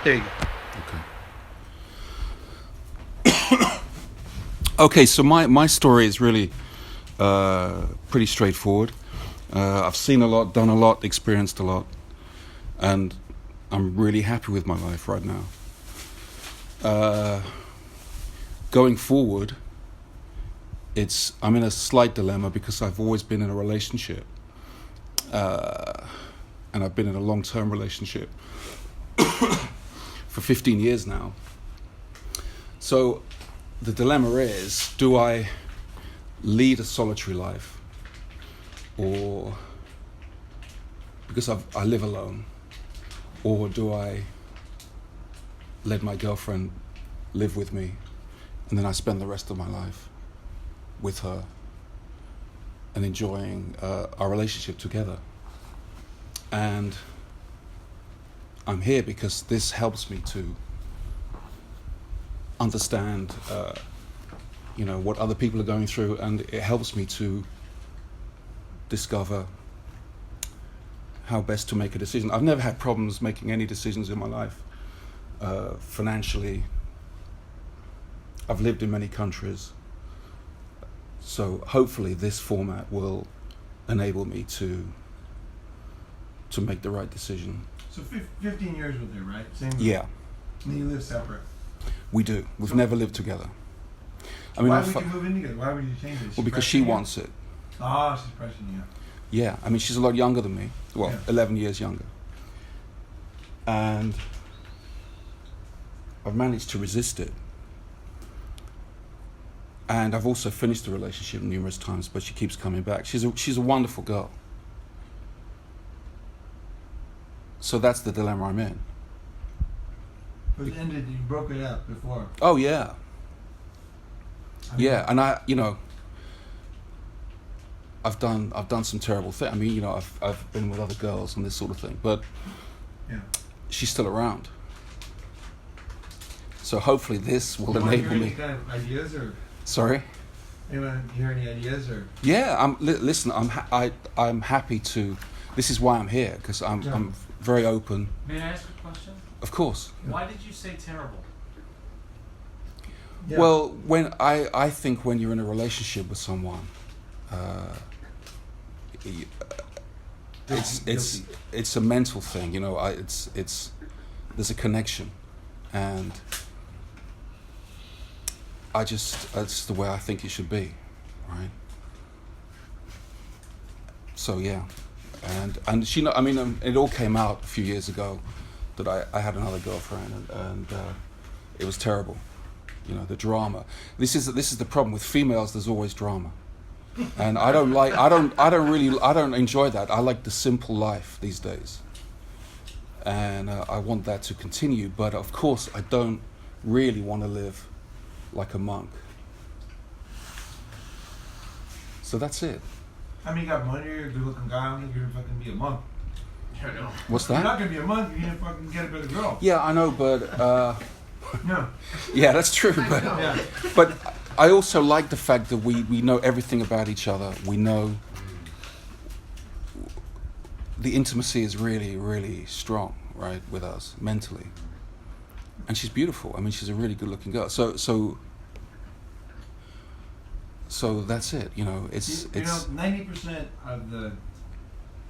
There you go. Okay. Okay, so my story is really pretty straightforward. I've seen a lot, done a lot, experienced a lot, and I'm really happy with my life right now. Going forward, I'm in a slight dilemma because I've always been in a relationship, and I've been in a long-term relationship for 15 years now. So the dilemma is, do I lead a solitary life, or because I live alone, or do I let my girlfriend live with me and then I spend the rest of my life with her and enjoying our relationship together? And I'm here because this helps me to understand what other people are going through, and it helps me to discover how best to make a decision. I've never had problems making any decisions in my life. Financially, I've lived in many countries, so hopefully this format will enable me to make the right decision. So 15 years with her, right? Same. Yeah. And you live separate. We do. We've never lived together. I mean, why would you move in together? Why would you change it? Well, because she wants it. Ah, she's pressuring you. Yeah, I mean, she's a lot younger than me. Well, Yeah. 11 years younger. And I've managed to resist it. And I've also finished the relationship numerous times, but she keeps coming back. She's a wonderful girl. So that's the dilemma I'm in. But it ended, you broke it up before. Oh, yeah. Yeah, and I've done some terrible things. I mean, I've been with other girls and this sort of thing, but yeah, she's still around. So hopefully this will enable me. Any kind of ideas or? Sorry? Anyone hear any ideas or? Yeah, listen. I'm happy to. This is why I'm here, because I'm very open. May I ask a question? Of course. Why did you say terrible? Yeah. Well, when I think when you're in a relationship with someone, it's a mental thing, there's a connection, and that's the way I think it should be, right? So yeah, and she I mean, it all came out a few years ago that I had another girlfriend, and it was terrible. The drama. This is the problem with females. There's always drama, and I don't enjoy that. I like the simple life these days, and I want that to continue. But of course, I don't really want to live like a monk. So that's it. I mean, you got money, you're a good-looking guy. I don't think you're gonna fucking be a monk. I know. What's that? You're not gonna be a monk. You're gonna fucking get a better girl. Yeah, I know, but. No. Yeah, that's true, but I also like the fact that we know everything about each other. We know the intimacy is really, really strong, right, with us mentally. And she's beautiful. I mean, she's a really good-looking girl. So that's it. It's 90% of the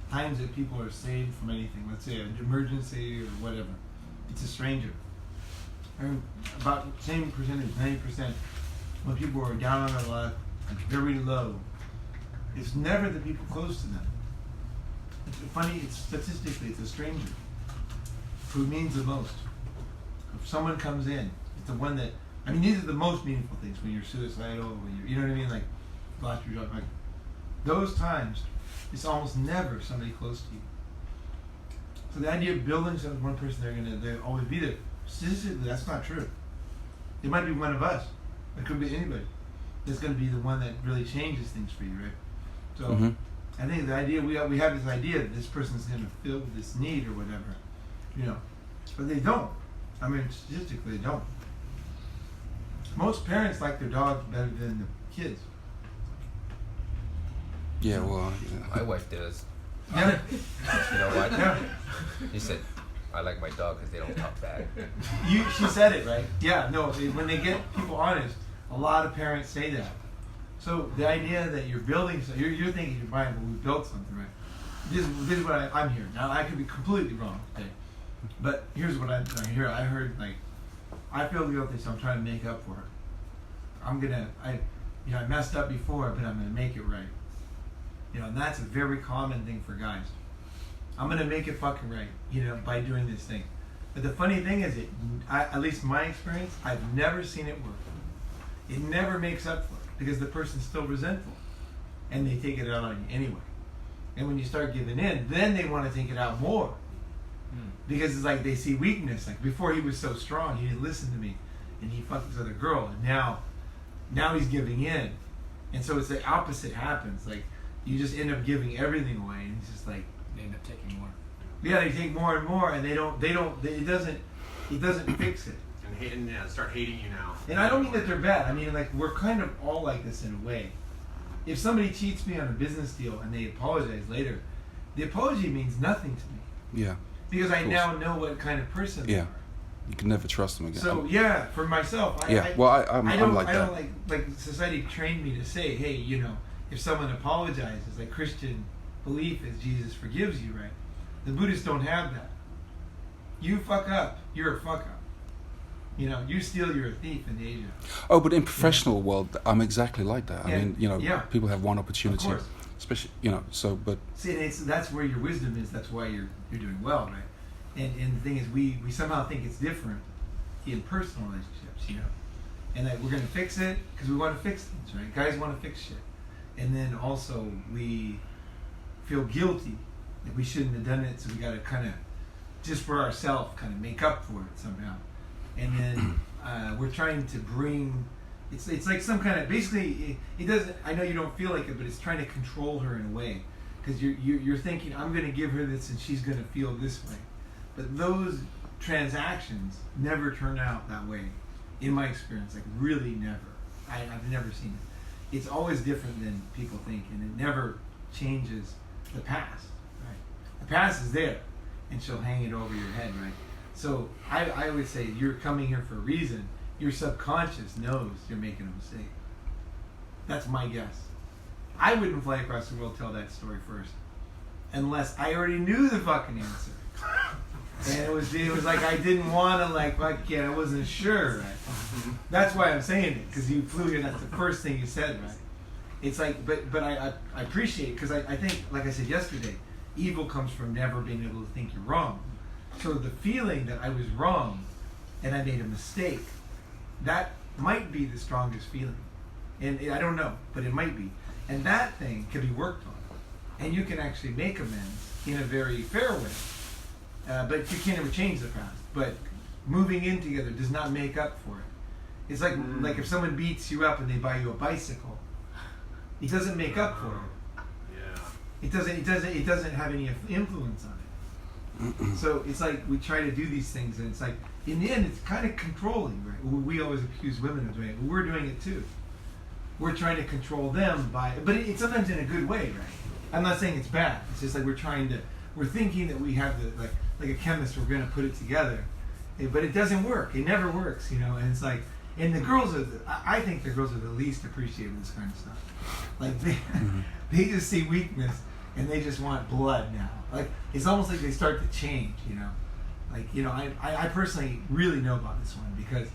times that people are saved from anything, let's say an emergency or whatever, it's a stranger. And about the same percentage, 90%, when people are down on their luck, like very low, it's never the people close to them. It's funny, statistically, it's a stranger who means the most. If someone comes in, it's the one that, I mean, these are the most meaningful things when you're suicidal, when you know what I mean, like, lost your job, like, those times, it's almost never somebody close to you. So the idea of building something with one person, they'll always be there. Statistically, that's not true. It might be one of us. It could be anybody. That's going to be the one that really changes things for you, right? So I think the idea we have this idea that this person's going to fill this need or whatever, but they don't. I mean, statistically, they don't. Most parents like their dogs better than the kids. yeah. Well, My wife does. Yeah. You know what? Yeah. She said, I like my dog because they don't talk back. She said it, right? Yeah, no, when they get people honest, a lot of parents say that. So the idea that you're building, you're thinking you're buying, but we built something, right? This is what I'm hearing. Now, I could be completely wrong, okay? But here's what I hear. I heard, like, I feel guilty, so I'm trying to make up for it. I messed up before, but I'm going to make it right. And that's a very common thing for guys. I'm going to make it fucking right, by doing this thing. But the funny thing is, at least my experience, I've never seen it work. It never makes up for it because the person's still resentful. And they take it out on you anyway. And when you start giving in, then they want to take it out more. Because it's like they see weakness. Like before he was so strong, he didn't listen to me. And he fucked this other girl. And now he's giving in. And so it's the opposite happens. Like you just end up giving everything away. And it's just like, They end up taking more. yeah, they take more and more, and it doesn't fix it. And start hating you now. And I don't mean that they're bad. I mean, like, we're kind of all like this in a way. If somebody cheats me on a business deal and they apologize later, the apology means nothing to me. Yeah. Because I now know what kind of person they are. You can never trust them again. So, yeah, for myself, I'm like that. I don't like society trained me to say, hey, if someone apologizes, like Christian belief is Jesus forgives you, right? The Buddhists don't have that. You fuck up, you're a fuck up. You steal, you're a thief in Asia. Oh, but in professional world, I'm exactly like that. Yeah. I mean, people have one opportunity, Of course. especially, but See, that's where your wisdom is. That's why you're doing well, right? And the thing is, we somehow think it's different in personal relationships, and that we're gonna fix it because we want to fix things, right? Guys want to fix shit, and then also we feel guilty that we shouldn't have done it, so we got to kind of just for ourselves kind of make up for it somehow. And then we're trying to bring it's like some kind of basically it doesn't, I know you don't feel like it, but it's trying to control her in a way because you're thinking I'm going to give her this and she's going to feel this way, but those transactions never turn out that way in my experience. Like really never. I've never seen it. It's always different than people think, and it never changes the past. Right? The past is there, and she'll hang it over your head, right? So I would say you're coming here for a reason. Your subconscious knows you're making a mistake. That's my guess. I wouldn't fly across the world to tell that story first, unless I already knew the fucking answer. And it was like I didn't want to I wasn't sure. Right? That's why I'm saying it, because you flew here. That's the first thing you said, right? It's like, but I appreciate it because I think, like I said yesterday, evil comes from never being able to think you're wrong. So the feeling that I was wrong and I made a mistake, that might be the strongest feeling. And I don't know, but it might be. And that thing can be worked on. And you can actually make amends in a very fair way. But you can't ever change the past. But moving in together does not make up for it. It's like if someone beats you up and they buy you a bicycle, it doesn't make up for it. Yeah. It doesn't have any influence on it. So it's like we try to do these things, and it's like in the end it's kind of controlling, right? We always accuse women of doing it, but we're doing it too. We're trying to control them but it's sometimes in a good way, right? I'm not saying it's bad. It's just like we're thinking that we have like a chemist, we're going to put it together, but it doesn't work. It never works, and it's like, and the girls I think the girls are the least appreciative of this kind of stuff. Like they just see weakness and they just want blood now. Like it's almost like they start to change, Like I personally really know about this one because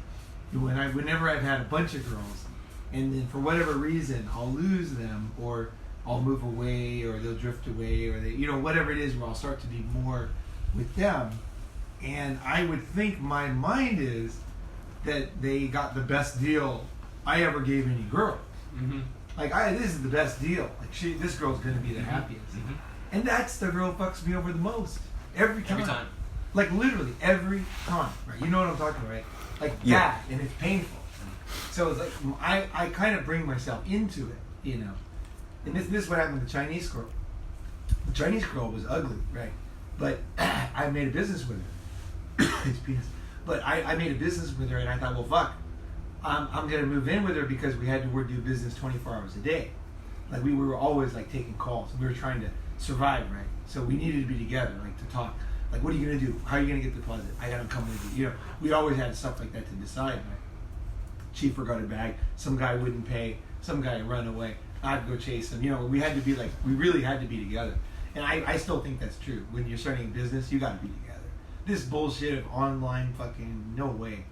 whenever I've had a bunch of girls, and then for whatever reason I'll lose them or I'll move away or they'll drift away or they whatever it is where I'll start to be more with them, and I would think my mind is that they got the best deal I ever gave any girl. Mm-hmm. Like this is the best deal. Like this girl's gonna be the happiest. Mm-hmm. And that's the girl fucks me over the most. Every time. Every time. Like literally every time. Right? You know what I'm talking about, right? Like that, and it's painful. So it's like I kind of bring myself into it, And this is what happened with the Chinese girl. The Chinese girl was ugly, right? But I made a business with her. It's penis. But I made a business with her, and I thought, well, fuck. I'm gonna move in with her because we had to do business 24 hours a day. Like we were always like taking calls. We were trying to survive, right? So we needed to be together, like to talk. Like, what are you gonna do? How are you gonna get the deposit? I gotta come with you. You know, we always had stuff like that to decide. Right? Chief forgot a bag. Some guy wouldn't pay. Some guy run away. I'd go chase him. You know, we had to be like, we really had to be together. And I still think that's true. When you're starting a business, you gotta be together. This bullshit of online fucking, no way.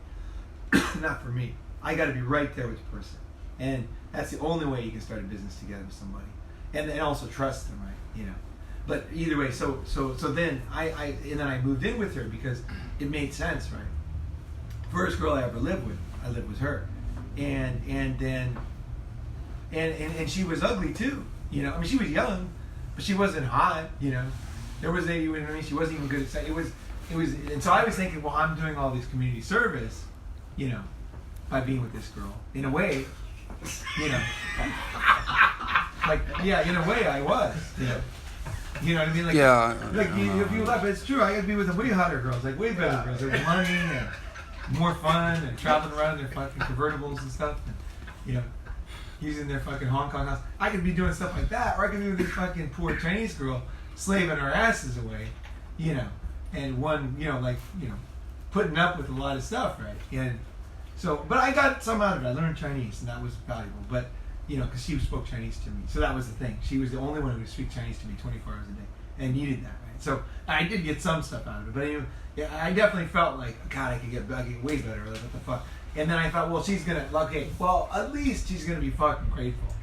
Not for me. I gotta be right there with the person. And that's the only way you can start a business together with somebody. And also trust them, right? You know. But either way, so then I moved in with her because it made sense, right? First girl I ever lived with, I lived with her. And she was ugly too. You know, I mean, she was young, but she wasn't hot. You know, there was she wasn't even good at sex. It was, and so I was thinking, well, I'm doing all this community service, you know, by being with this girl. In a way, you know, like, yeah, in a way I was. You know what I mean? Like, yeah. Like if you laugh, but it's true. I gotta be with the way hotter girls, like way better girls, like money and more fun and traveling around in their fucking convertibles and stuff. And, you know, using their fucking Hong Kong house. I could be doing stuff like that, or I could be with this fucking poor Chinese girl slaving our asses away, you know, and one, you know, like, you know, putting up with a lot of stuff, right? And so, but I got some out of it. I learned Chinese, and that was valuable. But, you know, because she spoke Chinese to me, so that was the thing. She was the only one who would speak Chinese to me 24 hours a day, and needed that, right? So I did get some stuff out of it, but anyway, yeah, I definitely felt like, God, I could get way better. Like, what the fuck? And then I thought, well, she's gonna, okay, well, at least she's gonna be fucking grateful,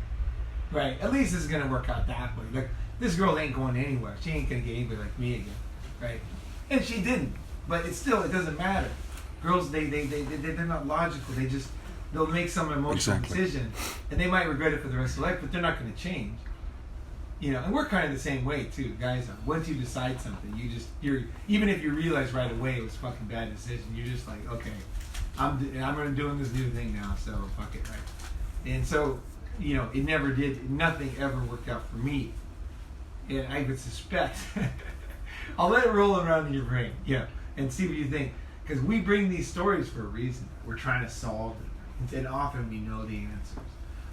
right? At least it's gonna work out that way. Like, this girl ain't going anywhere. She ain't gonna get anybody like me again, right? And she didn't, but it's still, it doesn't matter. Girls, they're not logical. They'll make some emotional decision, and they might regret it for the rest of their life, but they're not gonna change. You know, and we're kind of the same way too, guys. Once you decide something, you're even if you realize right away it was a fucking bad decision, you're just like, okay, I'm doing this new thing now, so fuck it, right? And so, you know, it never did. Nothing ever worked out for me, and I would suspect. I'll let it roll around in your brain, yeah, and see what you think, because we bring these stories for a reason. We're trying to solve it, and often we know the answers,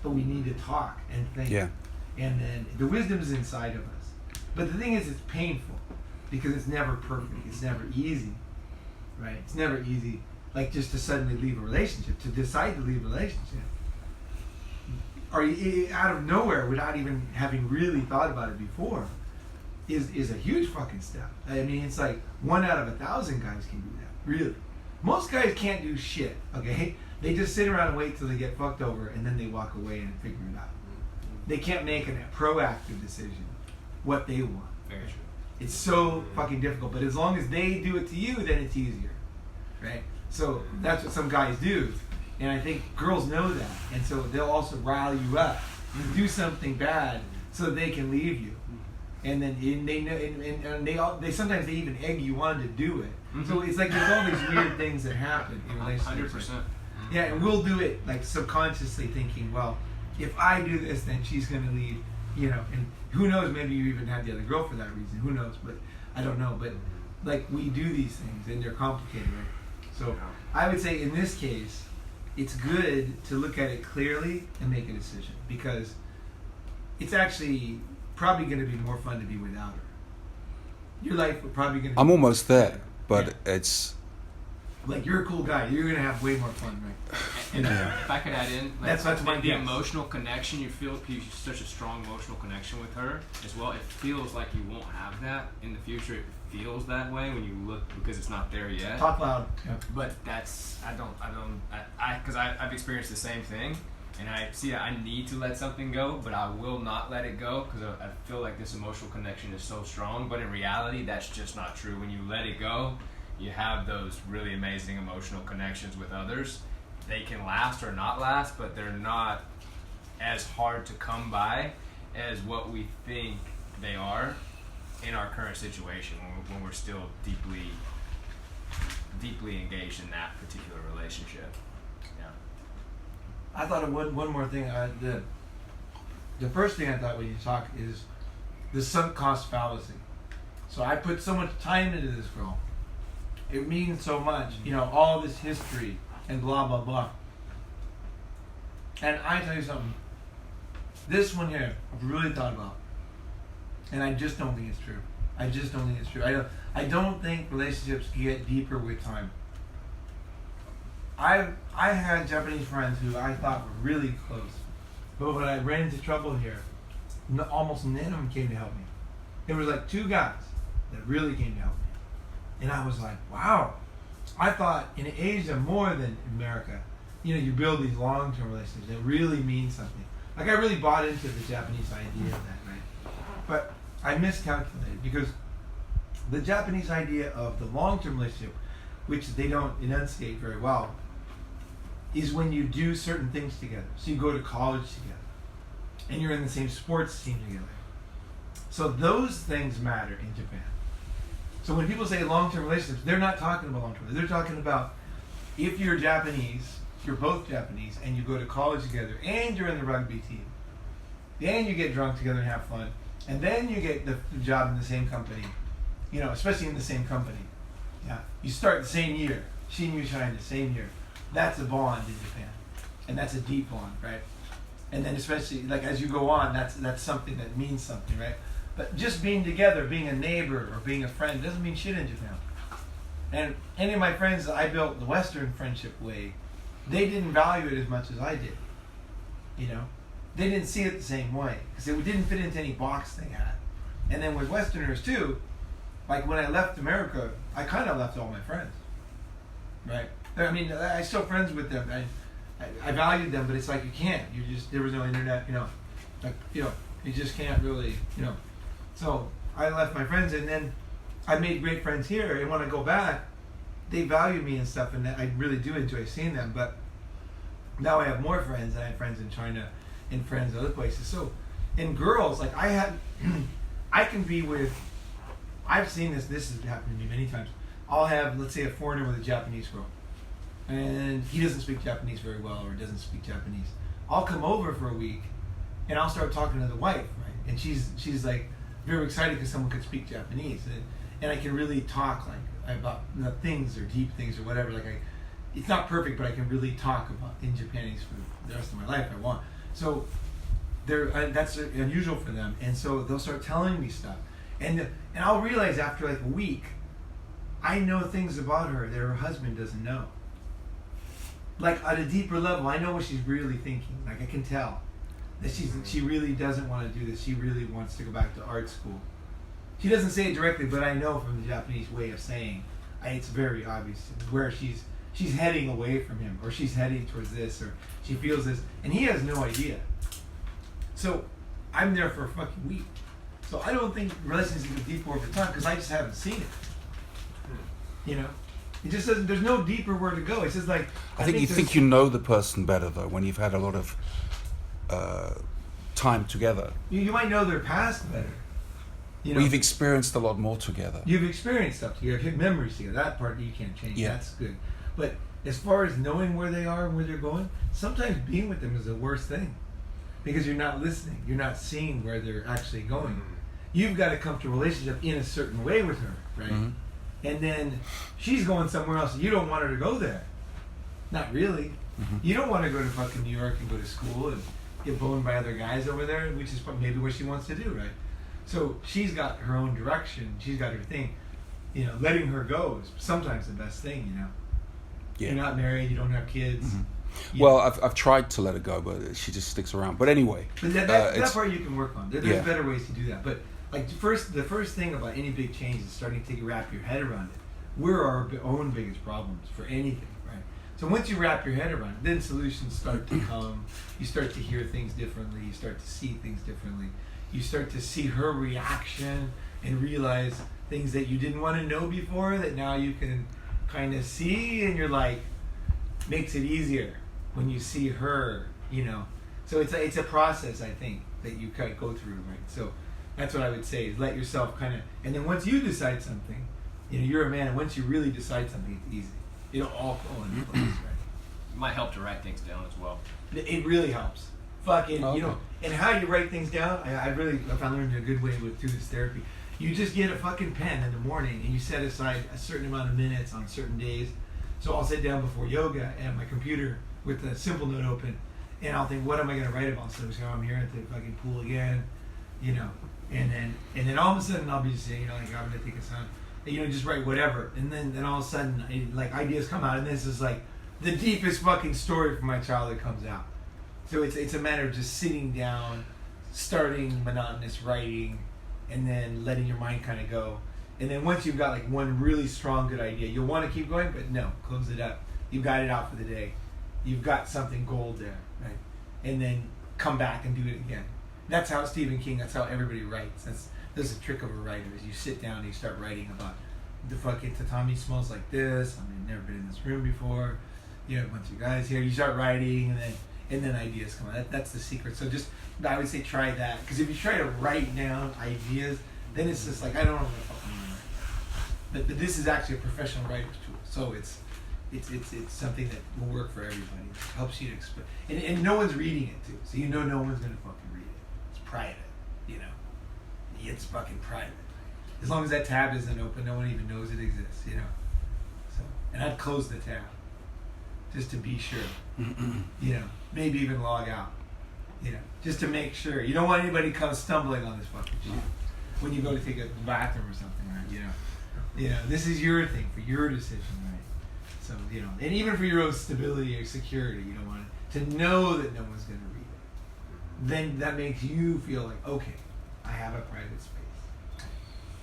but we need to talk and think. Yeah. And then the wisdom is inside of us. But the thing is, it's painful because it's never perfect. It's never easy, right? It's never easy, like just to suddenly leave a relationship, to decide to leave a relationship. Or out of nowhere, without even having really thought about it before, is a huge fucking step. I mean, it's like 1 out of 1,000 guys can do that, really. Most guys can't do shit, okay? They just sit around and wait till they get fucked over, and then they walk away and figure it out. They can't make a proactive decision what they want. Very true. It's so fucking difficult, but as long as they do it to you, then it's easier, right? So that's what some guys do, and I think girls know that, and so they'll also rile you up and do something bad so that they can leave you, and then they know, and they sometimes they even egg you on to do it. Mm-hmm. So it's like there's all these weird things that happen in relationships. 100%. Yeah, and we'll do it like subconsciously thinking, well, if I do this, then she's going to leave, you know, and who knows, maybe you even had the other girl for that reason, who knows, but I don't know, but like we do these things and they're complicated, right? So I would say in this case, it's good to look at it clearly and make a decision, because it's actually probably going to be more fun to be without her. Your life would probably going to I'm almost there, but it's... Like, you're a cool guy. You're going to have way more fun, right? And if I could add in, like, that's my the guess. Emotional connection, you feel such a strong emotional connection with her as well. It feels like you won't have that in the future. It feels that way when you look, because it's not there yet. Talk loud. Yeah. But that's, because I've experienced the same thing, and I see I need to let something go, but I will not let it go because I feel like this emotional connection is so strong. But in reality, that's just not true. When you let it go, you have those really amazing emotional connections with others. They can last or not last, but they're not as hard to come by as what we think they are in our current situation when we're still deeply engaged in that particular relationship. Yeah. I thought of one more thing. The first thing I thought when you talk is the sunk cost fallacy. So I put so much time into this girl. It means so much, you know, all this history and blah, blah, blah. And I tell you something, this one here, I've really thought about, and I just don't think it's true. I just don't think it's true. I don't think relationships get deeper with time. I had Japanese friends who I thought were really close, but when I ran into trouble here, almost none of them came to help me. There was like 2 guys that really came to help me, and I was like, wow. I thought in Asia more than America, you build these long-term relationships that really mean something. Like I really bought into the Japanese idea of that, right? But I miscalculated because the Japanese idea of the long-term relationship, which they don't enunciate very well, is when you do certain things together. So you go to college together, and you're in the same sports team together. So those things matter in Japan. So when people say long-term relationships, they're not talking about long-term. They're talking about if you're Japanese, you're both Japanese, and you go to college together, and you're in the rugby team, and you get drunk together and have fun, and then you get the job in the same company, especially in the same company. Yeah, you start the same year, Shinyu China, same year. That's a bond in Japan, and that's a deep bond, right? And then especially like as you go on, that's something that means something, right? But just being together, being a neighbor or being a friend doesn't mean shit in Japan. And any of my friends that I built the Western friendship way, they didn't value it as much as I did. They didn't see it the same way because it didn't fit into any box they had. And then with Westerners too, like when I left America, I kind of left all my friends, right? I mean, I still friends with them. I valued them, but it's like you can't. There was no internet, you just can't really, So I left my friends, and then I made great friends here. And when I go back, they value me and stuff, and I really do enjoy seeing them. But now I have more friends. I have friends in China and friends in other places. So, and girls, like I can be with. I've seen this. This has happened to me many times. I'll have, let's say, a foreigner with a Japanese girl, and he doesn't speak Japanese very well or doesn't speak Japanese. I'll come over for a week, and I'll start talking to the wife, right? And she's like very excited because someone could speak Japanese, and I can really talk like about things or deep things or whatever. Like it's not perfect, but I can really talk about in Japanese for the rest of my life. I want. So that's unusual for them, and so they'll start telling me stuff, and I'll realize after like a week, I know things about her that her husband doesn't know. Like at a deeper level, I know what she's really thinking. Like I can tell that she really doesn't want to do this. She really wants to go back to art school. She doesn't say it directly, but I know from the Japanese way of saying, it's very obvious where she's heading away from him, or she's heading towards this, or she feels this, and he has no idea. So I'm there for a fucking week. So I don't think relationships get deeper over time because I just haven't seen it. It just doesn't. There's no deeper where to go. It's just like I think you think you know the person better though when you've had a lot of time together. You might know their past better. We've experienced a lot more together. You've experienced stuff together. You have memories together. That part you can't change. Yeah. That's good. But as far as knowing where they are and where they're going, sometimes being with them is the worst thing because you're not listening. You're not seeing where they're actually going. Mm-hmm. You've got to come to a relationship in a certain way with her, right? Mm-hmm. And then she's going somewhere else. You don't want her to go there. Not really. Mm-hmm. You don't want to go to fucking New York and go to school and get boned by other guys over there, which is maybe what she wants to do, right? So she's got her own direction. She's got her thing. Letting her go is sometimes the best thing, Yeah. You're not married. You don't have kids. Mm-hmm. Well, I've tried to let her go, but she just sticks around. But anyway. But that part you can work on. There's better ways to do that. But like the first thing about any big change is starting to wrap your head around it. We're our own biggest problems for anything, right? So once you wrap your head around it, then solutions start to come. You start to hear things differently. You start to see things differently. You start to see her reaction and realize things that you didn't want to know before that now you can kind of see, and you're like, makes it easier when you see her, So it's a process, I think, that you kind of go through, right? So that's what I would say is let yourself kind of, and then once you decide something, you're a man, and once you really decide something, it's easy. It'll all fall into place, right? It might help to write things down as well. It really helps. Fucking, and how you write things down, I found learned a good way through this therapy. You just get a fucking pen in the morning and you set aside a certain amount of minutes on certain days. So I'll sit down before yoga and my computer with a simple note open, and I'll think, what am I going to write about? So I'm here at the fucking pool again, and then all of a sudden I'll be saying, like, I'm gonna take a son, just write whatever, and then all of a sudden like ideas come out, and this is like the deepest fucking story from my childhood comes out. So it's a matter of just sitting down, starting monotonous writing, and then letting your mind kind of go. And then once you've got like one really strong good idea, you'll want to keep going, but no, close it up. You've got it out for the day. You've got something gold there, right? And then come back and do it again. That's how Stephen King, that's how everybody writes. That's the trick of a writer, is you sit down and you start writing about the fucking tatami smells like this. I mean, never been in this room before. A bunch of guys here. You start writing, and then ideas come out. That's the secret. So just, I would say try that. Because if you try to write down ideas, then it's just like, I don't know what the fuck I'm writing. But this is actually a professional writer's tool. So it's something that will work for everybody. It helps you to explain. And no one's reading it, too. So no one's going to fucking read it. It's private, It's fucking private. As long as that tab isn't open, no one even knows it exists, So, and I'd close the tab. Just to be sure. Maybe even log out. Just to make sure. You don't want anybody to come stumbling on this fucking shit when you go to take a bathroom or something, right? This is your thing, for your decision, right? So, and even for your own stability or security, you don't want to know that no one's going to read it. Then that makes you feel like, okay, I have a private space.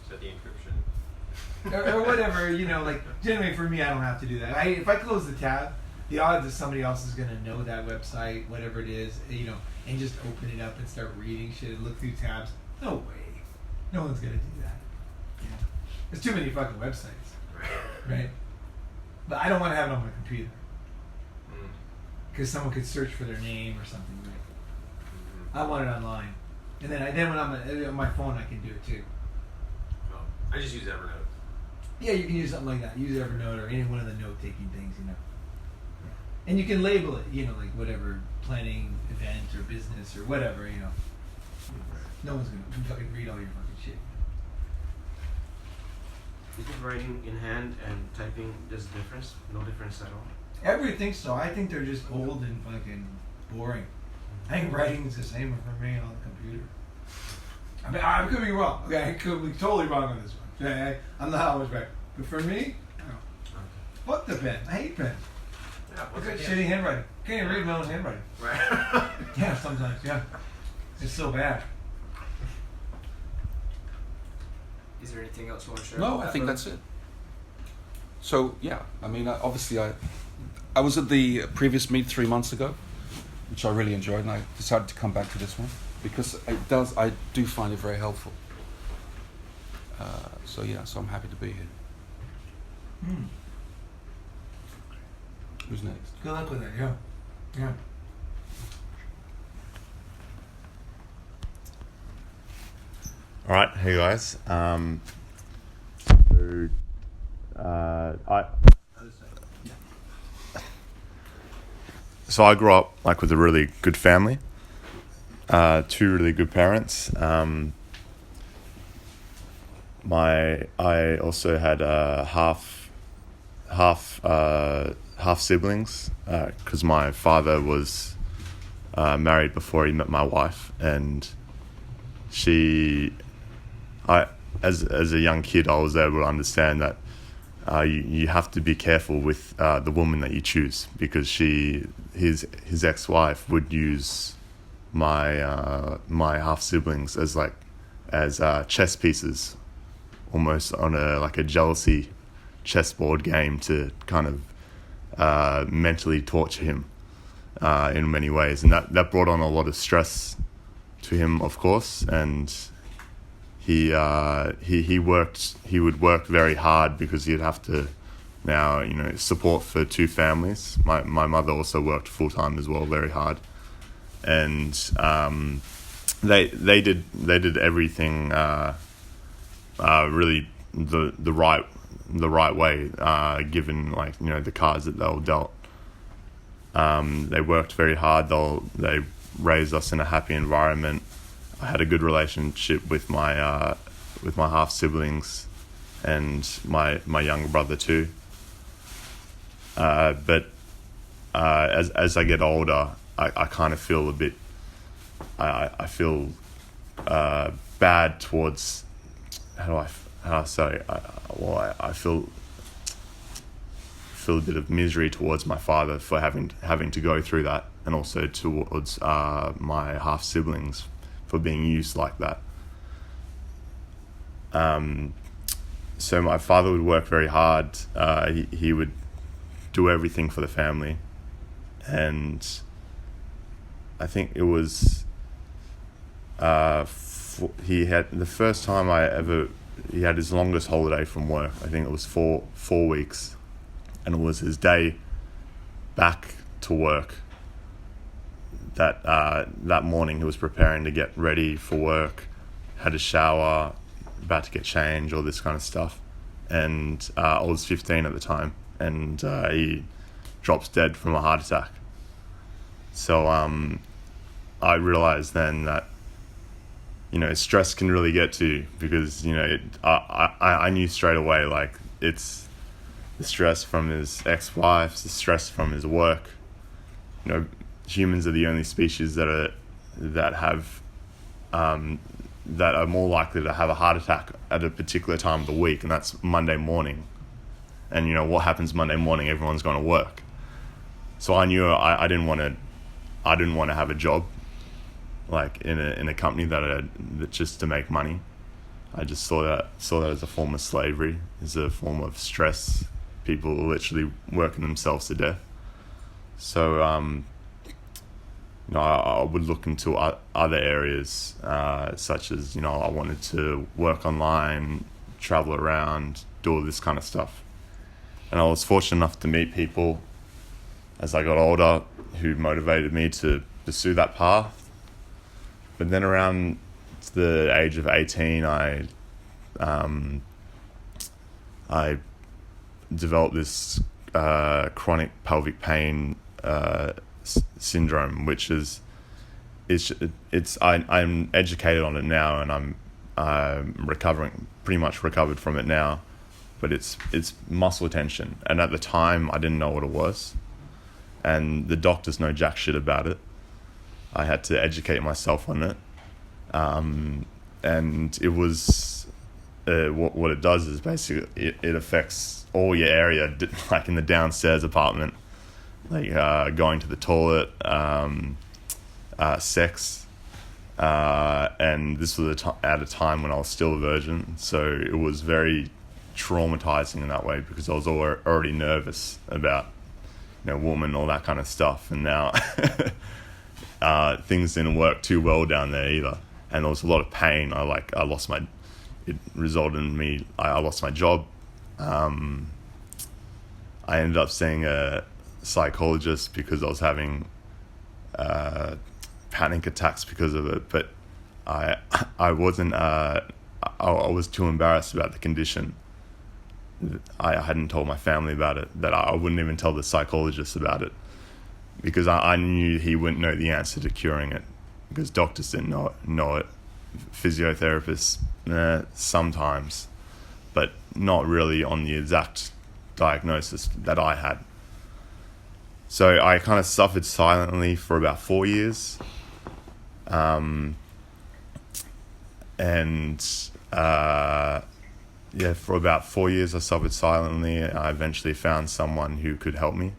So the encryption. or whatever, like, generally for me, I don't have to do that. If I close the tab, the odds that somebody else is going to know that website, whatever it is, and just open it up and start reading shit and look through tabs, no way. No one's going to do that. There's too many fucking websites. Right? But I don't want to have it on my computer. Because someone could search for their name or something, right? I want it online. And then when I'm on my phone, I can do it too. Oh, I just use Evernote. Yeah, you can use something like that. Use Evernote or any one of the note-taking things, And you can label it, like whatever, planning, event, or business, or whatever, No one's going to fucking read all your fucking shit. Is it writing in hand and typing, there's a difference? No difference at all? Everybody thinks so. I think they're just old and fucking boring. I think writing's the same for me on the computer. I mean, I could be wrong. Okay, I could be totally wrong on this one. Okay, I'm not always right. But for me, no. Fuck the pen. I hate pens. Yeah, Look at shitty handwriting. Can't even read my own handwriting. Right. Yeah, sometimes, yeah. It's so bad. Is there anything else you want to share? No, I think that's it. So yeah, I mean, obviously, I was at the previous meet 3 months ago, which I really enjoyed, and I decided to come back to this one because I do find it very helpful. So I'm happy to be here. Who's next? Good luck with that, yeah. Yeah. All right, hey guys. So I grew up like with a really good family, two really good parents. I also had half siblings because my father was married before he met my wife, and as a young kid, I was able to understand that you have to be careful with the woman that you choose, because his ex-wife would use my half siblings as chess pieces, almost on a jealousy chessboard game, to kind of mentally torture him in many ways, and that brought on a lot of stress to him, of course, and he would work very hard because he'd have to now support for two families. My mother also worked full time as well, very hard, and they did everything really the right way, given the cards that they were dealt. They worked very hard. They raised us in a happy environment. I had a good relationship with my half siblings and my younger brother too. But as I get older, I kind of feel a bit. I feel bad towards, how do I say, I feel a bit of misery towards my father for having to go through that, and also towards my half siblings for being used like that. So my father would work very hard. He would do everything for the family, and I think it was he had the first time he had his longest holiday from work. I think it was 4 weeks, and it was his day back to work. That morning he was preparing to get ready for work, had a shower, about to get changed, all this kind of stuff, and I was 15 at the time, and he drops dead from a heart attack. So I realized then that, stress can really get to you, because I knew straight away, like, it's the stress from his ex-wife, the stress from his work. Humans are the only species that are more likely to have a heart attack at a particular time of the week, and that's Monday morning. And what happens Monday morning? Everyone's going to work. So I knew I didn't want to have a job like in a company that just to make money. I just saw that as a form of slavery, as a form of stress. People are literally working themselves to death. So I would look into other areas, such as, I wanted to work online, travel around, do all this kind of stuff. And I was fortunate enough to meet people as I got older who motivated me to pursue that path. But then around the age of 18, I developed this chronic pelvic pain syndrome, which I'm educated on it now, and I'm pretty much recovered from it now. But it's muscle tension, and at the time I didn't know what it was, and the doctors know jack shit about it. I had to educate myself on it, and it was what it does is basically it affects all your area, like in the downstairs apartment, like going to the toilet, sex, and this was at a time when I was still a virgin, so it was very traumatizing in that way, because I was already nervous about woman, all that kind of stuff, and now things didn't work too well down there either, and there was a lot of pain. It resulted in me, I lost my job. I ended up seeing a psychologist because I was having panic attacks because of it, but I wasn't I was too embarrassed about the condition. I hadn't told my family about it, that I wouldn't even tell the psychologist about it, because I knew he wouldn't know the answer to curing it, because doctors didn't know it. Physiotherapists, sometimes, but not really on the exact diagnosis that I had. So I kind of suffered silently for about 4 years. For about 4 years I suffered silently. I eventually found someone who could help me,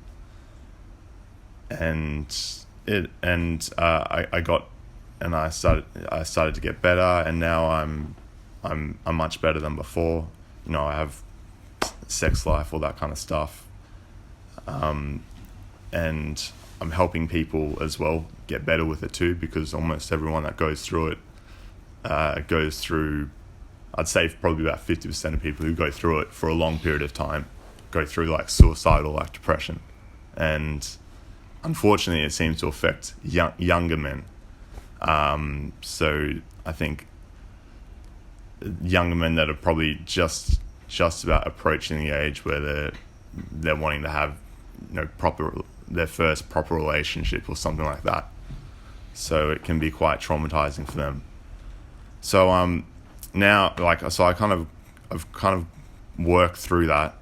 and I started to get better, and now I'm much better than before. I have sex life, all that kind of stuff, and I'm helping people as well get better with it too, because almost everyone that goes through it goes through, I'd say probably about 50% of people who go through it for a long period of time go through like suicidal, like depression, and unfortunately it seems to affect younger men. So I think younger men that are probably just about approaching the age where they're wanting to have their first proper relationship or something like that. So it can be quite traumatizing for them. So now, I've kind of worked through that,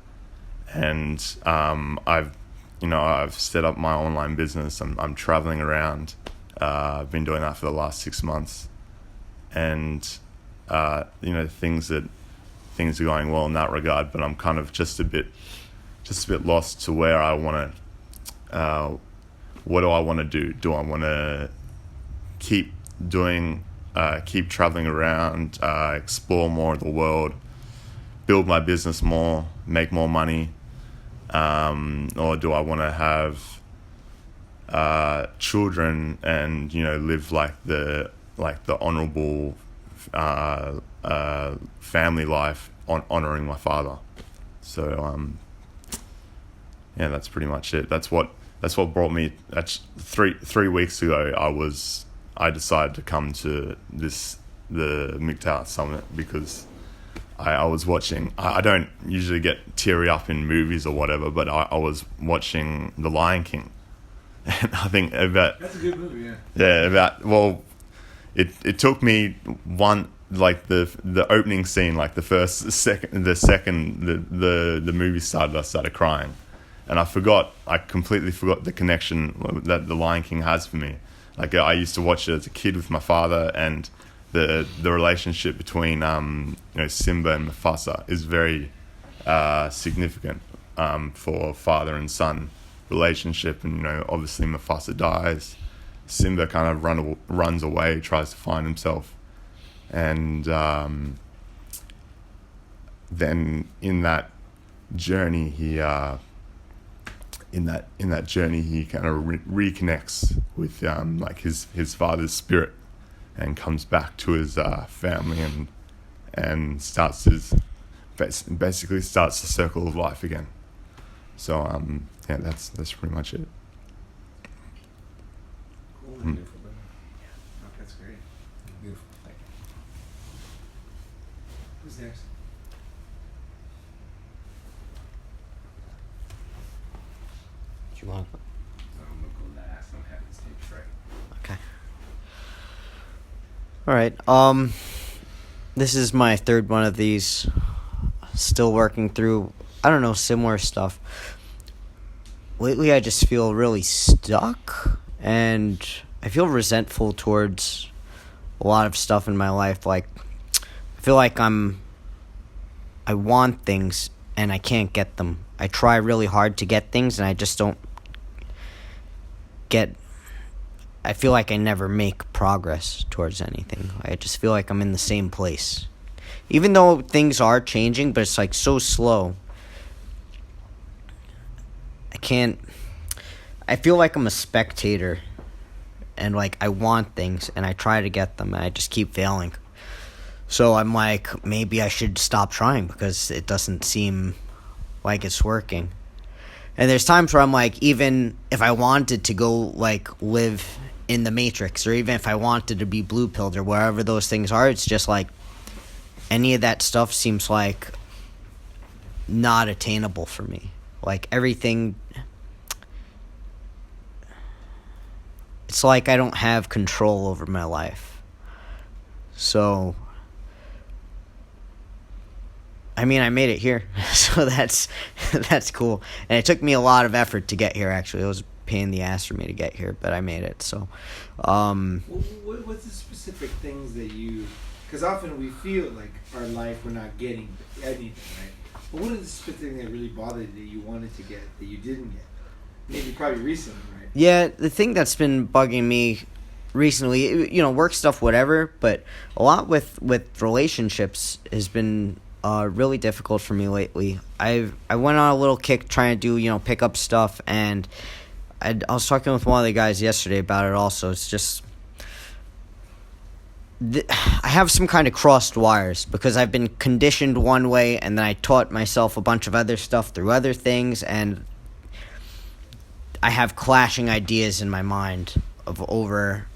and I've set up my online business. I'm traveling around. I've been doing that for the last 6 months, and things are going well in that regard, but I'm kind of just a bit lost to where I want to. What do I want to do? Do I want to keep traveling around, explore more of the world, build my business more, make more money, or do I want to have children and live like the honorable family life, honoring my father? So that's pretty much it. That's what brought me. That's 3 weeks ago. I decided to come to the MGTOW Summit because I was watching. I don't usually get teary up in movies or whatever, but I was watching The Lion King, and I think about. That's a good movie, yeah. Yeah, it took me the opening scene, like the movie started, I started crying, and I completely forgot the connection that The Lion King has for me. Like I used to watch it as a kid with my father, and the relationship between Simba and Mufasa is very significant for father and son relationship. And obviously Mufasa dies, Simba kind of runs away, tries to find himself, and then in that journey he kind of reconnects with his father's spirit, and comes back to his family and starts basically starts the circle of life again. So that's pretty much it. Cool. Beautiful, brother. Oh, that's great. Beautiful. Thank you. Who's next? Do you want? I'm gonna go last. I'm happy to take Trey. Okay. All right. This is my third one of these. Still working through, similar stuff. Lately, I just feel really stuck, and I feel resentful towards a lot of stuff in my life. Like, I feel like I want things, and I can't get them. I try really hard to get things, and I just don't I feel like I never make progress towards anything. I just feel like I'm in the same place. Even though things are changing, but it's like so slow. I feel like I'm a spectator, and like I want things and I try to get them and I just keep failing. So I'm like, maybe I should stop trying because it doesn't seem like it's working. And there's times where I'm like, even if I wanted to go like live in the Matrix, or even if I wanted to be blue-pilled or wherever those things are, it's just like any of that stuff seems like not attainable for me. Like everything, it's like I don't have control over my life. So, I mean, I made it here, so that's cool. And it took me a lot of effort to get here, actually. It was a pain in the ass for me to get here, but I made it, so. What's the specific things that you... Because often we feel like our life, we're not getting anything, right? But what are the specific things that really bothered you that you wanted to get, that you didn't get? Maybe probably recently, right? Yeah, the thing that's been bugging me recently, work stuff, whatever, but a lot with relationships has been really difficult for me lately. I went on a little kick trying to do, pick up stuff, and I was talking with one of the guys yesterday about it also. It's just... I have some kind of crossed wires because I've been conditioned one way, and then I taught myself a bunch of other stuff through other things, and I have clashing ideas in my mind over.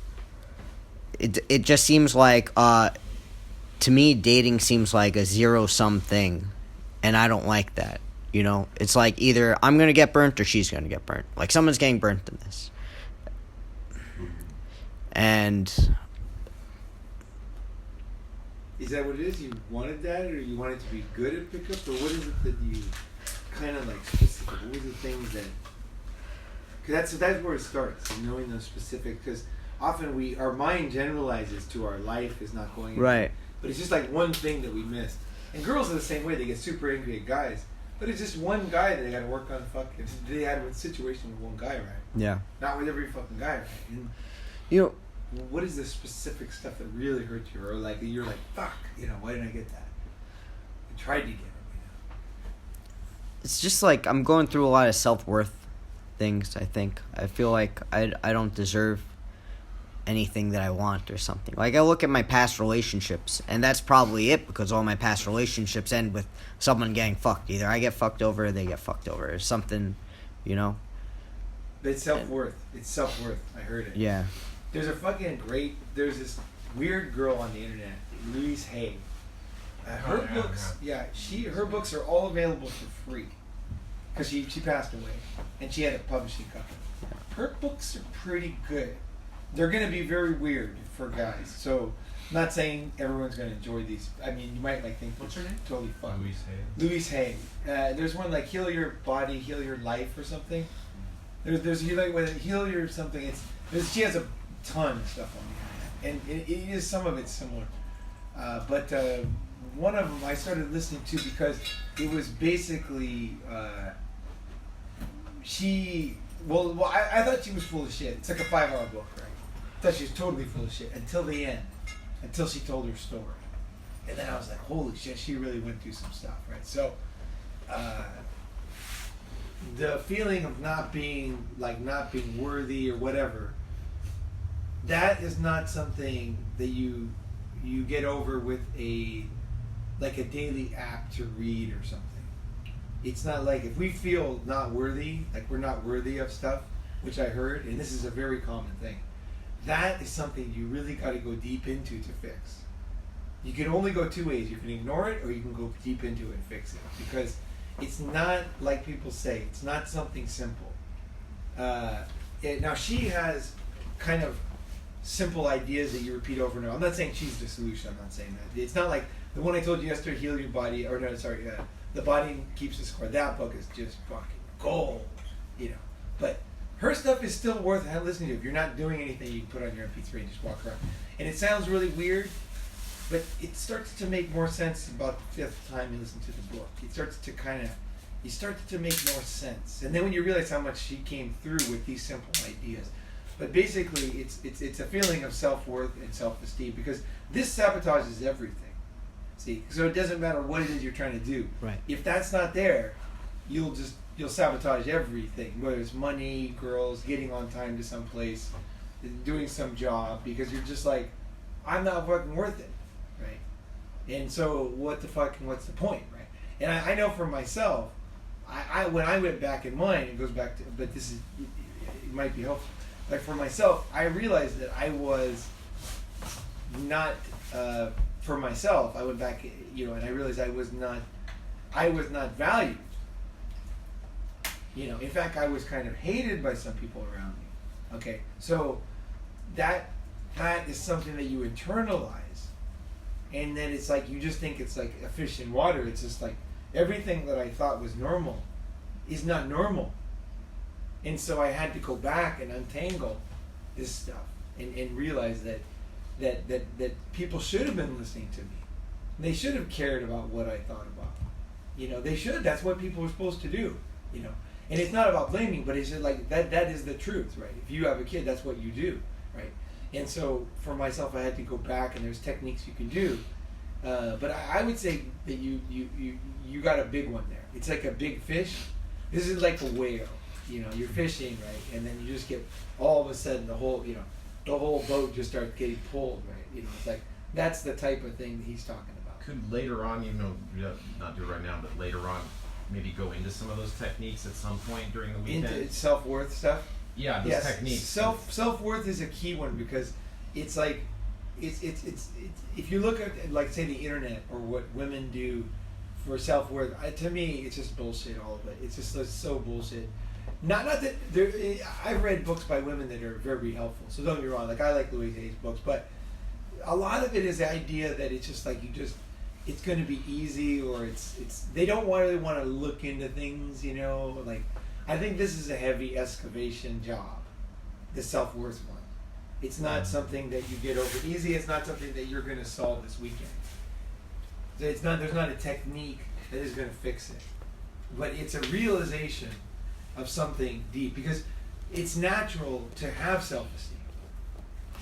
It just seems like, to me, dating seems like a zero-sum thing, and I don't like that. It's like either I'm gonna get burnt or she's gonna get burnt. Like someone's getting burnt in this, and. Is that what it is? You wanted that, or you wanted to be good at pickup, or what is it that you kind of like specific? What were the things that? Because that's where it starts, knowing those specific. Because often our mind generalizes to our life is not going right. but it's just like one thing that we missed. And girls are the same way. They get super angry at guys, but it's just one guy that they got to work on. Fucking, they had a situation with one guy, right? Yeah. Not with every fucking guy, right? And You know, what is the specific stuff that really hurt you, or like you're like, fuck, why didn't I get that? I tried to get it. it's just like I'm going through a lot of self-worth things, I think. I feel like I don't deserve anything that I want or something. Like, I look at my past relationships, and that's probably it, because all my past relationships end with someone getting fucked. Either I get fucked over or they get fucked over, or something, But it's self-worth. It's self-worth. I heard it. Yeah. There's there's this weird girl on the internet, Louise Hay. Her books, her books are all available for free, because she passed away, and she had a publishing company. Her books are pretty good. They're going to be very weird for guys, so I'm not saying everyone's going to enjoy these. I mean, you might think, What's her name? Totally fun. Louise Hay. Louise Hay. There's one like Heal Your Body, Heal Your Life or something. There's Heal Your something. She has a ton of stuff on the internet, and it is, some of it's similar. But one of them I started listening to because it was basically I thought she was full of shit. It's like a 5-hour book, right? I thought she was totally full of shit until the end, until she told her story, and then I was like, holy shit, she really went through some stuff, right? So the feeling of not being worthy or whatever, that is not something that you get over with a daily app to read or something. It's not like, if we feel not worthy, like we're not worthy of stuff, which I heard, and this is a very common thing, that is something you really got to go deep into to fix. You can only go two ways. You can ignore it, or you can go deep into it and fix it, because it's not like people say. It's not something simple. Now she has kind of simple ideas that you repeat over and over. I'm not saying she's the solution. I'm not saying that. It's not like the one I told you yesterday, Heal Your Body, or no, sorry, The Body Keeps the Score. That book is just fucking gold, But her stuff is still worth listening to. If you're not doing anything, you can put on your MP3 and just walk around. And it sounds really weird, but it starts to make more sense about the fifth time you listen to the book. It starts to make more sense. And then when you realize how much she came through with these simple ideas. But basically, it's a feeling of self-worth and self-esteem, because this sabotages everything. See, so it doesn't matter what it is you're trying to do. Right. If that's not there, you'll sabotage everything, whether it's money, girls, getting on time to some place, doing some job, because you're just like, I'm not fucking worth it, right? And so what's the point, right? And I know for myself, I when I went back in mine, it goes back to, but this is, it might be helpful. Like for myself, I realized that I was not, for myself, I went back, and I realized I was not valued. In fact, I was kind of hated by some people around me. Okay, so that is something that you internalize, and then it's like you just think it's like a fish in water. It's just like everything that I thought was normal is not normal. And so I had to go back and untangle this stuff and realize that people should have been listening to me. They should have cared about what I thought about. They should. That's what people are supposed to do. And it's not about blaming, but it's just like that is the truth, right? If you have a kid, that's what you do, right? And so for myself, I had to go back, and there's techniques you can do. But I would say that you got a big one there. It's like a big fish. This is like a whale. You're fishing, right? And then you just get, all of a sudden, the whole boat just starts getting pulled, right? It's like, that's the type of thing that he's talking about. Could later on, not do it right now, but later on, maybe go into some of those techniques at some point during the weekend? Into self-worth stuff? Yeah, those techniques. Self-worth is a key one, because it's like, it's if you look at, like, say, the internet or what women do for self-worth, to me, it's just bullshit, all of it. It's just so bullshit. Not that I've read books by women that are very helpful, so don't get me wrong. Like, I like Louise Hay's books, but a lot of it is the idea that it's just like it's going to be easy, or they don't really want to look into things, Like, I think this is a heavy excavation job, the self-worth one. It's not something that you get over easy. It's not something that you're going to solve this weekend. It's not. There's not a technique that is going to fix it, but it's a realization of something deep, because it's natural to have self-esteem.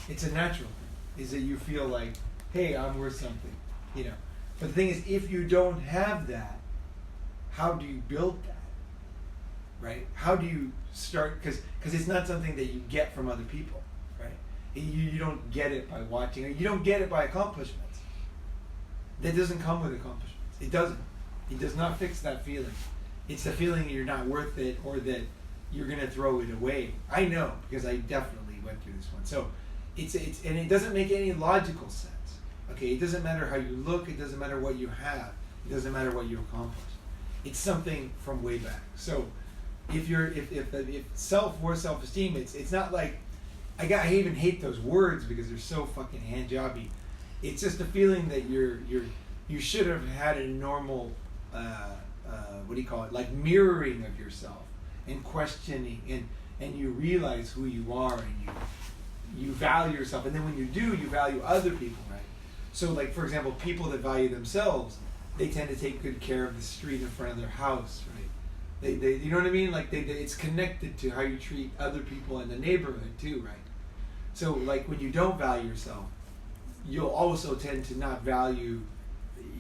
It's a natural thing. Is that you feel like, hey, I'm worth something, you know. But the thing is, if you don't have that, how do you build that? Right? How do you start? Because it's not something that you get from other people, right? You don't get it by watching, or you don't get it by accomplishments. That doesn't come with accomplishments. It doesn't. It does not fix that feeling. It's the feeling you're not worth it, or that you're gonna throw it away. I know, because I definitely went through this one. So it's and it doesn't make any logical sense. Okay, it doesn't matter how you look. It doesn't matter what you have. It doesn't matter what you accomplish. It's something from way back. So if self-worth, self-esteem, it's not like I even hate those words because they're so fucking handjobby. It's just a feeling that you should have had a normal what do you call it, like mirroring of yourself and questioning, and you realize who you are, and you value yourself, and then when you do, you value other people, right? So like, for example, people that value themselves, they tend to take good care of the street in front of their house, right? They you know what I mean? Like it's connected to how you treat other people in the neighborhood too, right? So like when you don't value yourself, you'll also tend to not value,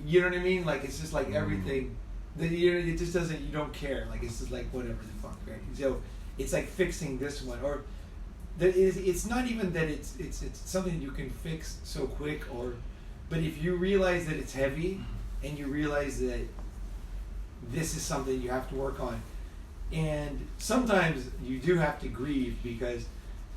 you know what I mean? Like it's just like everything, it just doesn't, you don't care. Like it's just like whatever the fuck, right? So it's like fixing this one, or it's not even that it's something you can fix so quick, but if you realize that it's heavy, and you realize that this is something you have to work on, and sometimes you do have to grieve because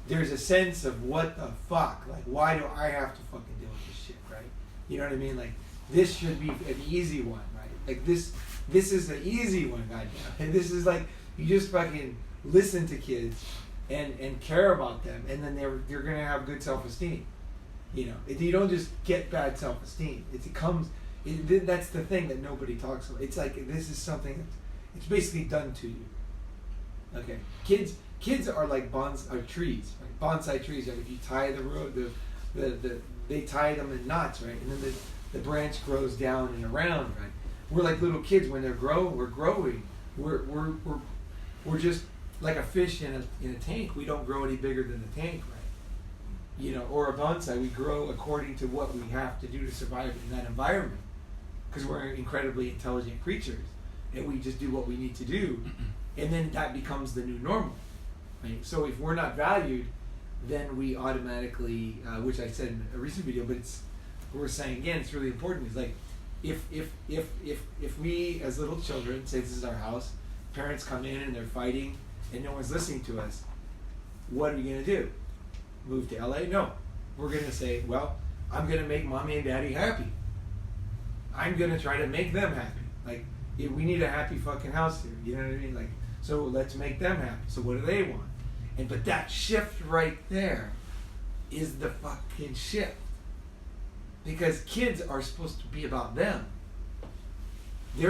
there's a sense of what the fuck, like why do I have to fucking deal with this shit, right? You know what I mean? Like this should be an easy one, right? Like this is the easy one, goddamn. And this is like, you just fucking listen to kids and care about them, and then they're gonna have good self-esteem. You know, you don't just get bad self-esteem. That's the thing that nobody talks about. It's like, this is something that it's basically done to you. Okay, kids are like trees, right? Bonsai trees. Right? If you tie they tie them in knots, right? And then the branch grows down and around, right? We're like little kids when we're growing. We're just like a fish in a tank. We don't grow any bigger than the tank, right? You know, or a bonsai, we grow according to what we have to do to survive in that environment, because we're incredibly intelligent creatures, and we just do what we need to do, and then that becomes the new normal, right? So if we're not valued, then we automatically, which I said in a recent video, but we're saying again, it's really important. It's like, if we as little children say this is our house, parents come in and they're fighting, and no one's listening to us, what are we gonna do? Move to LA? No. We're gonna say, well, I'm gonna make mommy and daddy happy. I'm gonna try to make them happy. Like, we need a happy fucking house here. You know what I mean? Like, so let's make them happy. So what do they want? But that shift right there is the fucking shift. Because kids are supposed to be about them. The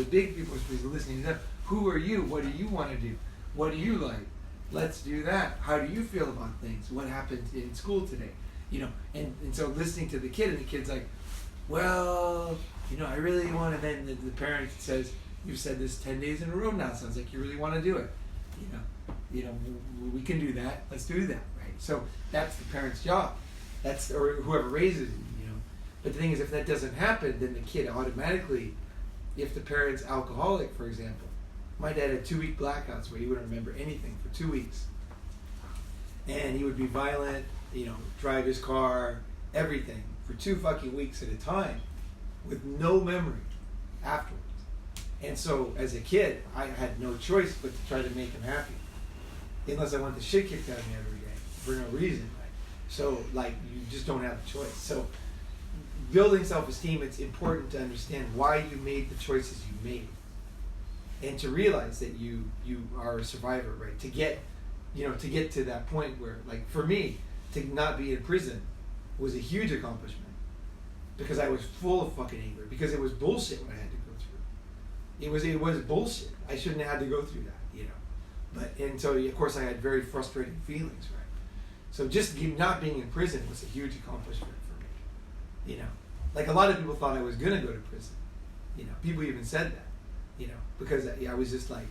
big people are supposed to be listening to them. Who are you? What do you want to do? What do you like? Let's do that. How do you feel about things? What happened in school today? You know, and so listening to the kid, and the kid's like, well, you know, I really want to, then the parent says, you've said this 10 days in a row now, sounds like you really want to do it. You know, we can do that. Let's do that, right? So that's the parent's job. Or whoever raises you, you know. But the thing is, if that doesn't happen, then the kid automatically, if the parent's alcoholic, for example, my dad had 2-week blackouts where he wouldn't remember anything for 2 weeks. And he would be violent, you know, drive his car, everything, for 2 fucking weeks at a time, with no memory afterwards. And so, as a kid, I had no choice but to try to make him happy. Unless I want the shit kicked out of me every day, for no reason, right? So, like, you just don't have a choice. So, building self-esteem, it's important to understand why you made the choices you made. And to realize that you are a survivor, right? To get to that point where, like, for me, to not be in prison was a huge accomplishment, because I was full of fucking anger, because it was bullshit what I had to go through. It was bullshit. I shouldn't have had to go through that, you know. And so of course I had very frustrating feelings, right? So just not being in prison was a huge accomplishment for me. You know, like a lot of people thought I was gonna go to prison. You know, people even said that. You know, because I was just like,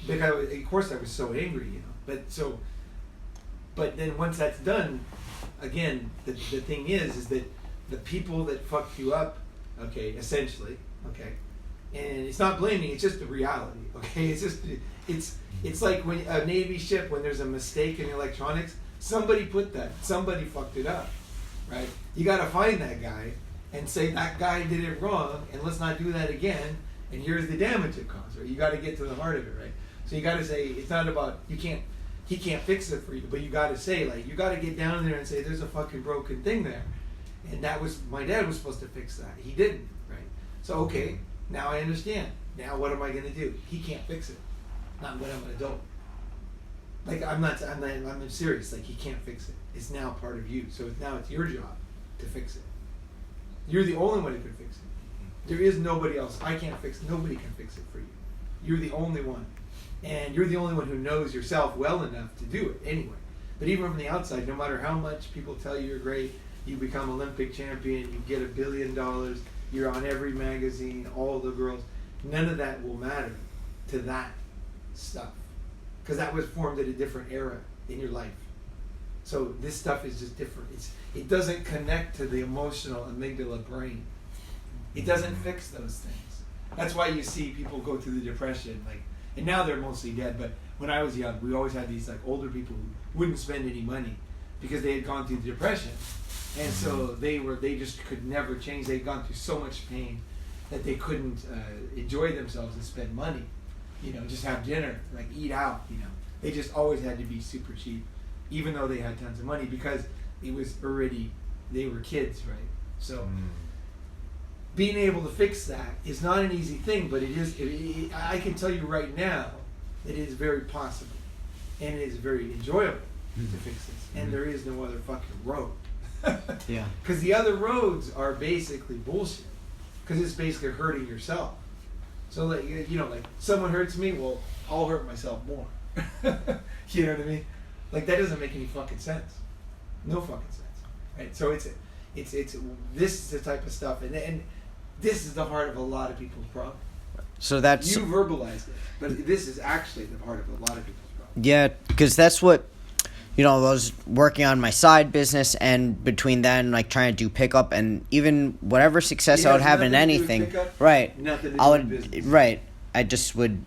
of course I was so angry. You know, but then once that's done, again, the thing is that the people that fucked you up, okay, essentially, okay, and it's not blaming, it's just the reality, okay, it's like when a Navy ship, when there's a mistake in electronics, somebody fucked it up, right? You got to find that guy and say that guy did it wrong, and let's not do that again, and here's the damage it caused, right? You got to get to the heart of it, right? So you got to say, it's not about, he can't fix it for you, but you got to say, like, you got to get down there and say, there's a fucking broken thing there. And my dad was supposed to fix that. He didn't, right? So, okay, now I understand. Now what am I going to do? He can't fix it. Not when I'm an adult. Like, I'm serious. Like, he can't fix it. It's now part of you. So now it's your job to fix it. You're the only one who can fix it. There is nobody else. Nobody can fix it for you. You're the only one. And you're the only one who knows yourself well enough to do it anyway. But even from the outside, no matter how much people tell you you're great, you become Olympic champion, you get $1 billion, you're on every magazine, all the girls, none of that will matter to that stuff. Because that was formed at a different era in your life. So this stuff is just different. It doesn't connect to the emotional amygdala brain. It doesn't fix those things. That's why you see people go through the depression, like, and now they're mostly dead, but when I was young, we always had these like older people who wouldn't spend any money because they had gone through the depression. And so they just could never change. They'd gone through so much pain that they couldn't enjoy themselves and spend money. You know, just have dinner, like eat out, you know. They just always had to be super cheap, even though they had tons of money, because it was already, they were kids, right? So being able to fix that is not an easy thing, but I can tell you right now that it is very possible, and it is very enjoyable to fix this, and there is no other fucking road. Yeah. Because the other roads are basically bullshit, because it's basically hurting yourself. So like, you know, like someone hurts me, well, I'll hurt myself more. You know what I mean? Like that doesn't make any fucking sense. No fucking sense, right? So it's this is the type of stuff, and this is the heart of a lot of people's problem. So that's... You verbalized it, but this is actually the heart of a lot of people's problem. Yeah, because that's what, you know, I was working on my side business, and between then, like, trying to do pickup, and even whatever success I would have in anything, right, I just would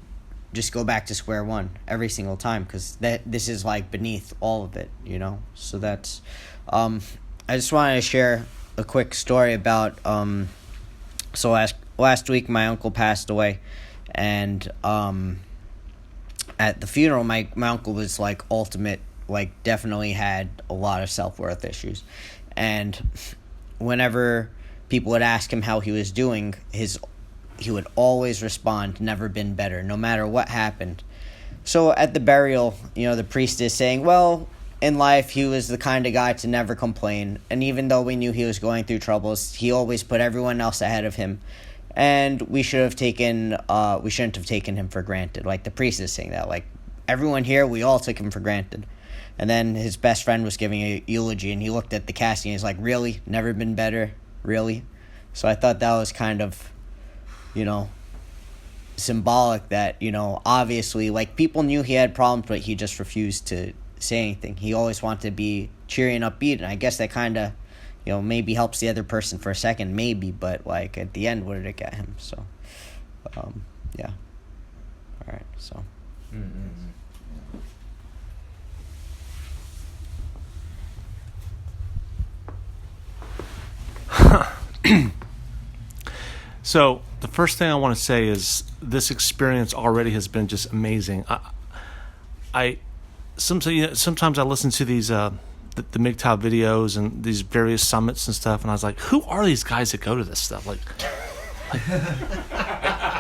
just go back to square one every single time, because this is, like, beneath all of it, you know? So that's, I just wanted to share a quick story about, so last week my uncle passed away, and at the funeral, my uncle was, like, ultimate, like, definitely had a lot of self-worth issues. And whenever people would ask him how he was doing, he would always respond, never been better, no matter what happened. So at the burial, you know, the priest is saying, well, in life, he was the kind of guy to never complain. And even though we knew he was going through troubles, he always put everyone else ahead of him. And we shouldn't have taken him for granted. Like, the priest is saying that. Like, everyone here, we all took him for granted. And then his best friend was giving a eulogy, and he looked at the casting, and he's like, really? Never been better? Really? So I thought that was kind of, you know, symbolic that, you know, obviously, like, people knew he had problems, but he just refused to say anything. He always wanted to be cheery and upbeat, and I guess that kind of, you know, maybe helps the other person for a second, maybe, but, like, at the end, what did it get him? So, yeah. All right, so. So the first thing I want to say is this experience already has been just amazing. Sometimes I listen to these the MGTOW videos and these various summits and stuff, and I was like, who are these guys that go to this stuff? Like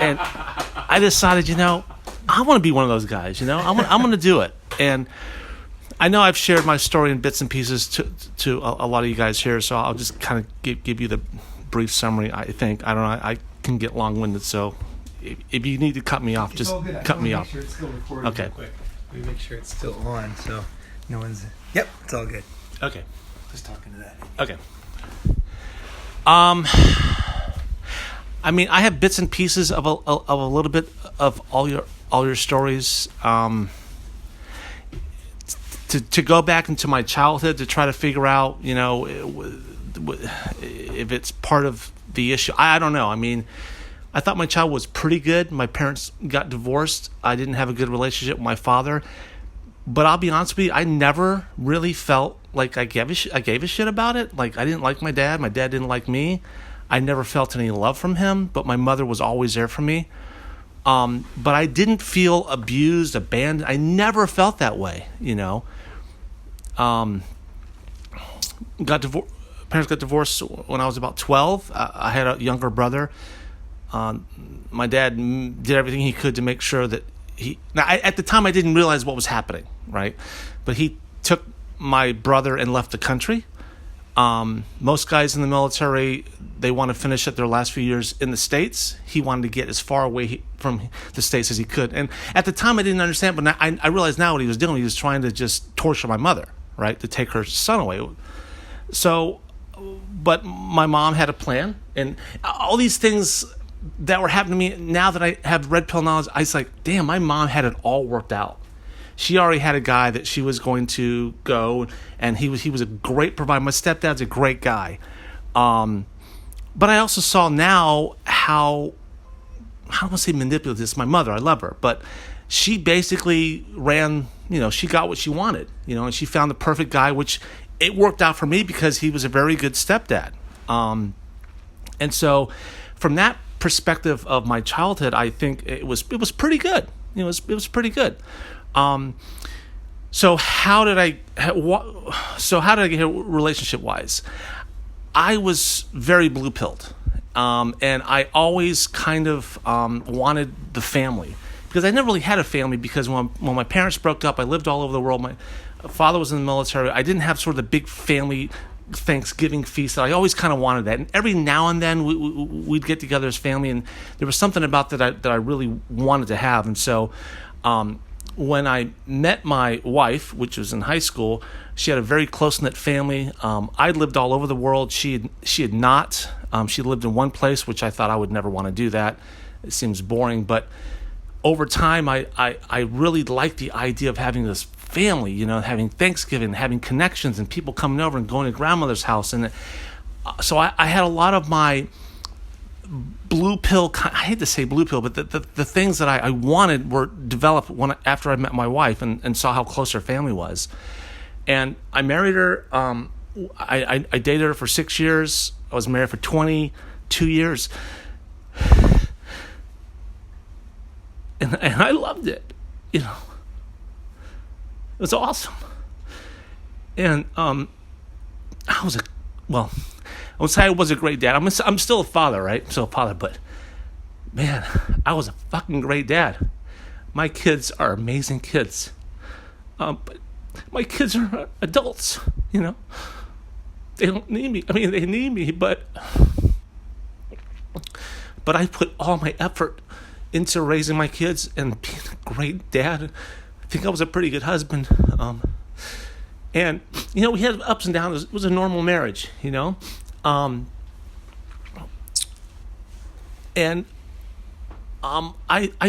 and I decided, you know, I want to be one of those guys. You know, I'm going to do it. And I know I've shared my story in bits and pieces to a lot of you guys here, so I'll just kind of give you the brief summary. I think I don't know. I can get long-winded, so if you need to cut me off, just cut me off. Make sure it's still recording. Okay. We make sure it's still on. So No one's. Yep, it's all good. Okay. Just talking to that. Okay. I mean, I have bits and pieces of a little bit of all your stories. To go back into my childhood to try to figure out, you know, if it's part of the issue. I don't know. I mean, I thought my child was pretty good. My parents got divorced. I didn't have a good relationship with my father. But I'll be honest with you, I never really felt like I gave a shit about it. Like, I didn't like my dad. My dad didn't like me. I never felt any love from him, but my mother was always there for me. But I didn't feel abused, abandoned. I never felt that way, you know. Parents got divorced when I was about 12. I had a younger brother. My dad did everything he could to make sure that at the time I didn't realize what was happening, right? But he took my brother and left the country. Most guys in the military, they want to finish at their last few years in the States. He wanted to get as far away from the States as he could. And at the time I didn't understand, but I realize now what he was doing. He was trying to just torture my mother, right? To take her son away. So, but my mom had a plan. And all these things that were happening to me, now that I have red pill knowledge, I was like, damn, my mom had it all worked out. She already had a guy that she was going to go, and he was a great provider. My stepdad's a great guy. But I also saw now how I don't want to say manipulative. This is my mother. I love her. But she basically ran, you know, she got what she wanted, you know, and she found the perfect guy, which it worked out for me because he was a very good stepdad. And so from that perspective of my childhood, I think it was pretty good. It was pretty good. So how did I get here relationship wise? I was very blue pilled, and I always kind of wanted the family because I never really had a family because when my parents broke up, I lived all over the world. My father was in the military. I didn't have sort of the big family Thanksgiving feast. I always kind of wanted that, and every now and then we'd get together as family, and there was something about that I really wanted to have, and so. When I met my wife, which was in high school, she had a very close-knit family. I lived all over the world. She had not. She lived in one place, which I thought I would never want to do that. It seems boring. But over time, I really liked the idea of having this family, you know, having Thanksgiving, having connections, and people coming over and going to grandmother's house. And so I had a lot of my blue pill, I hate to say blue pill, but the things that I wanted were developed after I met my wife and saw how close her family was. And I married her. I dated her for 6 years. I was married for 22 years. And I loved it, you know. It was awesome. And I would say I was a great dad. I'm still a father, right? I'm still a father, but man, I was a fucking great dad. My kids are amazing kids. But my kids are adults, you know. They don't need me. I mean, they need me, but I put all my effort into raising my kids and being a great dad. I think I was a pretty good husband. And, you know, we had ups and downs. It was a normal marriage, you know. I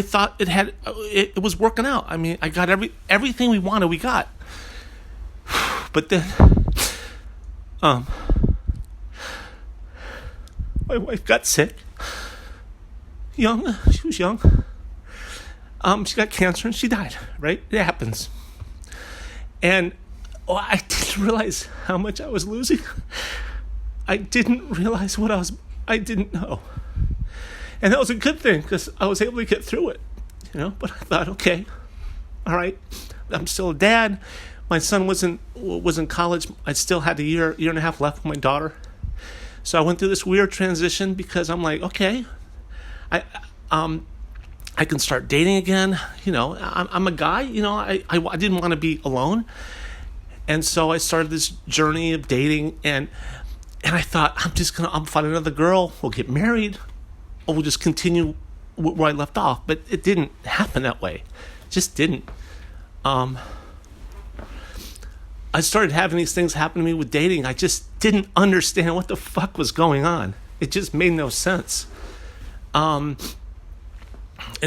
thought it was working out. I mean, I got everything we wanted, we got. But then, my wife got sick. Young, she was young. She got cancer and she died, right? It happens. And I didn't realize how much I was losing. I didn't realize I didn't know. And that was a good thing because I was able to get through it, you know. But I thought, okay, all right, I'm still a dad. My son was in college. I still had a year and a half left with my daughter. So I went through this weird transition because I'm like, okay, I can start dating again. You know, I'm a guy. You know, I didn't want to be alone, and so I started this journey of dating. And I thought I'm find another girl. We'll get married, or we'll just continue where I left off. But it didn't happen that way. It just didn't. I started having these things happen to me with dating. I just didn't understand what the fuck was going on. It just made no sense. And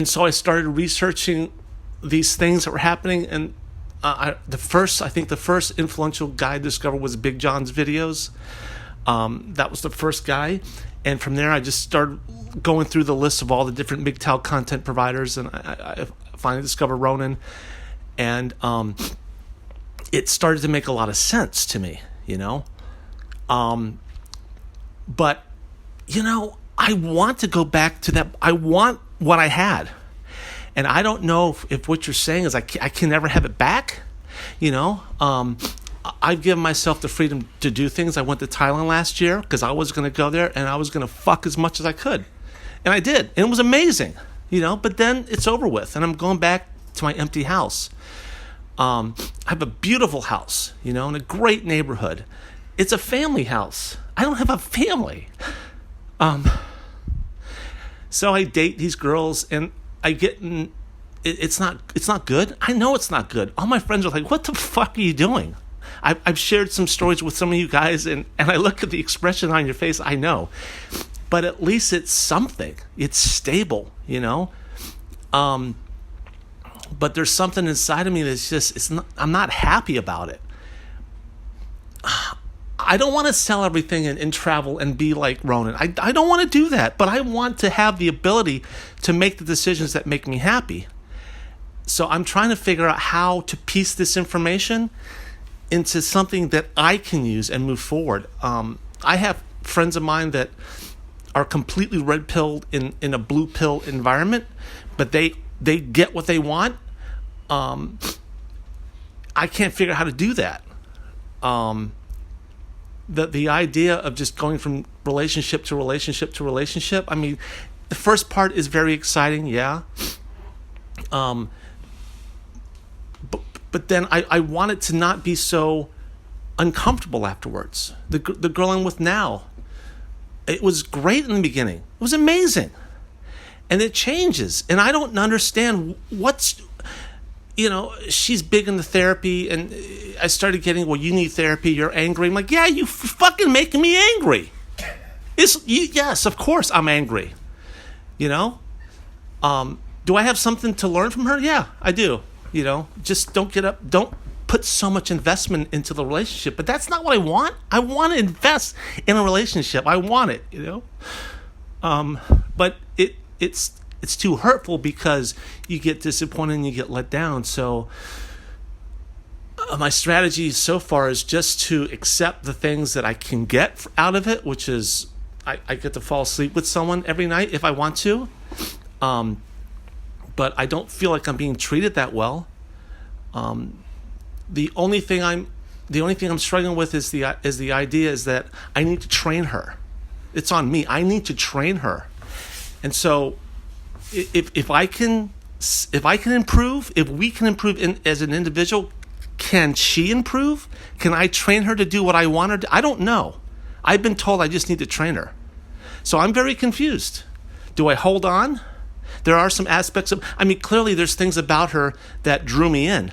so I started researching these things that were happening, and the first influential guy I discovered was Big John's videos. That was the first guy, and from there I just started going through the list of all the different MGTOW content providers, and I finally discovered Ronin, and it started to make a lot of sense to me, you know. But you know, I want to go back to that. I want what I had. And I don't know if what you're saying is I can never have it back. You know, I've given myself the freedom to do things. I went to Thailand last year because I was going to go there and I was going to fuck as much as I could. And I did. And it was amazing, you know, but then it's over with. And I'm going back to my empty house. I have a beautiful house, you know, in a great neighborhood. It's a family house. I don't have a family. So I date these girls and I get in, it's not good. I know it's not good. All my friends are like, what the fuck are you doing? I've shared some stories with some of you guys and I look at the expression on your face, I know. But at least it's something. It's stable, you know? But there's something inside of me that's just, I'm not happy about it. I don't want to sell everything and travel and be like Ronin. I don't want to do that, but I want to have the ability to make the decisions that make me happy. So I'm trying to figure out how to piece this information into something that I can use and move forward. I have friends of mine that are completely red-pilled in a blue-pill environment, but they get what they want. I can't figure out how to do that. The idea of just going from relationship to relationship to relationship, I mean, the first part is very exciting, yeah. But then I want it to not be so uncomfortable afterwards. The girl I'm with now, it was great in the beginning. It was amazing. And it changes. And I don't understand what's... You know, she's big into therapy, and I started getting, well, you need therapy, you're angry. I'm like, yeah, you fucking making me angry. Yes, of course I'm angry. You know? Do I have something to learn from her? Yeah, I do. You know, just don't put so much investment into the relationship. But that's not what I want. I want to invest in a relationship. I want it, you know? But it's too hurtful because you get disappointed and you get let down. So my strategy so far is just to accept the things that I can get out of it, which is I get to fall asleep with someone every night if I want to. But I don't feel like I'm being treated that well. The only thing I'm struggling with is the idea is that I need to train her. It's on me. I need to train her. And so if I can improve, if we can improve as an individual, can she improve? Can I train her to do what I want her to? I don't know. I've been told I just need to train her. So I'm very confused. Do I hold on? There are some aspects of, I mean, clearly there's things about her that drew me in,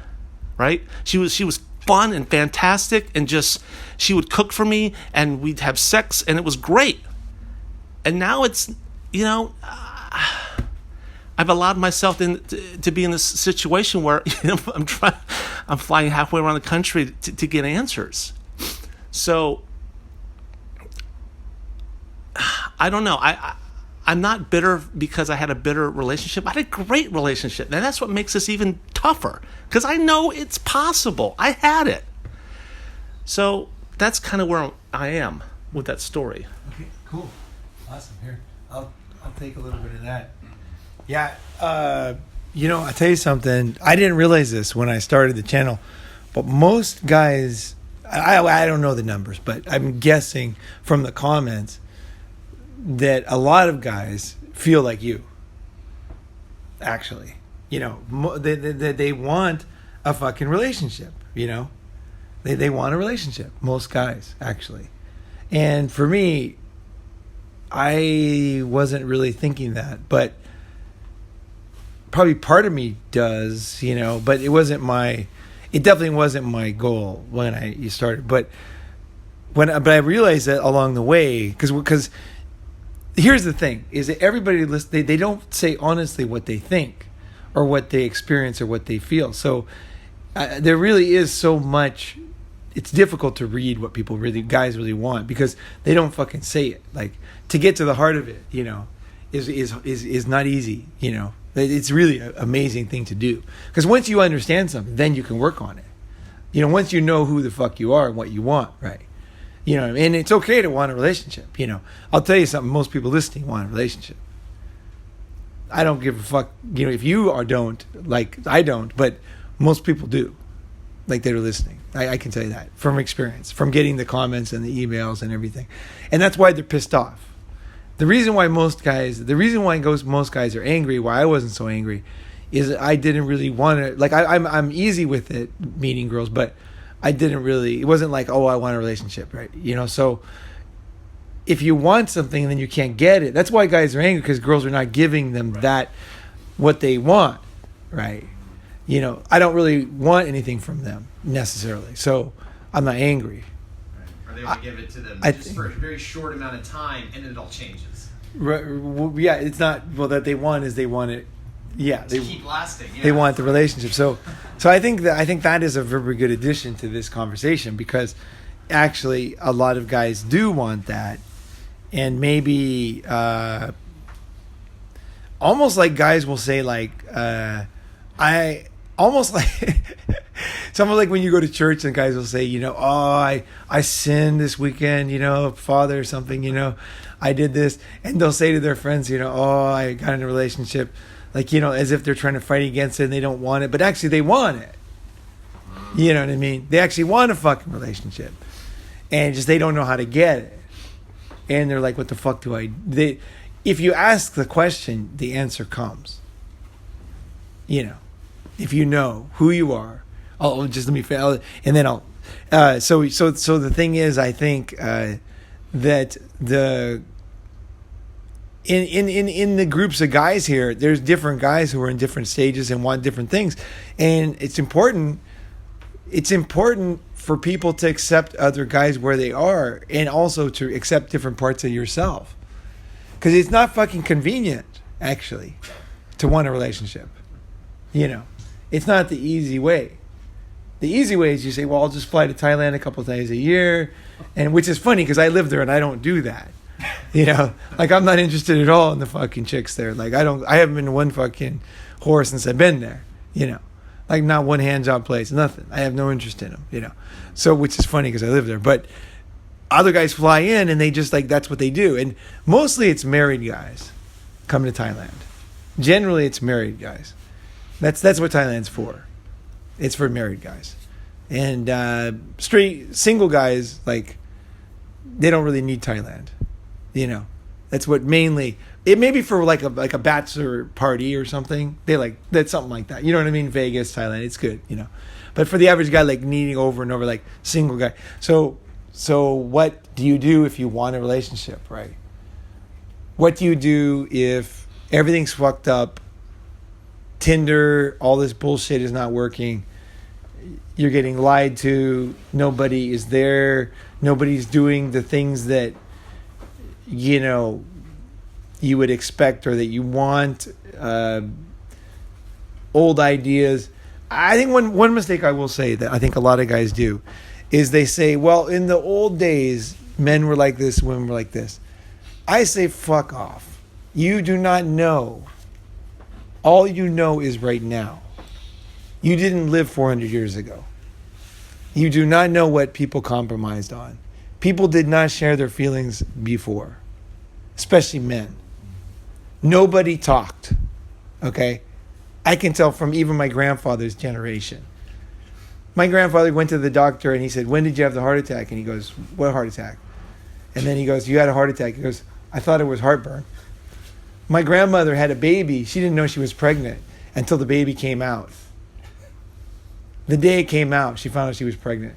right? She was fun and fantastic, and just, she would cook for me and we'd have sex and it was great. And now it's, you know, I've allowed myself to be in this situation where, you know, I'm flying halfway around the country to get answers. So I don't know. I'm not bitter because I had a bitter relationship. I had a great relationship, and that's what makes this even tougher because I know it's possible. I had it. So that's kind of where I am with that story. Okay, cool, awesome. Here, I'll take a little bit of that. Yeah, you know, I'll tell you something. I didn't realize this when I started the channel, but most guys, I don't know the numbers, but I'm guessing from the comments that a lot of guys feel like you. Actually, you know, they want a fucking relationship. You know, they want a relationship. Most guys, actually, and for me, I wasn't really thinking that, but probably part of me does, you know, but it wasn't my it definitely wasn't my goal when I started. But I realized that along the way, because here's the thing: is that everybody they don't say honestly what they think, or what they experience, or what they feel. So there really is so much. It's difficult to read what guys really want, because they don't fucking say it. Like, to get to the heart of it, is not easy. It's really an amazing thing to do, because once you understand something, then you can work on it. Once you know who the fuck you are and what you want, right? And it's okay to want a relationship. I'll tell you something. Most people listening want a relationship. I don't give a fuck. If you don't, like, I don't, but most people do. Like, they were listening. I can tell you that from experience, from getting the comments and the emails and everything. And that's why they're pissed off. The reason why most guys are angry, why I wasn't so angry, is I didn't really want to, like, I'm easy with it, meeting girls, but I didn't really, it wasn't like, oh, I want a relationship, right? So if you want something and then you can't get it, that's why guys are angry, because girls are not giving them what they want, right? I don't really want anything from them necessarily, so I'm not angry. Right. Or they want to give it to them just for a very short amount of time, and then it all changes. Right, well, yeah, it's not. Well, that they want is they want it. Yeah, they keep lasting. Yeah. They want the relationship. So I think that is a very good addition to this conversation, because actually a lot of guys do want that, and maybe almost like guys will say like almost like someone, like when you go to church and guys will say, I sinned this weekend, Father or something, I did this, and they'll say to their friends, I got in a relationship, like, as if they're trying to fight against it and they don't want it, but actually they want it. You know what I mean? They actually want a fucking relationship, and just they don't know how to get it, and they're like, what the fuck do I? If you ask the question, the answer comes. If you know who you are, just let me fail, and then I'll. So the thing is, I think that in the groups of guys here, there's different guys who are in different stages and want different things, and it's important. It's important for people to accept other guys where they are, and also to accept different parts of yourself, because it's not fucking convenient actually to want a relationship. It's not the easy way. The easy way is you say, well, I'll just fly to Thailand a couple of times a year, and which is funny because I live there and I don't do that. Like, I'm not interested at all in the fucking chicks there. Like, I haven't been to one fucking whore since I've been there. Like, not one handjob place, nothing. I have no interest in them. So, which is funny because I live there. But other guys fly in and they just, like, that's what they do. And mostly it's married guys come to Thailand. Generally, it's married guys. That's what Thailand's for. It's for married guys. And single guys, like, they don't really need Thailand. That's what mainly. It may be for like a bachelor party or something. That's something like that. You know what I mean? Vegas, Thailand, it's good. But for the average guy, like, needing over and over, like, single guy. So what do you do if you want a relationship, right? What do you do if everything's fucked up? Tinder, all this bullshit is not working. You're getting lied to. Nobody is there. Nobody's doing the things that you would expect or that you want. Old ideas. I think one mistake I will say that I think a lot of guys do is they say, well, in the old days, men were like this, women were like this. I say, fuck off. You do not know. All you know is right now. You didn't live 400 years ago. You do not know what people compromised on. People did not share their feelings before, especially men. Nobody talked, okay? I can tell from even my grandfather's generation. My grandfather went to the doctor and he said, when did you have the heart attack? And he goes, what heart attack? And then he goes, you had a heart attack. He goes, I thought it was heartburn. My grandmother had a baby. She didn't know she was pregnant until the baby came out. The day it came out, she found out she was pregnant.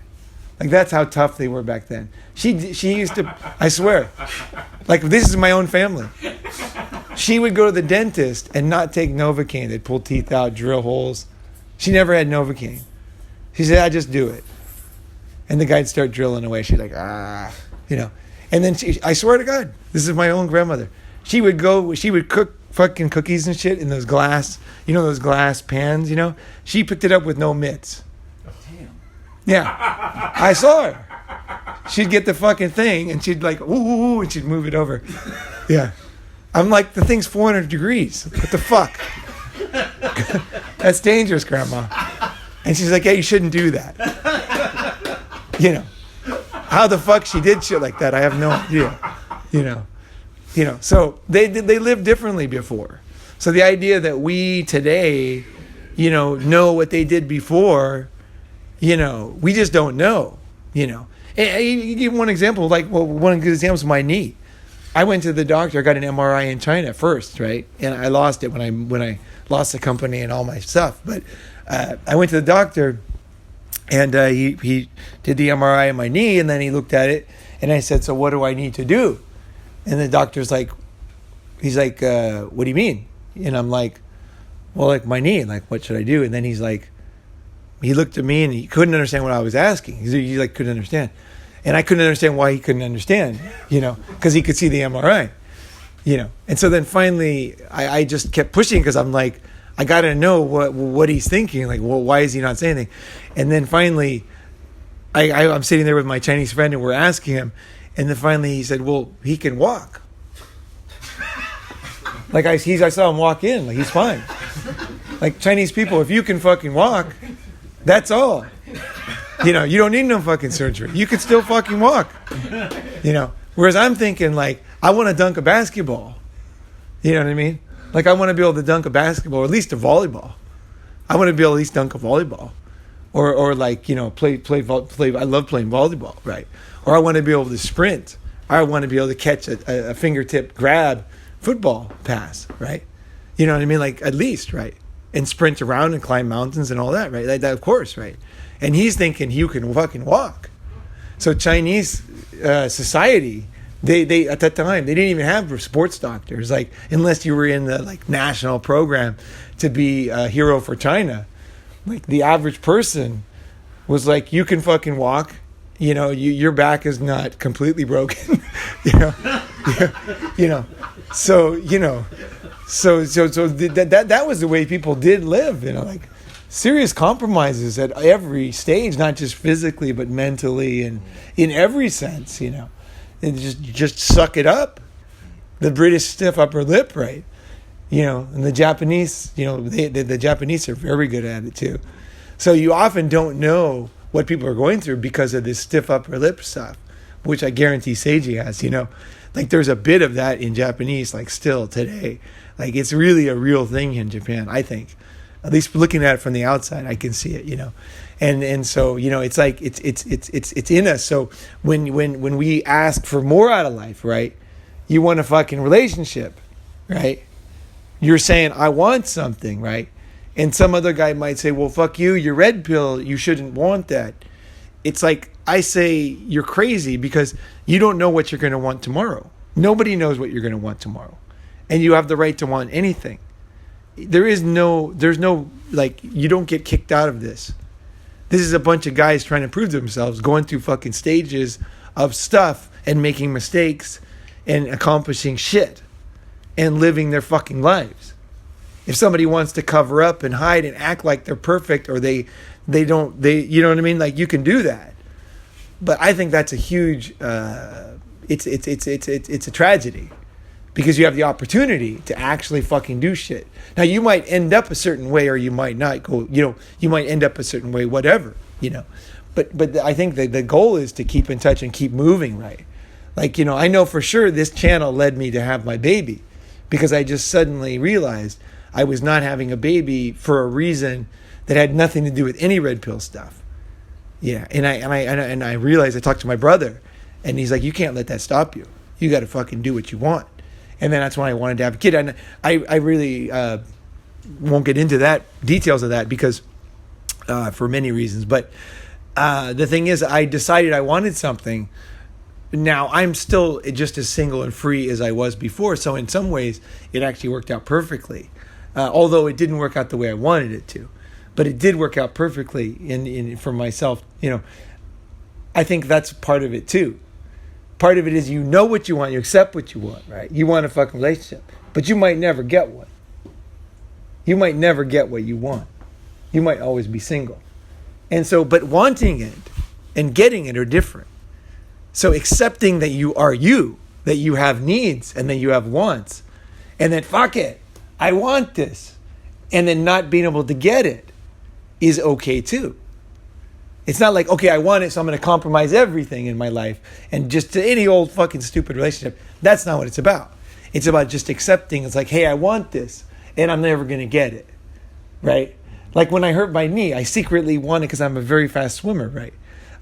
Like, that's how tough they were back then. She used to, I swear, like, this is my own family. She would go to the dentist and not take Novocaine. They'd pull teeth out, drill holes. She never had Novocaine. She said, I just do it. And the guy'd start drilling away. She's like, you know. And then I swear to God, this is my own grandmother. She would cook fucking cookies and shit in those glass pans, you know. She picked it up with no mitts. Damn. Yeah. I saw her. She'd get the fucking thing and she'd like, ooh, and she'd move it over. Yeah. I'm like, the thing's 400 degrees. What the fuck? That's dangerous, Grandma. And she's like, yeah, you shouldn't do that. You know. How the fuck she did shit like that, I have no idea. You know. So they lived differently before. So the idea that we today, you know what they did before, you know, we just don't know, you know. And you give one example, one good example is my knee. I went to the doctor. I got an MRI in China first, right? And I lost it when I lost the company and all my stuff. But I went to the doctor, and he did the MRI on my knee, and then he looked at it, and I said, "So what do I need to do?" And the doctor's like, he's like, "What do you mean?" And I'm like, "Well, like my knee. Like, what should I do?" And then he's like, he looked at me and he couldn't understand what I was asking. He like couldn't understand. And I couldn't understand why he couldn't understand, you know, because he could see the MRI, you know. And so then finally I just kept pushing because I'm like, I got to know what he's thinking. Like, well, why is he not saying anything? And then finally I'm sitting there with my Chinese friend and we're asking him. And then finally he said, well, he can walk. Like I saw him walk in. Like, he's fine. Like, Chinese people, if you can fucking walk, that's all. You know, you don't need no fucking surgery. You could still fucking walk. You know, whereas I'm thinking, like, I want to dunk a basketball. You know what I mean? Like, I want to be able to dunk a basketball, or at least a volleyball. I want to be able to at least dunk a volleyball. Or like, you know, play. I love playing volleyball, right? Or I want to be able to sprint. Or I want to be able to catch a fingertip grab football pass, right? You know what I mean? Like, at least, right? And sprint around and climb mountains and all that, right? Like that, of course, right? And he's thinking you can fucking walk. So Chinese society, they at that time, they didn't even have sports doctors, like, unless you were in the like national program to be a hero for China. Like, the average person was like, you can fucking walk, you know, your back is not completely broken, you know, you know, so, you know, so that was the way people did live, you know, like serious compromises at every stage, not just physically, but mentally and in every sense, you know, and just suck it up. The British stiff upper lip, right? You know, and the Japanese, you know, the Japanese are very good at it too. So you often don't know what people are going through because of this stiff upper lip stuff, which I guarantee Seiji has, you know. Like, there's a bit of that in Japanese, like, still today. Like, it's really a real thing in Japan, I think. At least looking at it from the outside, I can see it, you know. And so, you know, it's like it's in us. So when we ask for more out of life, right? You want a fucking relationship, right? You're saying, I want something, right? And some other guy might say, well, fuck you, you're red pill, you shouldn't want that. It's like, I say, you're crazy because you don't know what you're going to want tomorrow. Nobody knows what you're going to want tomorrow. And you have the right to want anything. There's no, like, you don't get kicked out of this. This is a bunch of guys trying to prove themselves, going through fucking stages of stuff and making mistakes and accomplishing shit and living their fucking lives. If somebody wants to cover up and hide and act like they're perfect, or they you know what I mean? Like, you can do that. But I think that's a huge, it's a tragedy. Because you have the opportunity to actually fucking do shit. Now, you might end up a certain way, or you might not go, you know, you might end up a certain way, whatever, you know. But I think the goal is to keep in touch and keep moving, right? Like, you know, I know for sure this channel led me to have my baby, because I just suddenly realized I was not having a baby for a reason that had nothing to do with any red pill stuff. Yeah, and I realized, I talked to my brother, and he's like, you can't let that stop you. You got to fucking do what you want. And then that's when I wanted to have a kid. And I really won't get into that details of that, because for many reasons. But the thing is, I decided I wanted something. Now, I'm still just as single and free as I was before. So in some ways, it actually worked out perfectly. Although it didn't work out the way I wanted it to. but it did work out perfectly in for myself. I think that's part of it too. Part of it is you know what you want, you accept what you want, right? You want a fucking relationship, but you might never get one. You might never get what you want. You might always be single. And so, but wanting it and getting it are different. So accepting that you are you, that you have needs and that you have wants, and then fuck it, I want this, and then not being able to get it is okay too. It's not like, okay, I want it, so I'm going to compromise everything in my life and just to any old fucking stupid relationship. That's not what it's about. It's about just accepting. It's like, hey, I want this, and I'm never going to get it, right? Like when I hurt my knee, I secretly wanted, because I'm a very fast swimmer, right?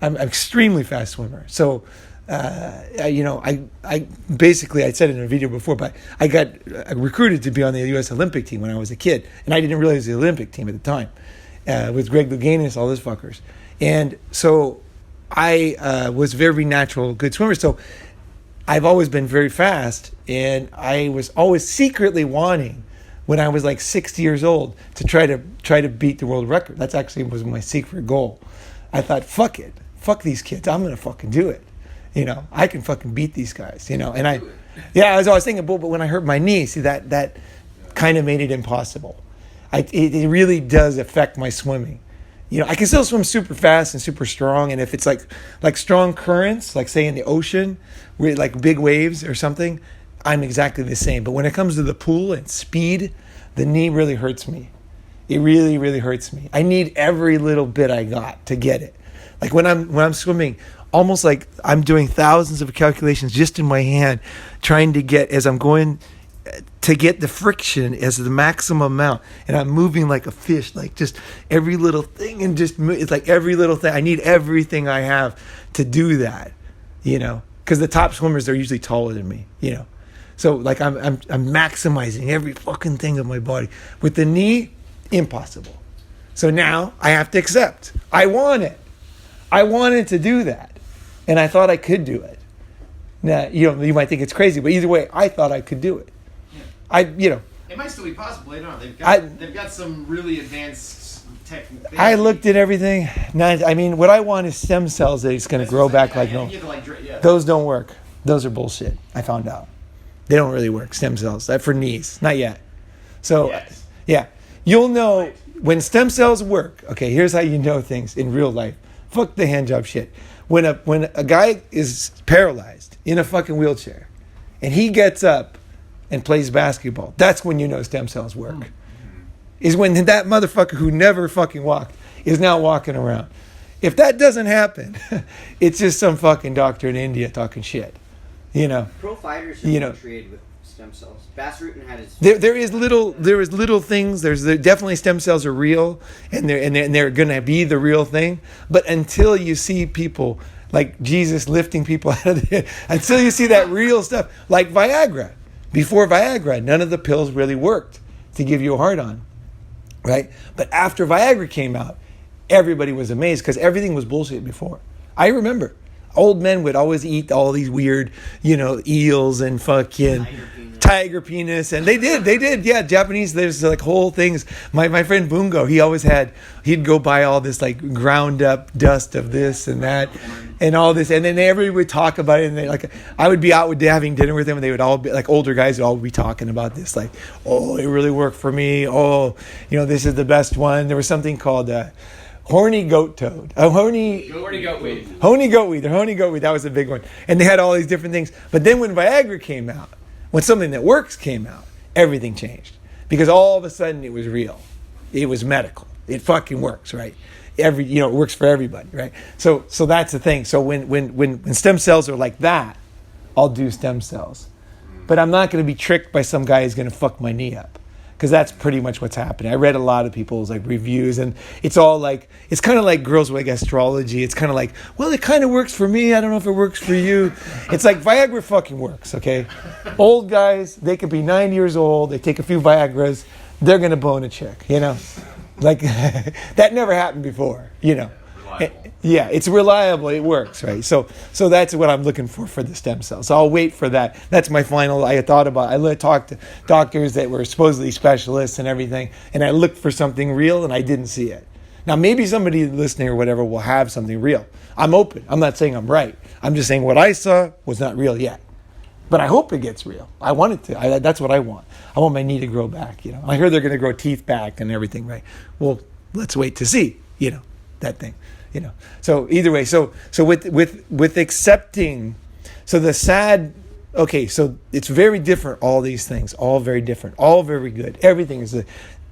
I'm an extremely fast swimmer. So, I basically, I said it in a video before, but I got recruited to be on the U.S. Olympic team when I was a kid, and I didn't realize it was the Olympic team at the time, with Greg Louganis, all those fuckers. And so I was very natural, good swimmer. So I've always been very fast, and I was always secretly wanting, when I was like 60 years old, to try to beat the world record. That's actually was my secret goal. I thought, fuck it, fuck these kids, I'm gonna fucking do it. I can fucking beat these guys. And I was always thinking, but when I hurt my knee, see that kind of made it impossible. It really does affect my swimming. I can still swim super fast and super strong, and if it's like strong currents, like say in the ocean, where like big waves or something, I'm exactly the same. But when it comes to the pool and speed, the knee really hurts me. It really, really hurts me. I need every little bit I got to get it. Like when I'm swimming, almost like I'm doing thousands of calculations just in my hand, trying to get, as I'm going to get the friction as the maximum amount, and I'm moving like a fish, like just every little thing, and it's like every little thing. I need everything I have to do that, because the top swimmers, they're usually taller than me, So like I'm maximizing every fucking thing of my body. With the knee, impossible. So now I have to accept. I want it. I wanted to do that, and I thought I could do it. Now you might think it's crazy, but either way, I thought I could do it. It might still be possible later on. They've got some really advanced techniques. I looked at everything. What I want is stem cells that it's going to grow back like no. Those don't work. Those are bullshit. I found out. They don't really work. Stem cells for knees, not yet. So yeah, you'll know when stem cells work. Okay, here's how you know things in real life. Fuck the hand job shit. When a guy is paralyzed in a fucking wheelchair, and he gets up and plays basketball, that's when you know stem cells work. Is when that motherfucker who never fucking walked is now walking around. If that doesn't happen, it's just some fucking doctor in India talking shit. Pro fighters have been treated with stem cells. Bas Rutten had his. There is little things. There's definitely stem cells are real, and they're gonna be the real thing. But until you see people like Jesus lifting people out of the, until you see that real stuff, like Viagra. Before Viagra, none of the pills really worked to give you a hard-on, right? But after Viagra came out, everybody was amazed because everything was bullshit before. I remember old men would always eat all these weird, eels and fucking tiger penis, and they did, yeah. Japanese, there's like whole things. My friend Bungo, he'd go buy all this like ground up dust of this and that, and all this, and then everybody would talk about it, and I would be out with having dinner with them, and they would all be like older guys would all be talking about this, like, oh, it really worked for me. Oh, this is the best one. There was something called horny goat toad. Horny goatweed. Horny goatweed. That was a big one. And they had all these different things. But then when Viagra came out, when something that works came out, everything changed. Because all of a sudden it was real. It was medical. It fucking works, right? It works for everybody, right? So that's the thing. So when stem cells are like that, I'll do stem cells. But I'm not going to be tricked by some guy who's going to fuck my knee up. Because that's pretty much what's happening. I read a lot of people's reviews, and it's all like, it's kind of like girls with astrology. It's kind of like, well, it kind of works for me. I don't know if it works for you. It's like Viagra fucking works, okay? Old guys, they could be 9 years old. They take a few Viagras. They're going to bone a chick, Like, that never happened before, reliable. Yeah, it's reliable. It works, right? So that's what I'm looking for the stem cells. So I'll wait for that. That's my final. I talked to doctors that were supposedly specialists and everything, and I looked for something real, and I didn't see it. Now maybe somebody listening or whatever will have something real. I'm open. I'm not saying I'm right. I'm just saying what I saw was not real yet. But I hope it gets real. I want it to. That's what I want. I want my knee to grow back. I heard they're going to grow teeth back and everything, right? Well, let's wait to see. That thing. So either way. So with accepting. So the sad. Okay. So it's very different. All these things, all very different, all very good. Everything is.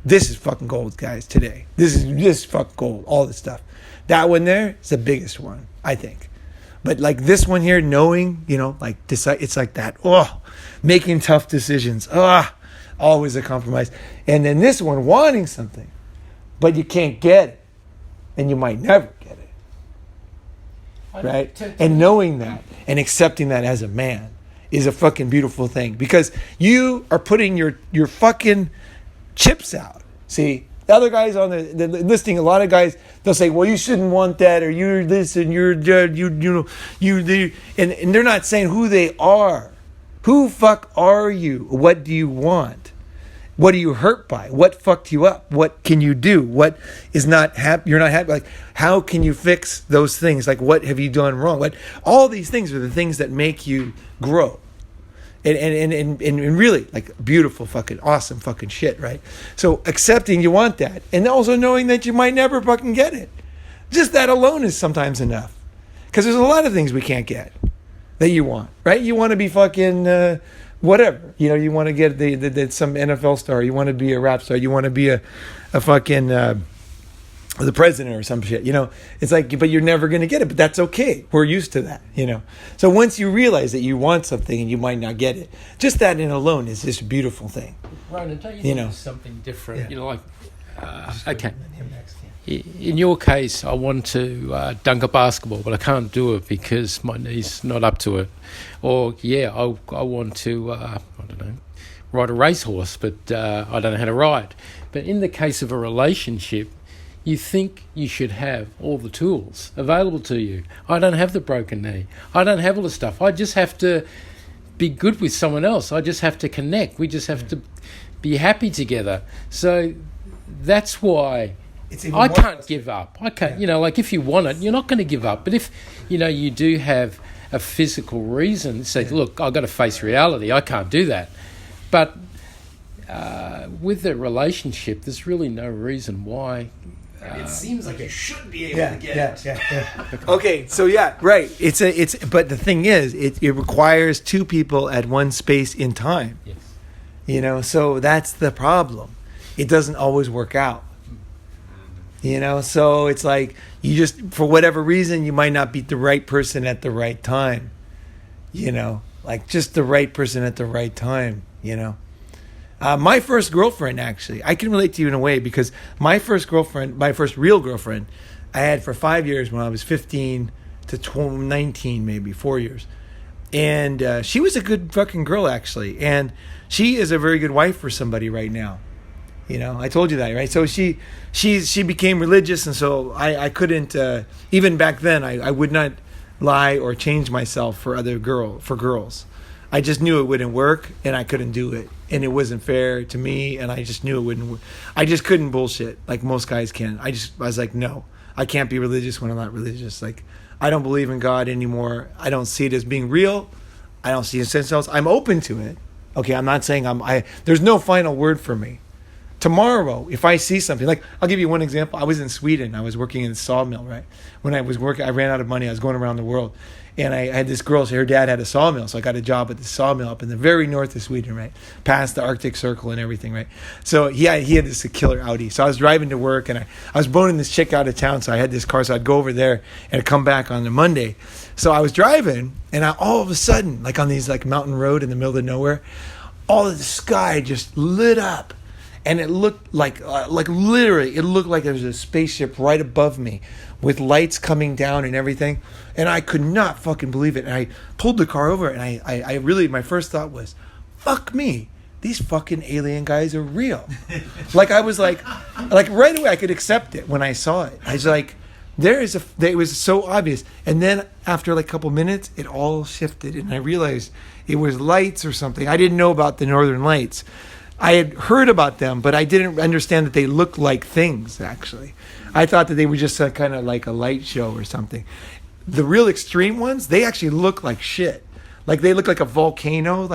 This is fucking gold, guys. Today, this is fucking gold. All this stuff. That one there is the biggest one, I think. But like this one here, knowing, like decide, it's like that. Oh, making tough decisions. Always a compromise. And then this one, wanting something, but you can't get it, and you might never get it, right? And knowing that and accepting that as a man is a fucking beautiful thing, because you are putting your fucking chips out. See. The other guys on the listing, a lot of guys, they'll say, "Well, you shouldn't want that," or "You're this," and "You're and they're not saying who they are. Who fuck are you? What do you want? What are you hurt by? What fucked you up? What can you do? What is not happy? You're not happy. Like, how can you fix those things? Like, what have you done wrong? All these things are the things that make you grow. And really, like, beautiful fucking awesome fucking shit, right? So accepting you want that, and also knowing that you might never fucking get it. Just that alone is sometimes enough, because there's a lot of things we can't get that you want, right? You want to be fucking whatever, you want to get the some NFL star, you want to be a rap star, you want to be a fucking the president or some shit, it's like, but you're never going to get it, but that's okay. We're used to that, So once you realize that you want something and you might not get it, just that in alone is this beautiful thing. Ronan, don't you think there's something different? Yeah. Okay. In your case, I want to dunk a basketball, but I can't do it because my knee's not up to it. Or, I want to, I don't know, ride a racehorse, but I don't know how to ride. But in the case of a relationship, you think you should have all the tools available to you. I don't have the broken knee. I don't have all the stuff. I just have to be good with someone else. I just have to connect. We just have to be happy together. So that's why I can't give up. I can't, like if you want it, you're not going to give up. But if, you do have a physical reason, say, look, I've got to face reality. I can't do that. But with the relationship, there's really no reason why. It seems like you should be able to get it. Yeah. Okay, so right. But the thing is, it requires two people at one space in time. Yes. So that's the problem. It doesn't always work out. So it's like you just, for whatever reason, you might not be the right person at the right time. Like just the right person at the right time. My first girlfriend, actually, I can relate to you in a way, because my first real girlfriend, I had for 5 years when I was 15 to 19, maybe 4 years. And she was a good fucking girl, actually. And she is a very good wife for somebody right now. I told you that, right? So she became religious, and so I couldn't, even back then, I would not lie or change myself for girls. I just knew it wouldn't work, and I couldn't do it, and it wasn't fair to me, and I just knew it wouldn't work. I just couldn't bullshit like most guys can. I was like, no, I can't be religious when I'm not religious. Like, I don't believe in God anymore. I don't see it as being real. I don't see it as else. I'm open to it. Okay, I'm not saying there's no final word for me. Tomorrow, if I see something, like, I'll give you one example. I was in Sweden. I was working in a sawmill, right? When I was working, I ran out of money. I was going around the world. And I had this girl, so her dad had a sawmill, so I got a job at the sawmill up in the very north of Sweden, right? Past the Arctic Circle and everything, right? So he had this killer Audi. So I was driving to work, and I was boning this chick out of town, so I had this car, so I'd go over there and come back on the Monday. So I was driving, and all of a sudden, like on these like mountain road in the middle of nowhere, all of the sky just lit up. And it looked like literally, it looked like there was a spaceship right above me with lights coming down and everything. And I could not fucking believe it. And I pulled the car over, and I really, my first thought was, fuck me. These fucking alien guys are real. Like, I was like right away I could accept it when I saw it. I was like, It was so obvious. And then after like a couple minutes, it all shifted, and I realized it was lights or something. I didn't know about the Northern Lights. I had heard about them, but I didn't understand that they looked like things, actually. I thought that they were just kind of like a light show or something. The real extreme ones, they actually look like shit. Like they look like a volcano.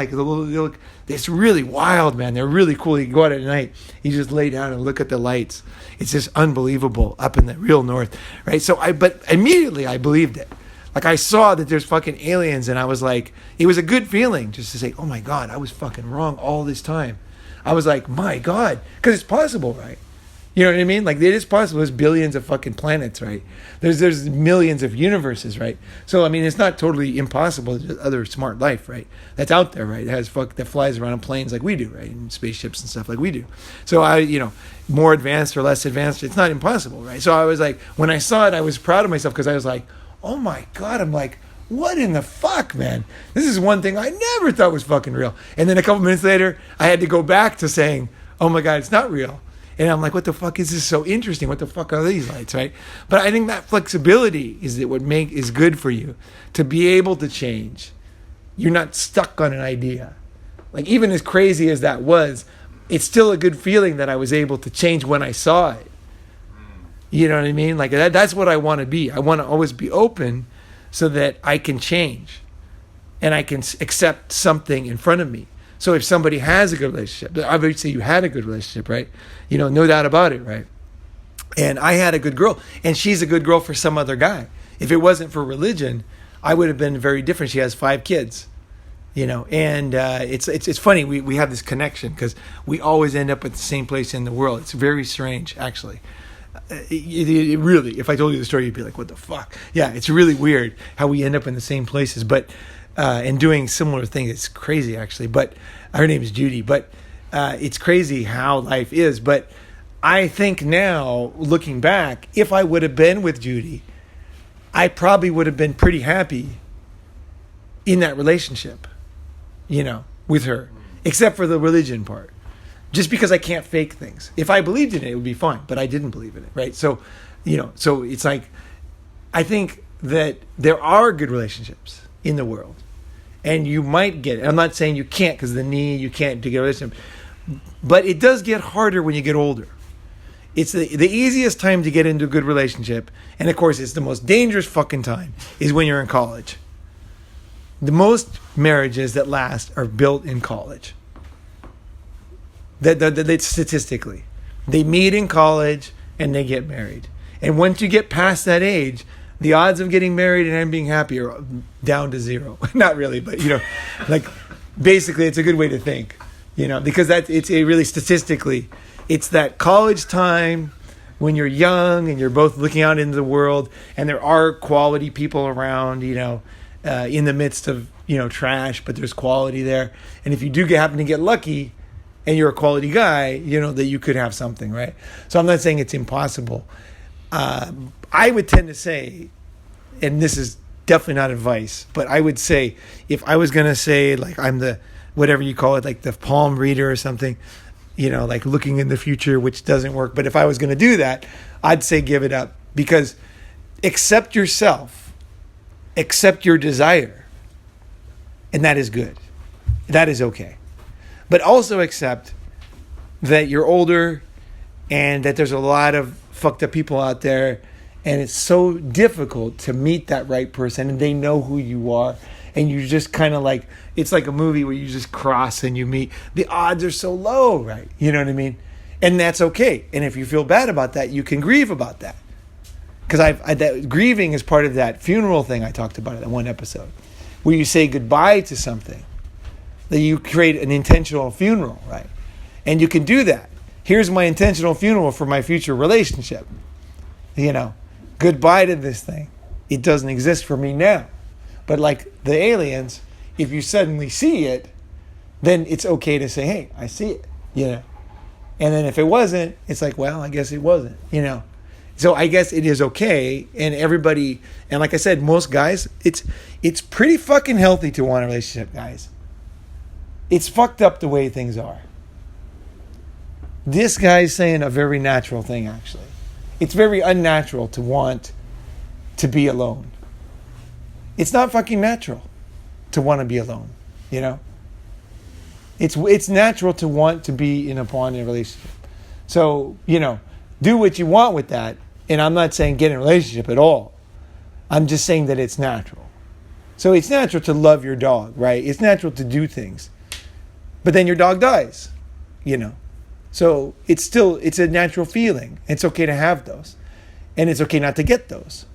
It's really wild, man. They're really cool. You can go out at night, you just lay down and look at the lights. It's just unbelievable up in the real north, right? But immediately I believed it. Like I saw that there's fucking aliens, and I was like, it was a good feeling just to say, oh my God, I was fucking wrong all this time. I was like, my God, because it's possible, right? You know what I mean? Like it is possible. There's billions of fucking planets, right? There's millions of universes, right? So I mean, it's not totally impossible. There's other smart life, right? That's out there, right? That flies around on planes like we do, right? And spaceships and stuff like we do. So more advanced or less advanced, it's not impossible, right? So I was like, when I saw it, I was proud of myself because I was like, oh my God, I'm like, what in the fuck, man? This is one thing I never thought was fucking real. And then a couple minutes later, I had to go back to saying, oh my God, it's not real. And I'm like, what the fuck is this so interesting? What the fuck are these lights, right? But I think that flexibility is good for you to be able to change. You're not stuck on an idea. Like even as crazy as that was, it's still a good feeling that I was able to change when I saw it. You know what I mean? Like that's what I want to be. I want to always be open so that I can change and I can accept something in front of me. So if somebody has a good relationship, obviously you had a good relationship, right? No doubt about it, right? And I had a good girl, and she's a good girl for some other guy. If it wasn't for religion, I would have been very different. She has 5 kids, and it's funny. We have this connection because we always end up at the same place in the world. It's very strange, actually. It really, if I told you the story, you'd be like, what the fuck? Yeah, it's really weird how we end up in the same places, but and doing similar things. It's crazy, actually. But her name is Judy. But it's crazy how life is. But I think now, looking back, if I would have been with Judy, I probably would have been pretty happy in that relationship, with her, except for the religion part. Just because I can't fake things. If I believed in it, it would be fine. But I didn't believe in it, right? So, so it's like, I think that there are good relationships in the world. And you might get it. I'm not saying you can't because you can't to get a relationship. But it does get harder when you get older. It's the easiest time to get into a good relationship. And of course, it's the most dangerous fucking time is when you're in college. The most marriages that last are built in college. That statistically. They meet in college and they get married. And once you get past that age, the odds of getting married and being happy are down to 0. Not really, but like basically it's a good way to think, because it's really statistically, it's that college time when you're young and you're both looking out into the world and there are quality people around, in the midst of, trash, but there's quality there. And if you do happen to get lucky and you're a quality guy, that you could have something, right? So I'm not saying it's impossible. I would tend to say, and this is definitely not advice, but I would say if I was going to say, like, I'm the, whatever you call it, like the palm reader or something, like looking in the future, which doesn't work. But if I was going to do that, I'd say give it up, because accept yourself, accept your desire, and that is good. That is okay. But also accept that you're older and that there's a lot of fucked up people out there, and it's so difficult to meet that right person and they know who you are, and you just kind of like, it's like a movie where you just cross and you meet. The odds are so low, right? You know what I mean? And that's okay. And if you feel bad about that, you can grieve about that. Because that grieving is part of that funeral thing I talked about in that one episode, where you say goodbye to something. That you create an intentional funeral, right? And you can do that. Here's my intentional funeral for my future relationship. Goodbye to this thing. It doesn't exist for me now. But like the aliens, if you suddenly see it, then it's okay to say, hey, I see it, And then if it wasn't, it's like, well, I guess it wasn't, So I guess it is okay. And everybody, and like I said, most guys, it's pretty fucking healthy to want a relationship, guys. It's fucked up the way things are. This guy's saying a very natural thing, actually. It's very unnatural to want to be alone. It's not fucking natural to want to be alone, you know? It's natural to want to be in a bonding relationship. So, you know, do what you want with that. And I'm not saying get in a relationship at all. I'm just saying that it's natural. So it's natural to love your dog, right? It's natural to do things. But then your dog dies, you know? So it's a natural feeling. It's okay to have those. And it's okay not to get those.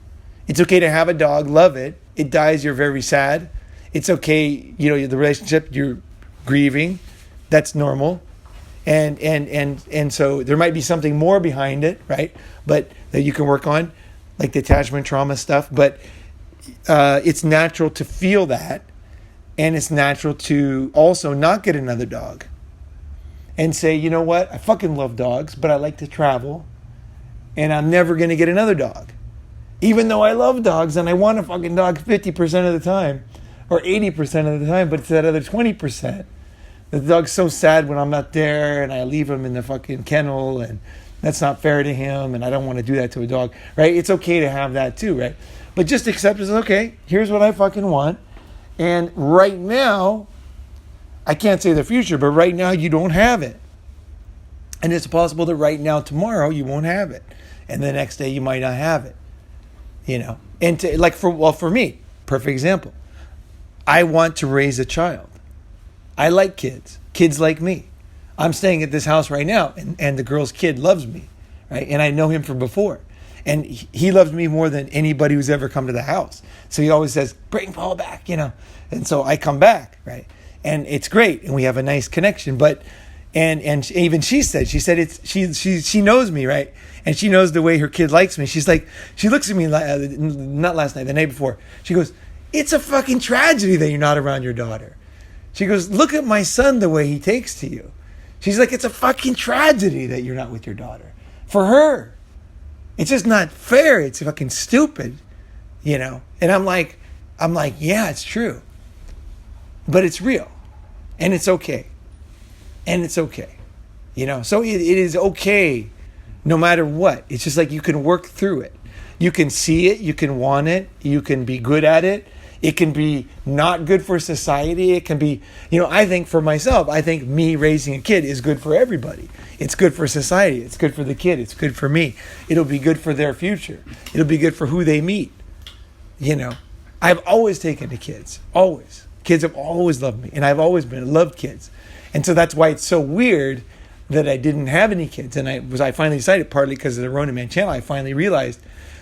It's okay to have a dog, love it. It dies, you're very sad. It's okay, you know, the relationship, you're grieving. That's normal. And so there might be something more behind it, right? But that you can work on, like the attachment trauma stuff. But it's natural to feel that. And it's natural to also not get another dog. And say, you know what? I fucking love dogs, but I like to travel. And I'm never going to get another dog. Even though I love dogs and I want a fucking dog 50% of the time. Or 80% of the time. But it's that other 20%. The dog's so sad when I'm not there. And I leave him in the fucking kennel. And that's not fair to him. And I don't want to do that to a dog. Right? It's okay to have that too, right? But just accept it. Okay, here's what I fucking want. And right now, I can't say the future, but right now you don't have it. And it's possible that right now, tomorrow, you won't have it. And the next day you might not have it. You know? And for me, perfect example. I want to raise a child. I like kids. Kids like me. I'm staying at this house right now, and the girl's kid loves me. Right? And I know him from before. And he loves me more than anybody who's ever come to the house. So he always says, bring Paul back, you know. And so I come back, right? And it's great, and we have a nice connection. But and even she said she knows me, right? And she knows the way her kid likes me. She's like, she looks at me not last night, the night before. She goes, it's a fucking tragedy that you're not around your daughter. She goes, look at my son, the way he takes to you. She's like, it's a fucking tragedy that you're not with your daughter. For her. It's just not fair. It's fucking stupid, you know? And I'm like, yeah, it's true. But it's real. And it's okay. And it's okay. You know? So it is okay no matter what. It's just like you can work through it. You can see it. You can want it. You can be good at it. It can be not good for society. It can be, you know, I think for myself, I think me raising a kid is good for everybody. It's good for society. It's good for the kid. It's good for me. It'll be good for their future. It'll be good for who they meet. You know, I've always taken to kids. Always. Kids have always loved me. And I've always loved kids. And so that's why it's so weird that I didn't have any kids. And I finally decided, partly because of the Ronin Man channel, I finally realized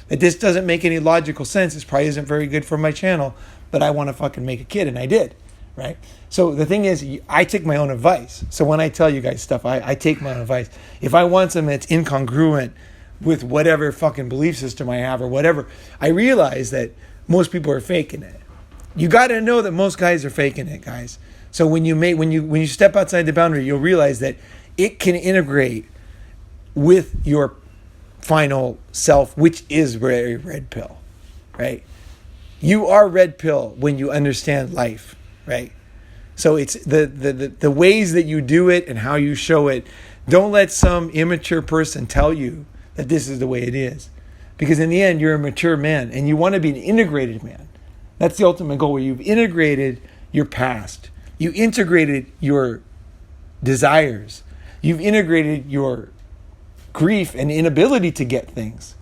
that this doesn't make any logical sense. This probably isn't very good for my channel, but I want to fucking make a kid, and I did, right? So the thing is, I take my own advice. So when I tell you guys stuff, I take my own advice. If I want something that's incongruent with whatever fucking belief system I have or whatever, I realize that most people are faking it. You got to know that most guys are faking it, guys. So when you step outside the boundary, you'll realize that it can integrate with your final self, which is very red pill, right? You are red pill when you understand life, right? So it's the ways that you do it and how you show it. Don't let some immature person tell you that this is the way it is. Because in the end, you're a mature man and you want to be an integrated man. That's the ultimate goal, where you've integrated your past. You integrated your desires. You've integrated your grief and inability to get things.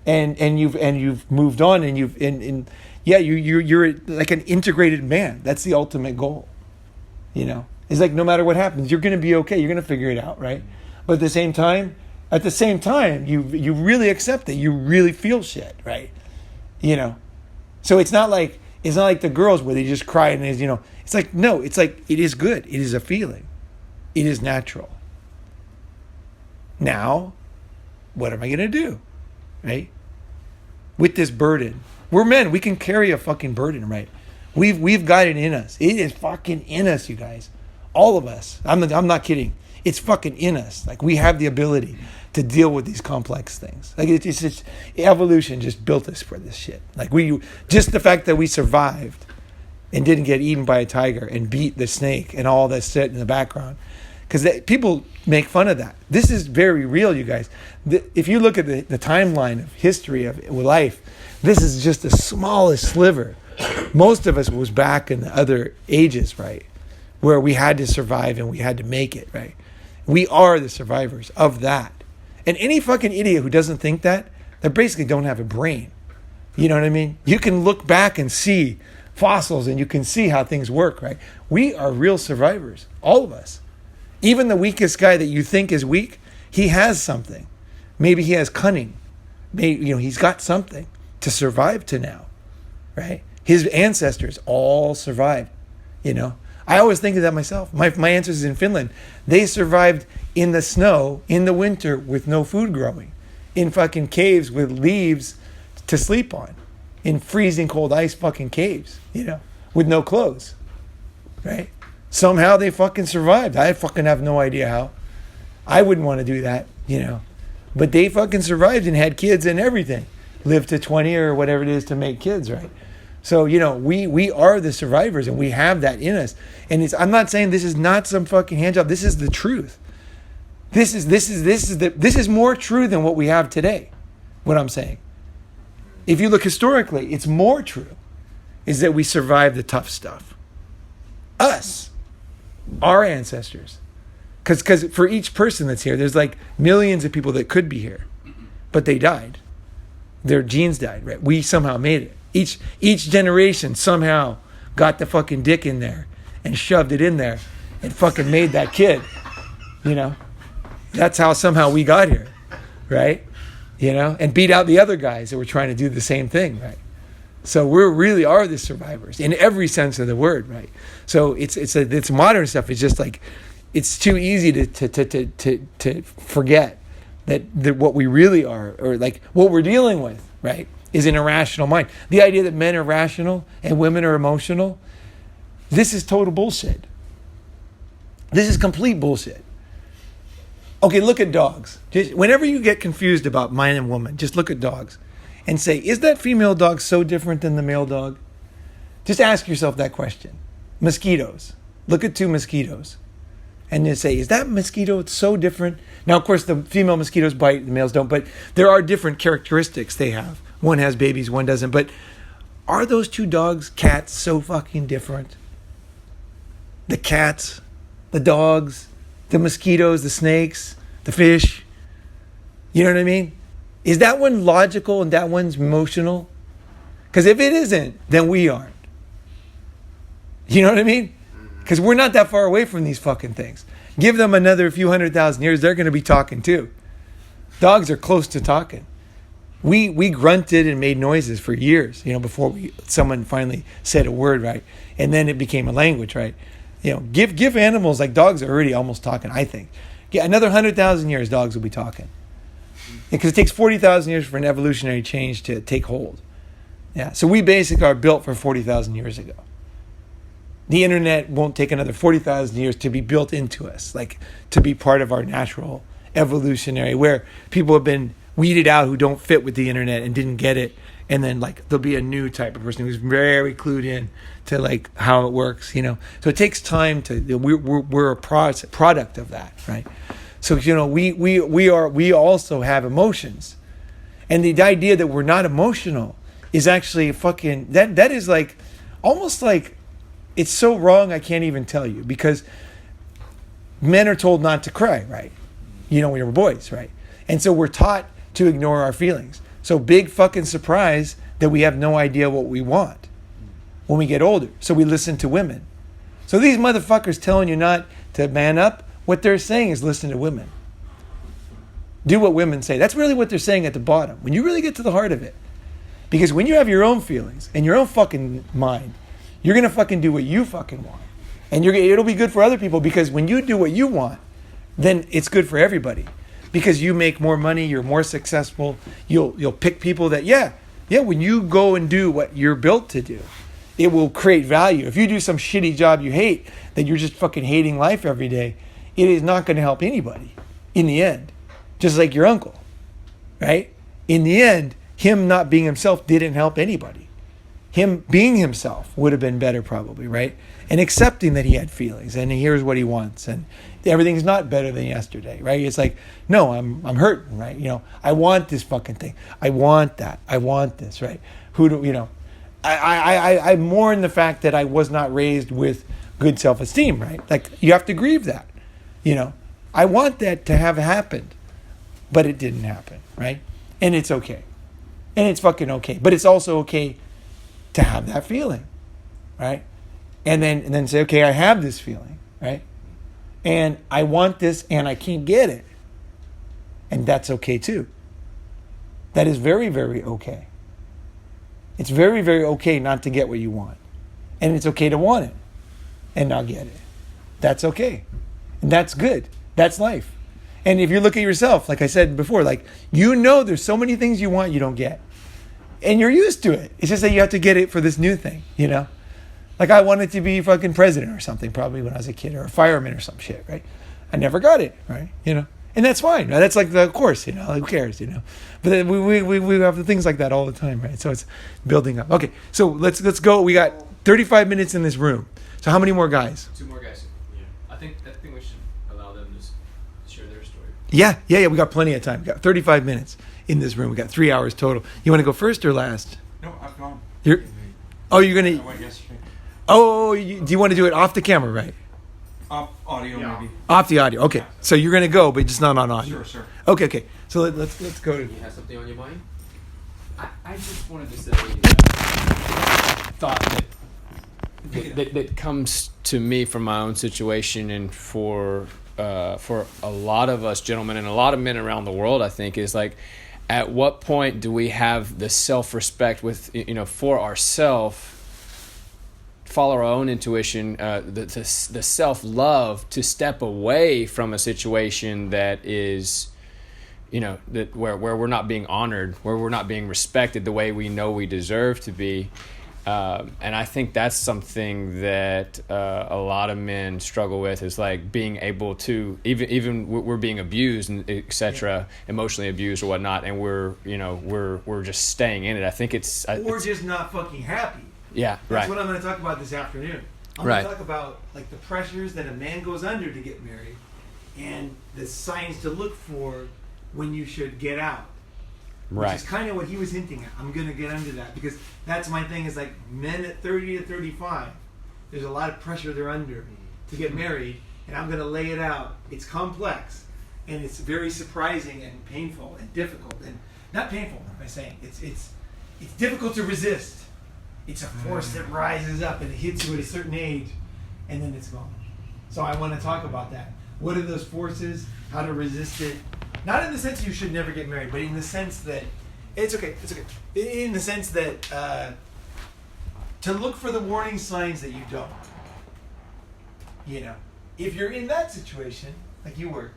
And you've moved on, and you're like an integrated man. That's the ultimate goal. You know, it's like no matter what happens, you're going to be okay. You're going to figure it out, right? But at the same time, you really accept it. You really feel shit, right? You know, so it's not like the girls where they just cry and it's like, no, it's like it is good. It is a feeling. It is natural. Now, what am I going to do, right? With this burden. We're men. We can carry a fucking burden, right? We've got it in us. It is fucking in us, you guys. All of us. I'm not kidding. It's fucking in us. Like, we have the ability to deal with these complex things. Like, it's just, evolution just built us for this shit. Like, just the fact that we survived and didn't get eaten by a tiger and beat the snake and all that shit in the background. Because people make fun of that. This is very real, you guys. If you look at the timeline of history of life, This is just the smallest sliver. Most of us was back in the other ages, right? Where we had to survive and we had to make it, right? We are the survivors of that. And any fucking idiot who doesn't think that, they basically don't have a brain. You know what I mean? You can look back and see fossils and you can see how things work, right? We are real survivors, all of us. Even the weakest guy that you think is weak, he has something. Maybe he has cunning. Maybe, he's got something to survive to now, right? His ancestors all survived, I always think of that myself. My ancestors in Finland, they survived in the snow, in the winter, with no food growing, in fucking caves with leaves to sleep on, in freezing cold ice fucking caves, with no clothes, right? Somehow they fucking survived. I fucking have no idea how. I wouldn't want to do that, But they fucking survived and had kids and everything. Lived to 20 or whatever it is to make kids, right? So, we are the survivors and we have that in us. And I'm not saying this is not some fucking hand job. This is the truth. This is more true than what we have today. What I'm saying. If you look historically, it's more true is that we survived the tough stuff. Us, our ancestors. Because for each person that's here, there's like millions of people that could be here, but they died. Their genes died, right? We somehow made it. Each generation somehow got the fucking dick in there and shoved it in there and fucking made that kid, That's how somehow we got here, right? And beat out the other guys that were trying to do the same thing, right? So we really are the survivors in every sense of the word, right? So it's modern stuff. It's just like it's too easy to forget that what we really are, or like what we're dealing with, right, is an irrational mind. The idea that men are rational and women are emotional, this is total bullshit. This is complete bullshit. Okay, look at dogs. Whenever you get confused about man and woman, just look at dogs and say, is that female dog so different than the male dog? Just ask yourself that question. Mosquitoes. Look at two mosquitoes. And then say, is that mosquito so different? Now, of course, the female mosquitoes bite, the males don't, but there are different characteristics they have. One has babies, one doesn't. But are those two dogs, cats, so fucking different? The cats, the dogs, the mosquitoes, the snakes, the fish. You know what I mean? Is that one logical and that one's emotional? Because if it isn't, then we aren't. You know what I mean? Because we're not that far away from these fucking things. Give them another few 100,000 years, they're going to be talking too. Dogs are close to talking. We grunted and made noises for years, before someone finally said a word, right? And then it became a language, right? Give animals, like dogs are already almost talking, I think. Another 100,000 years, dogs will be talking. Because it takes 40,000 years for an evolutionary change to take hold. Yeah, so we basically are built for 40,000 years ago. The internet won't take another 40,000 years to be built into us, like to be part of our natural evolutionary, where people have been weeded out who don't fit with the internet and didn't get it. And then like there'll be a new type of person who's very clued in to like how it works, So it takes time we're a product of that, right? So, we also have emotions. And the idea that we're not emotional is actually fucking, that is like, almost like, it's so wrong I can't even tell you, because men are told not to cry, right? When we were boys, right? And so we're taught to ignore our feelings. So big fucking surprise that we have no idea what we want when we get older. So we listen to women. So these motherfuckers telling you not to man up, what they're saying is listen to women. Do what women say. That's really what they're saying at the bottom. When you really get to the heart of it. Because when you have your own feelings and your own fucking mind, you're going to fucking do what you fucking want. And it'll be good for other people, because when you do what you want, then it's good for everybody. Because you make more money, you're more successful, you'll pick people that, when you go and do what you're built to do, it will create value. If you do some shitty job you hate, that you're just fucking hating life every day, it is not going to help anybody in the end. Just like your uncle, right? In the end, him not being himself didn't help anybody. him being himself would have been better probably, right? And accepting that he had feelings and here's what he wants and everything's not better than yesterday, right? It's like, no, I'm hurting, right? You know, I want this fucking thing. I want that. I want this, right? I mourn the fact that I was not raised with good self-esteem, right? Like, you have to grieve that, you know. I want that to have happened, but it didn't happen, right? And it's okay. And it's fucking okay. But it's also okay to have that feeling, right? And then say, okay, I have this feeling, right? And I want this and I can't get it. And that's okay too. That is very, very okay. It's very, very okay not to get what you want. And it's okay to want it and not get it. That's okay. And that's good. That's life. And if you look at yourself, like I said before, like, you know there's so many things you want you don't get. And you're used to it. It's just that you have to get it for this new thing, you know? Like, I wanted to be fucking president or something probably when I was a kid, or a fireman or some shit, right? I never got it, right? You know? And that's fine, right? That's like the course, you know? Like, who cares, you know? But then we have things like that all the time, right? So it's building up. Okay, so let's go. We got 35 minutes in this room. So how many more guys? 2 more guys. Yeah. I think we should allow them to share their story. Yeah. We got plenty of time. We got 35 minutes in this room. We got 3 hours total. You want to go first or last? No, I've gone. You're going I went yesterday. Oh, do you want to do it off the camera, right? Off audio, maybe. Off the audio. Okay. So you're going to go, but just not on audio. Sure. Okay. So let's go to... You have something on your mind? I just wanted to say thought that comes to me from my own situation, and for a lot of us gentlemen and a lot of men around the world, I think, is like, at what point do we have the self-respect with, you know, for ourselves, follow our own intuition, the self-love to step away from a situation that is, you know, that where we're not being honored, where we're not being respected the way we know we deserve to be. And I think that's something that a lot of men struggle with, is like being able to, even we're being abused and etc., emotionally abused or whatnot, and we're just staying in it. I think it's just not fucking happy. Yeah, That's right. what I'm going to talk about this afternoon. I'm Right. going to talk about like the pressures that a man goes under to get married, and the signs to look for when you should get out. Right. Which is kind of what he was hinting at. I'm going to get into that because that's my thing, is like men at 30 to 35, there's a lot of pressure they're under to get married, and I'm going to lay it out. It's complex, and it's very surprising and painful and difficult. And not painful, what am I saying? It's difficult to resist. It's a force that rises up and it hits you at a certain age, and then it's gone. So I want to talk about that. What are those forces? How to resist it? Not in the sense you should never get married, but in the sense that it's okay. In the sense that to look for the warning signs that you don't. You know, if you're in that situation, like you were,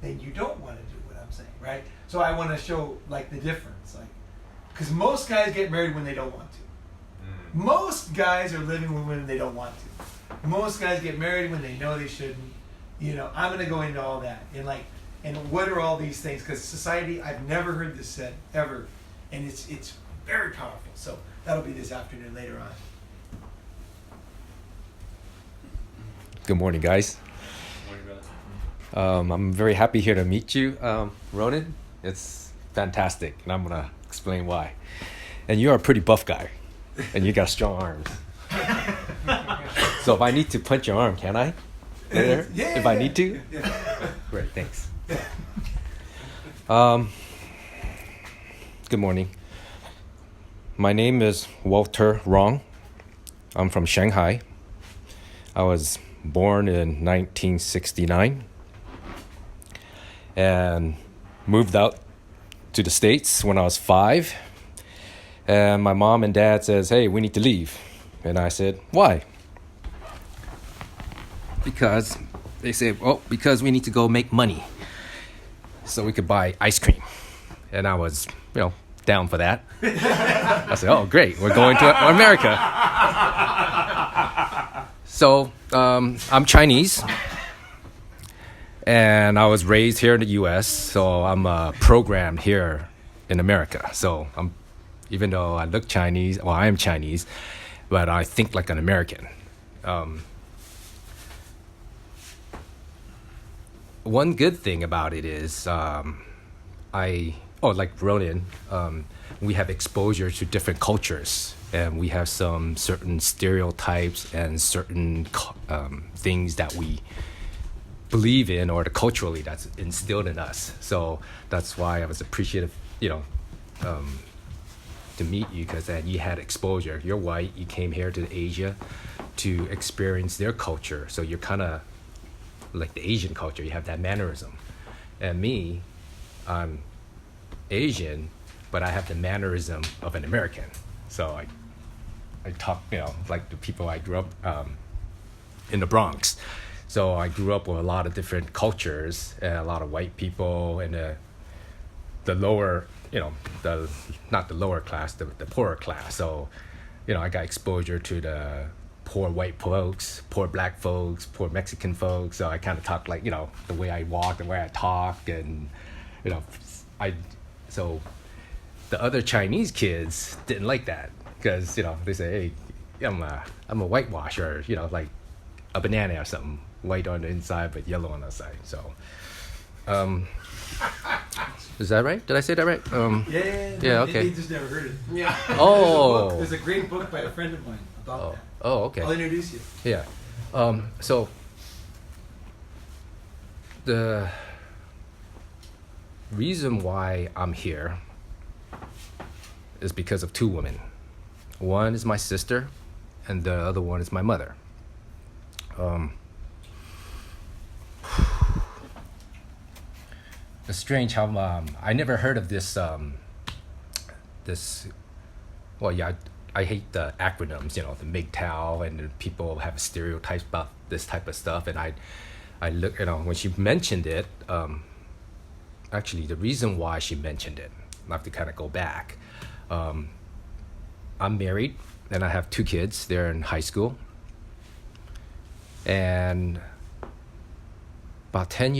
then you don't want to do what I'm saying, right? So I want to show like the difference, like, because most guys get married when they don't want to. Most guys are living with women they don't want to. Most guys get married when they know they shouldn't. You know, I'm going to go into all that. And what are all these things? Because society, I've never heard this said, ever. And it's very powerful. So that'll be this afternoon later on. Good morning, guys. I'm very happy here to meet you, Ronin. It's fantastic, and I'm going to explain why. And you're a pretty buff guy. And you got strong arms. So if I need to punch your arm, can I? Later? If I need to? Great, thanks. Good morning. My name is Walter Rong. I'm from Shanghai. I was born in 1969 and moved out to the States when I was 5. And my mom and dad says, hey, we need to leave. And I said, why? Because they said, well, because we need to go make money so we could buy ice cream. And I was, down for that. I said, oh, great, we're going to America. So I'm Chinese. And I was raised here in the U.S., so I'm programmed here in America. So I'm even though I look Chinese. Well, I am Chinese, but I think like an American. One good thing about it is like Ronin, we have exposure to different cultures, and we have some certain stereotypes and certain things that we believe in, or culturally that's instilled in us. So that's why I was appreciative, to meet you, because then you had exposure. You're white, you came here to Asia to experience their culture, so you're kind of like the Asian culture. You have that mannerism. And me, I'm Asian, but I have the mannerism of an American. So I talk, like the people I grew up in the Bronx. So I grew up with a lot of different cultures and a lot of white people and the lower, not the lower class, the poorer class. So, I got exposure to the poor white folks, poor black folks, poor Mexican folks. So I kind of talk like, the way I walk, the way I talk, and, so the other Chinese kids didn't like that because, they say, hey, I'm a whitewasher, like a banana or something, white on the inside but yellow on the outside. So, is that right? Did I say that right? Yeah. Okay. They just never heard it. Yeah. Oh. There's a great book by a friend of mine about that. Oh, okay. I'll introduce you. Yeah. So the reason why I'm here is because of two women. One is my sister, and the other one is my mother. It's strange how I never heard of this. I hate the acronyms, the MGTOW, and the people have stereotypes about this type of stuff. And I look, when she mentioned it, actually the reason why she mentioned it, I have to kind of go back. I'm married and I have two kids. They're in high school. And about 9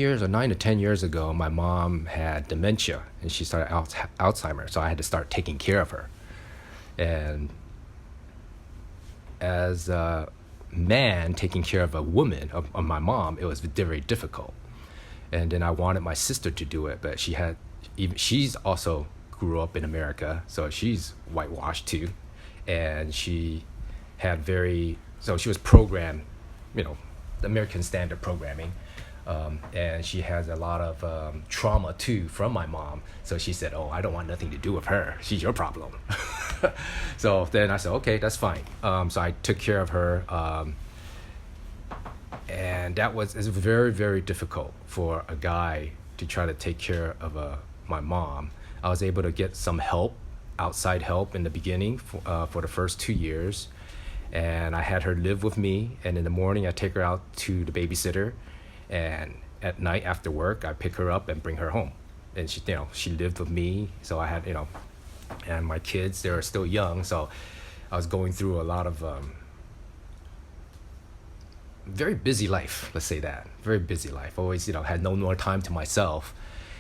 to 10 years ago, my mom had dementia and she started Alzheimer's. So I had to start taking care of her. And as a man taking care of a woman, of my mom, it was very difficult. And then I wanted my sister to do it, but she's also grew up in America, so she's whitewashed too. And she had so she was programmed, the American standard programming. And she has a lot of trauma too from my mom. So she said, oh, I don't want nothing to do with her. She's your problem. So then I said, okay, that's fine. So I took care of her. And it's very, very difficult for a guy to try to take care of my mom. I was able to get some help, outside help in the beginning for the first 2 years. And I had her live with me. And in the morning, I take her out to the babysitter. And at night after work, I pick her up and bring her home. And she lived with me. So I had, and my kids, they were still young. So I was going through a lot of very busy life, let's say that. Very busy life. Always, had no more time to myself.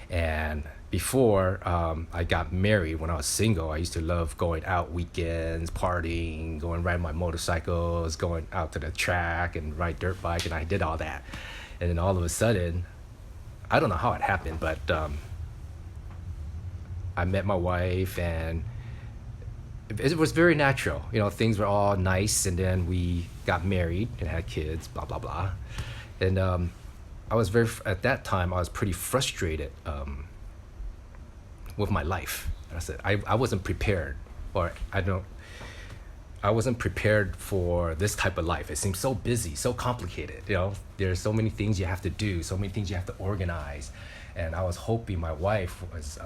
And before I got married, when I was single, I used to love going out weekends, partying, going riding my motorcycles, going out to the track and ride dirt bike, and I did all that. And then all of a sudden, I don't know how it happened, but I met my wife, and it was very natural. Things were all nice, and then we got married and had kids, blah, blah, blah. And at that time, I was pretty frustrated with my life. I said, I wasn't prepared, or I wasn't prepared for this type of life. It seemed so busy, so complicated. There's so many things you have to do, so many things you have to organize. And I was hoping my wife was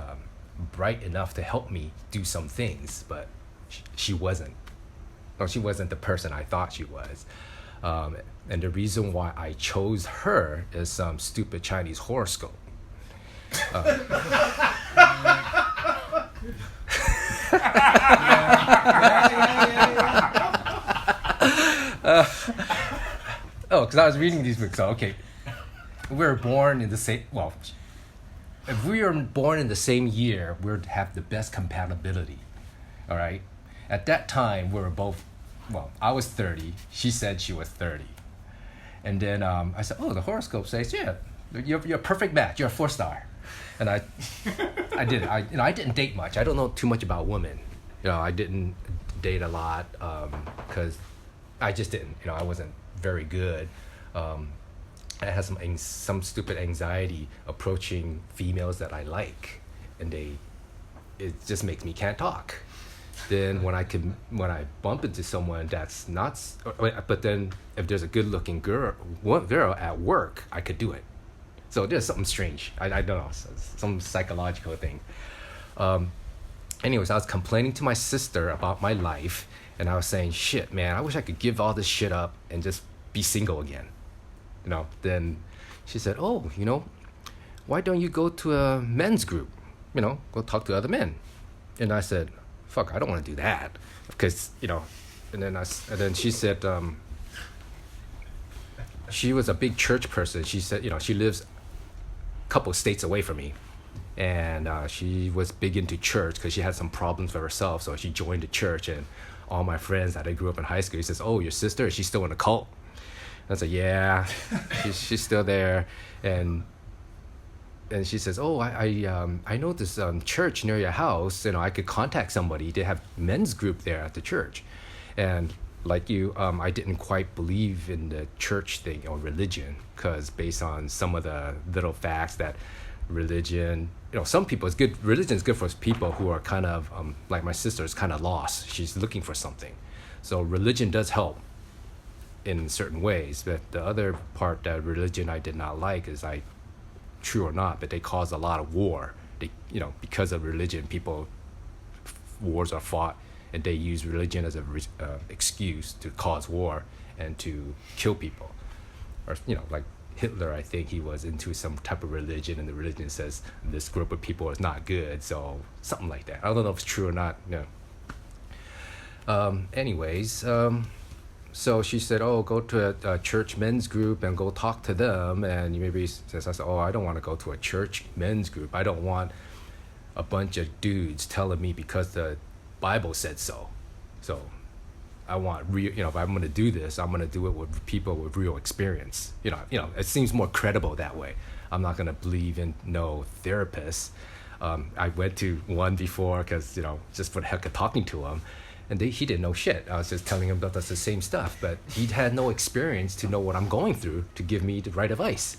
bright enough to help me do some things, but she wasn't. No, she wasn't the person I thought she was. And the reason why I chose her is some stupid Chinese horoscope. Because I was reading these books. So, okay, we were born in the same. Well, if we were born in the same year, we'd have the best compatibility. All right. At that time, we were both, well, I was 30. She said she was 30. And then I said, oh, the horoscope says, yeah, you're a perfect match. You're a 4-star. And I did it. I didn't date much. I don't know too much about women. I didn't date a lot because I just didn't. I wasn't very good. I had some stupid anxiety approaching females that I like, and it just makes me can't talk. Then when I bump into someone that's not, but then if there's a good-looking girl at work, I could do it. So there's something strange. I don't know, some psychological thing. Anyways, I was complaining to my sister about my life, and I was saying, shit, man, I wish I could give all this shit up and just be single again. Then she said, oh, why don't you go to a men's group? Go talk to other men. And I said, fuck, I don't want to do that. Because, and then she said, she was a big church person. She said, she lives a couple states away from me. And she was big into church because she had some problems for herself. So she joined the church, and all my friends that I grew up in high school, he says, oh, your sister, is she still in a cult? And I said, yeah, she's still there. And she says, oh, I know this church near your house. I could contact somebody. They have men's group there at the church. And like you, I didn't quite believe in the church thing or religion, because based on some of the little facts that religion, some people, religion is good for people who are kind of, like my sister is kind of lost. She's looking for something. So religion does help in certain ways. But the other part that religion I did not like is, true or not, but they cause a lot of war. Because of religion, wars are fought, and they use religion as a excuse to cause war and to kill people. Or like Hitler, I think he was into some type of religion, and the religion says this group of people is not good, so something like that. I don't know if it's true or not. Anyways, so she said, oh, go to a church men's group and go talk to them. And maybe says, I said, oh, I don't want to go to a church men's group. I don't want a bunch of dudes telling me because the Bible said so. So I want real, if I'm going to do this, I'm going to do it with people with real experience. It seems more credible that way. I'm not going to believe in no therapists. I went to one before because, just for the heck of talking to him. And he didn't know shit. I was just telling him that that's the same stuff. But he had no experience to know what I'm going through to give me the right advice.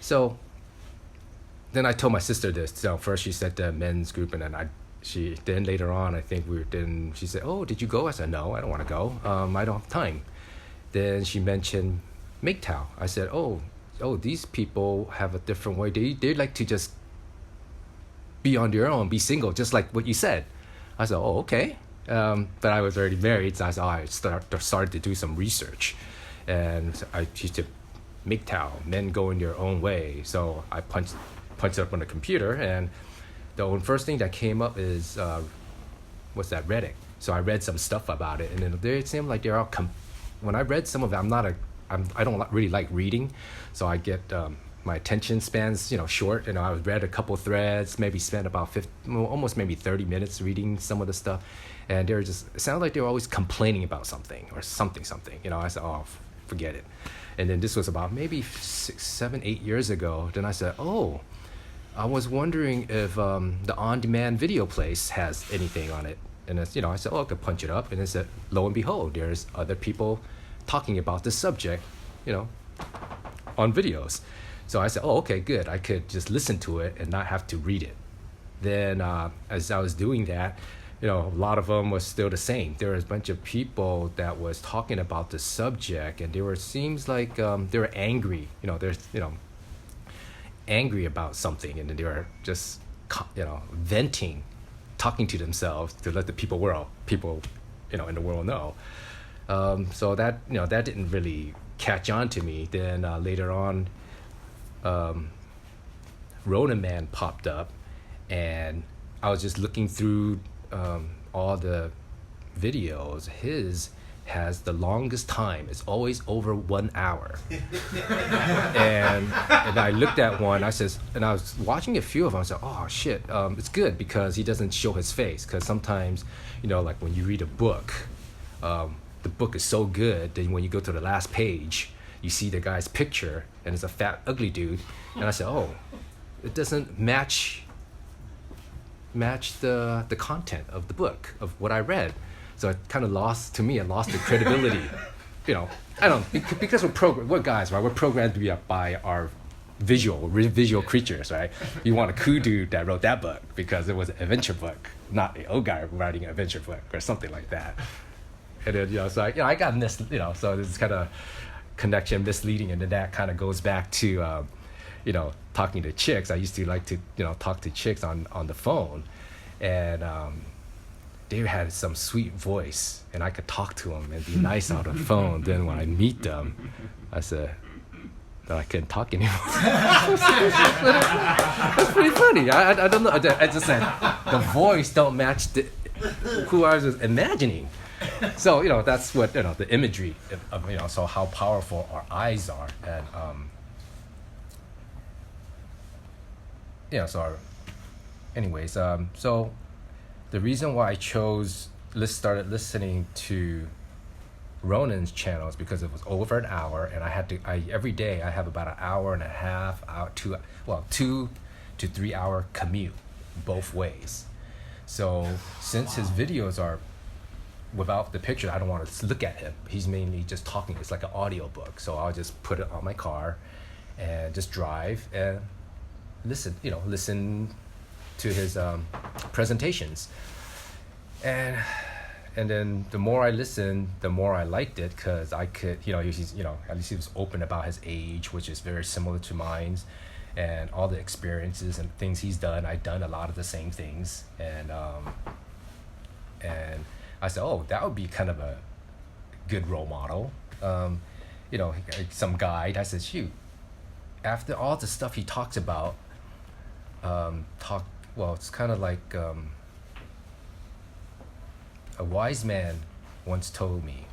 So then I told my sister this. So first she said the men's group, and then later on, I think she said, oh, did you go? I said, no, I don't want to go. I don't have time. Then she mentioned MGTOW. I said, oh, these people have a different way. They like to just be on their own, be single, just like what you said. I said, oh, okay. But I was already married, so I started to do some research. And she said, MGTOW, men going their own way. So I punched it up on the computer, and the first thing that came up is, what's that, Reddit. So I read some stuff about it, and then they seem like they're all, when I read some of it, I don't really like reading, so I get, my attention spans, short. I read a couple threads, maybe spent about almost maybe 30 minutes reading some of the stuff, and it sounded like they were always complaining about something or something. I said, oh, forget it. And then this was about maybe 6, 7, 8 years ago. Then I said, oh, I was wondering if the on-demand video place has anything on it. And I said, oh, I could punch it up. And it said, lo and behold, there's other people talking about this subject, on videos. So I said, oh, okay, good. I could just listen to it and not have to read it. Then as I was doing that, a lot of them was still the same. There was a bunch of people that was talking about the subject, and seems like they were angry. They're angry about something, and then they were just venting, talking to themselves to let the people in the world know. So that that didn't really catch on to me. Then later on, Ronin Man popped up, and I was just looking through all the videos, has the longest time. It's always over 1 hour. and I looked at one. I says, and I was watching a few of them. I said, oh shit, it's good because he doesn't show his face. Because sometimes, like when you read a book, the book is so good that when you go to the last page, you see the guy's picture and it's a fat, ugly dude. And I said, oh, it doesn't match the content of the book of what I read. So it kind of lost the credibility. I don't, because we're guys, right? We're programmed to be by our visual creatures, right? You want a cool dude that wrote that book because it was an adventure book, not the old guy writing an adventure book or something like that. And then, so I got this, so this kind of connection misleading, and then that kind of goes back to, talking to chicks. I used to like to, talk to chicks on the phone, and they had some sweet voice, and I could talk to them and be nice on the phone. Then when I meet them, I said, no, I couldn't talk anymore. That's pretty funny. I don't know. I just said the voice don't match who I was imagining. So that's what the imagery of so how powerful our eyes are, and anyways, so the reason why I started listening to Ronin's channel is because it was over an hour, and every day I have about an hour and a half, 2 to 3 hour commute both ways. So since his videos are without the picture, I don't want to look at him. He's mainly just talking. It's like an audio book. So I'll just put it on my car and just drive and listen to his presentations. And then the more I listened, the more I liked it, because I could, at least he was open about his age, which is very similar to mine, and all the experiences and things he's done. I've done a lot of the same things, and I said, oh, that would be kind of a good role model. Some guide. I said, shoot, after all the stuff he talks about, it's kind of like a wise man once told me,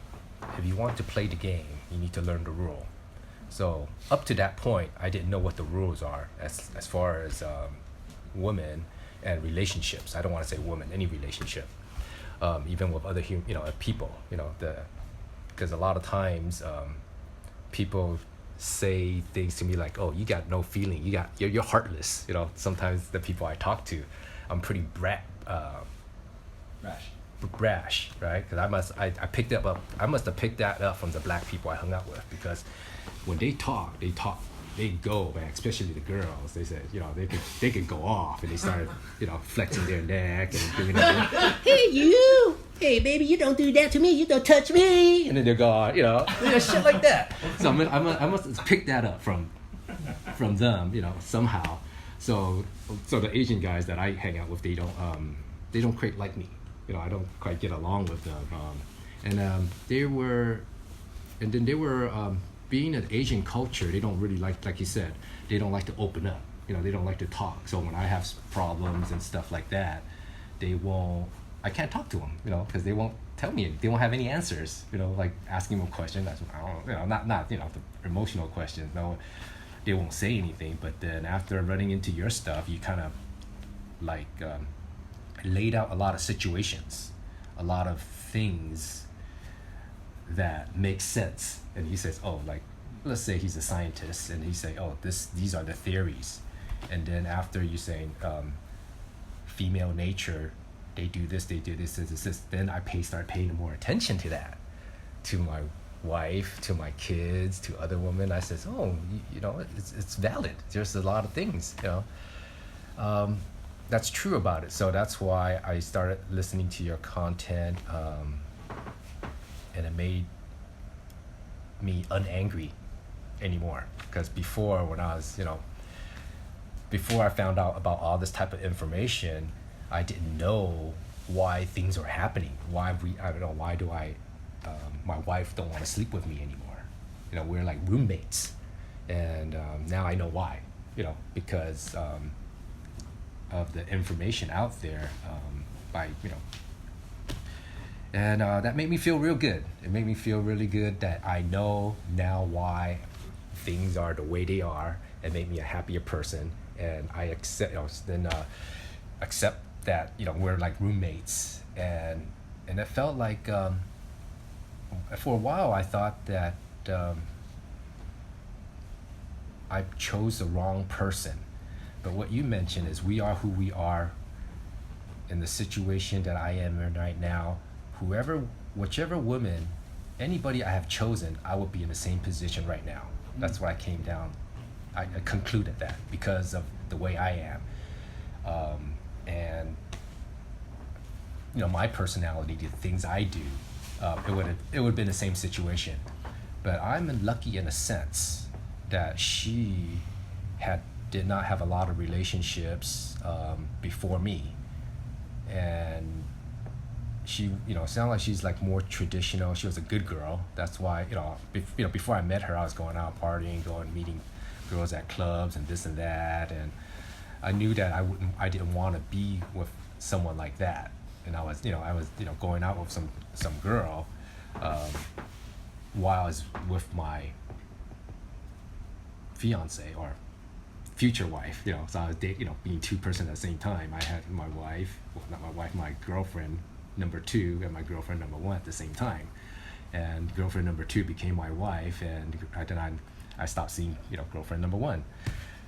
if you want to play the game, you need to learn the rule. So up to that point, I didn't know what the rules are as far as women and relationships. I don't want to say women, any relationship. Even with other people, because a lot of times people say things to me like, "Oh, you got no feeling. You're heartless." Sometimes the people I talk to, I'm pretty brash, right? Because I must have picked that up from the black people I hung out with, because when they talk, they go, man, especially the girls. They said, they could go off, and they started, flexing their neck and doing that. Hey, you! Hey, baby, you don't do that to me. You don't touch me. And then they're gone, shit like that. So I must have picked that up from them, somehow. So the Asian guys that I hang out with, they don't quite like me. I don't quite get along with them. They were being an Asian culture, they don't really like you said, they don't like to open up. They don't like to talk. So when I have problems and stuff like that, I can't talk to them, because they won't tell me. They won't have any answers, like asking them a question. That's, not the emotional questions. No, they won't say anything. But then after running into your stuff, you kind of laid out a lot of situations, a lot of things that make sense. And he says, oh, let's say he's a scientist, and he say, oh, these are the theories. And then after you saying female nature, they do this, then I start paying more attention to that, to my wife, to my kids, to other women. I says, oh, it's valid. There's a lot of things, that's true about it. So that's why I started listening to your content, and it made me unangry anymore. Because before, when I was, before I found out about all this type of information, I didn't know why things were happening. Why do my wife don't want to sleep with me anymore? We're like roommates. And now I know why, because of the information out there, by, And that made me feel real good. It made me feel really good that I know now why things are the way they are. It made me a happier person, and I accept accept that we're like roommates, and it felt like for a while I thought that I chose the wrong person. But what you mentioned is we are who we are in the situation that I am in right now. Whichever woman, anybody I have chosen, I would be in the same position right now. That's what I came down. I concluded that because of the way I am, and my personality, the things I do, it would have been the same situation. But I'm lucky in a sense that she did not have a lot of relationships before me, and she sounded like she's like more traditional. She was a good girl. That's why before I met her, I was going out partying, meeting girls at clubs and this and that, and I knew that I didn't want to be with someone like that. And I was going out with some girl while I was with my fiance or future wife. So I was being two persons at the same time. I had my wife, well, not my wife, my girlfriend number 2 and my girlfriend number 1 at the same time, and girlfriend number 2 became my wife, and then I stopped seeing girlfriend number 1,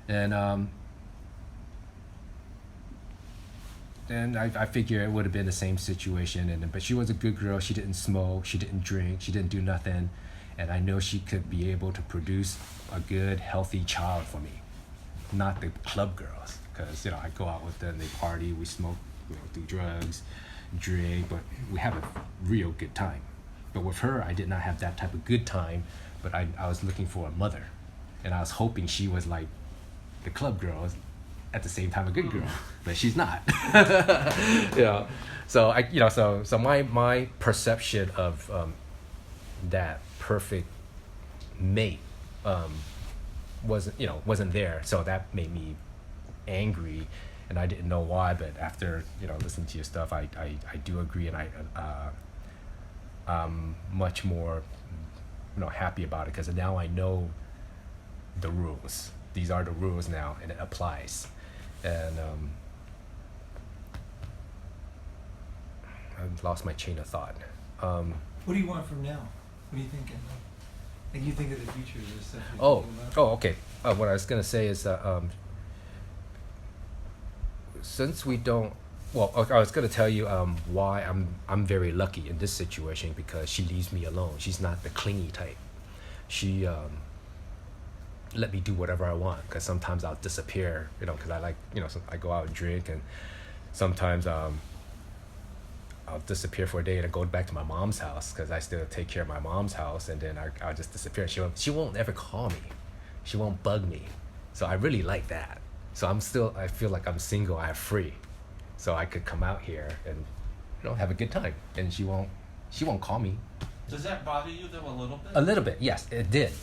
and I figure it would have been the same situation, but she was a good girl. She didn't smoke, she didn't drink, she didn't do nothing, and I know she could be able to produce a good healthy child for me, not the club girls, because I go out with them, they party, we smoke, do drugs, drink, but we have a real good time. But with her, I did not have that type of good time, but I was looking for a mother, and I was hoping she was like the club girls, at the same time a good girl, but she's not. So so my perception of that perfect mate wasn't there, so that made me angry, and I didn't know why. But after listening to your stuff, I do agree, and I'm much more happy about it, because now I know the rules. These are the rules now, and it applies. And I lost my chain of thought. What do you want from now? What are you thinking? Like you think of the future, there's stuff you're thinking about? Okay. What I was gonna say is that since we don't, I was gonna tell you why I'm very lucky in this situation, because she leaves me alone. She's not the clingy type. She let me do whatever I want, because sometimes I'll disappear, because I like, I go out and drink, and sometimes I'll disappear for a day and I go back to my mom's house, because I still take care of my mom's house, and then I'll just disappear. She won't ever call me. She won't bug me. So I really like that. So I feel like I'm single, I'm free. So I could come out here and have a good time, and she won't call me. Does that bother you though a little bit? A little bit, yes, it did.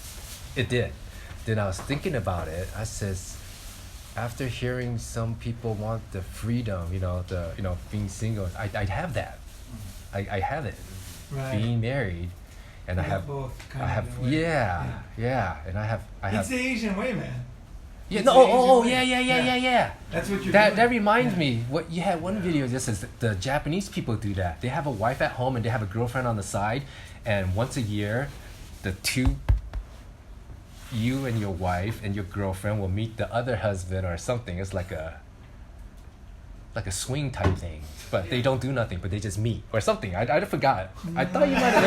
Then I was thinking about it. I says, after hearing some people want the freedom, being single, I have that. I have it. Right. Being married, and I have both. And I have. It's the Asian way, man. Yeah. It's No. the Asian Oh. way. Yeah. That's what you're that doing. that reminds me. What you had one video. This is the Japanese people do that. They have a wife at home and they have a girlfriend on the side, and once a year, the two. You and your wife and your girlfriend will meet the other husband or something. It's like a swing type thing, but they don't do nothing, but they just meet or something. I forgot. I thought you might have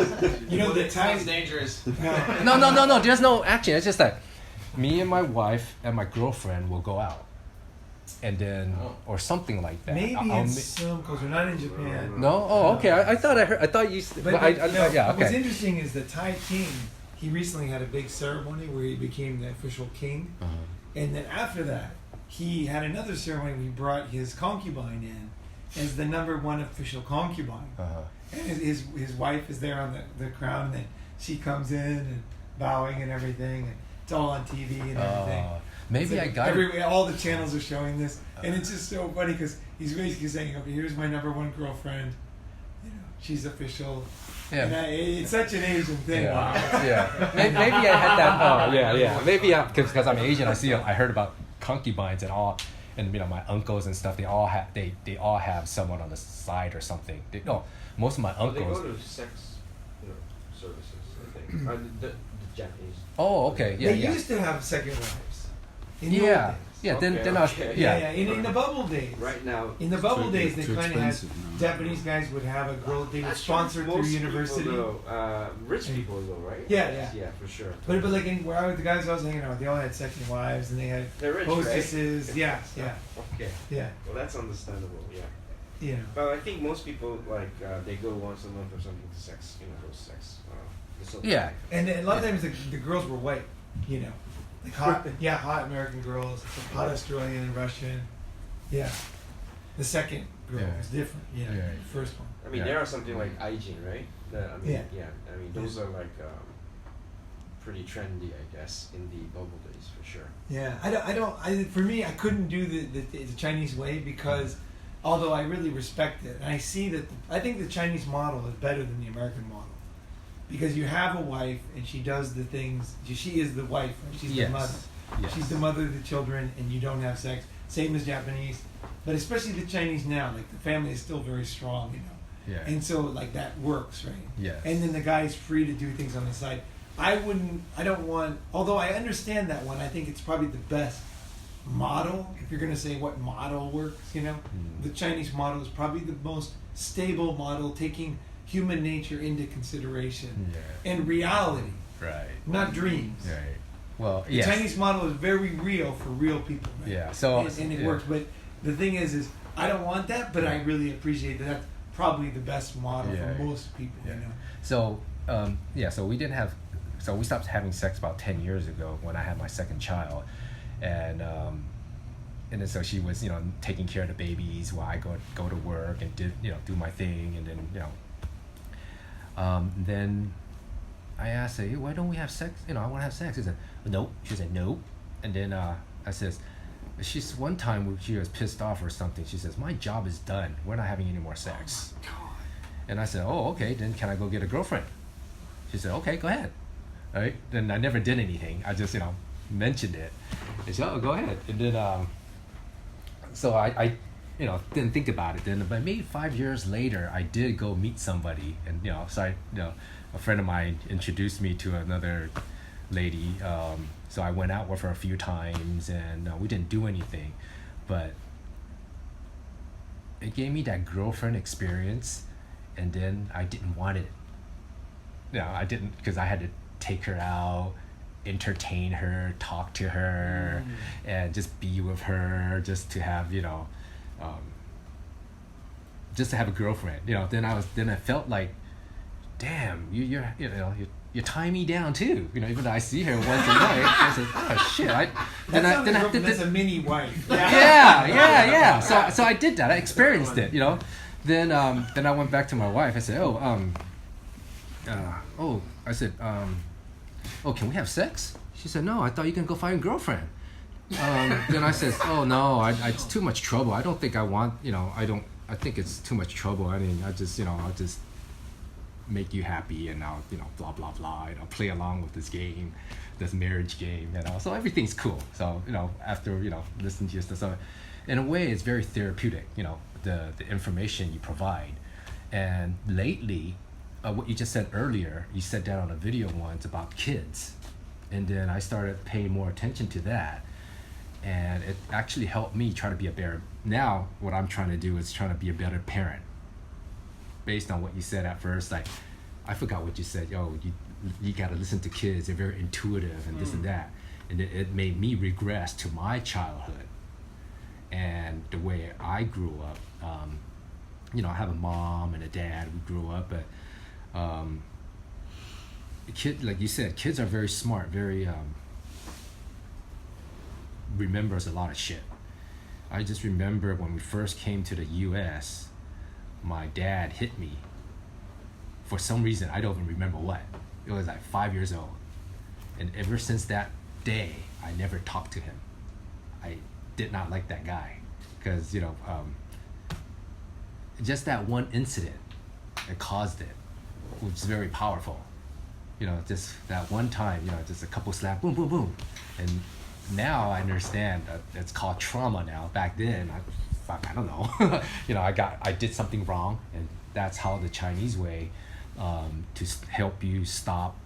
mentioned that. The time's dangerous. No. There's no action. It's just that me and my wife and my girlfriend will go out, and then or something like that. Maybe in some culture, not in Japan. No. Oh, okay. I thought I heard. I thought you. Yeah. Okay. What's interesting is the Thai king. He recently had a big ceremony where he became the official king, and then after that, he had another ceremony where he brought his concubine in as the #1 official concubine, and his wife is there on the crown, and then she comes in and bowing and everything, and it's all on TV and everything. Maybe like I got all the channels are showing this, and it's just so funny because he's basically saying, okay, here's my #1 girlfriend, she's official. Yeah. And it's such an Asian thing. Yeah. Maybe I had that. Oh, yeah. Maybe because I'm Asian, I heard about concubines and all, and my uncles and stuff. They all have someone on the side or something. Most of my uncles. They go to sex, services. I think the Japanese. Oh, okay. Yeah. They used to have second wives. In the old days. Yeah, then I was, In the bubble days. Right now. In the bubble days, they too kind of had expensive now. Japanese guys would have a girl. They would sponsor through university. People, though, rich people though, right? Yeah. Yeah, for sure. But like the guys I was hanging out with, they all had second wives and they had They're rich, hostesses. right? Yeah. Okay. Yeah. Well, that's understandable. Yeah. Yeah. But I think most people they go once a month or something to sex. Go to sex. Yeah. And a lot of times the girls were white. Like hot American girls, hot Australian and Russian. Yeah. The second girl was different. Yeah. The first one. I mean, there are something like Aijin, right? I mean, those are pretty trendy, I guess, in the bubble days for sure. Yeah. For me, I couldn't do the Chinese way because, although I really respect it, and I see that I think the Chinese model is better than the American model. Because you have a wife and she does the things. She is the wife. Right? She's the mother. Yes. She's the mother of the children, and you don't have sex. Same as Japanese, but especially the Chinese now. Like the family is still very strong, Yeah. And so that works, right? Yeah. And then the guy is free to do things on the side. I don't want. Although I understand that one, I think it's probably the best model. If you're gonna say what model works, the Chinese model is probably the most stable model, taking human nature into consideration and reality, right? Not dreams. Right. Well, the Chinese model is very real for real people. Right? Yeah. So and it works. But the thing is I don't want that, but I really appreciate that. That's probably the best model for most people. So so we didn't have. So we stopped having sex about 10 years ago when I had my second child, and then so she was taking care of the babies while I go to work and do my thing, and then then I asked her, hey, why don't we have sex? I want to have sex. She said, nope. She said, nope. And then I says, one time she was pissed off or something. She says, my job is done. We're not having any more sex. Oh my God. And I said, oh, okay. Then can I go get a girlfriend? She said, okay, go ahead. Right? Then I never did anything. I just, mentioned it. And she said, oh, go ahead. And then, so I didn't think about it then, but maybe 5 years later, I did go meet somebody, and a friend of mine introduced me to another lady. So I went out with her a few times, and we didn't do anything, but it gave me that girlfriend experience, and then I didn't want it. I didn't, because I had to take her out, entertain her, talk to her, and just be with her, just to have just to have a girlfriend. Then I felt like, damn, you tie me down too. Even though I see her once a night, I said, oh shit. That's a mini wife. Yeah. So I did that. I experienced it. Then I went back to my wife. I said, I said, can we have sex? She said, no, I thought you can go find a girlfriend. Then I said, oh no, it's too much trouble. I don't think I want, I think it's too much trouble. I mean, I'll just make you happy, and I'll, blah, blah, blah, play along with this game, this marriage game, so everything's cool. So, after, listening to your stuff, so in a way, it's very therapeutic, the information you provide. And lately, what you just said earlier, you said that on a video once about kids, and then I started paying more attention to that, and it actually helped me try to be a better. Now what I'm trying to do is trying to be a better parent, based on what you said at first. Like, I forgot what you said. You got to listen to kids, they're very intuitive and this and that, and it made me regress to my childhood and the way I grew up. I have a mom and a dad. We grew up, but like you said, kids are very smart, very remembers a lot of shit. I just remember when we first came to the U.S., my dad hit me for some reason. I don't even remember what. It was like 5 years old, and ever since that day, I never talked to him. I did not like that guy because just that one incident. that caused it, which is very powerful. You know, just that one time, you know, just a couple slap, boom, boom, boom. And now I understand that it's called trauma now. Back then, I don't know. You know, I did something wrong, and that's how the Chinese way to help you stop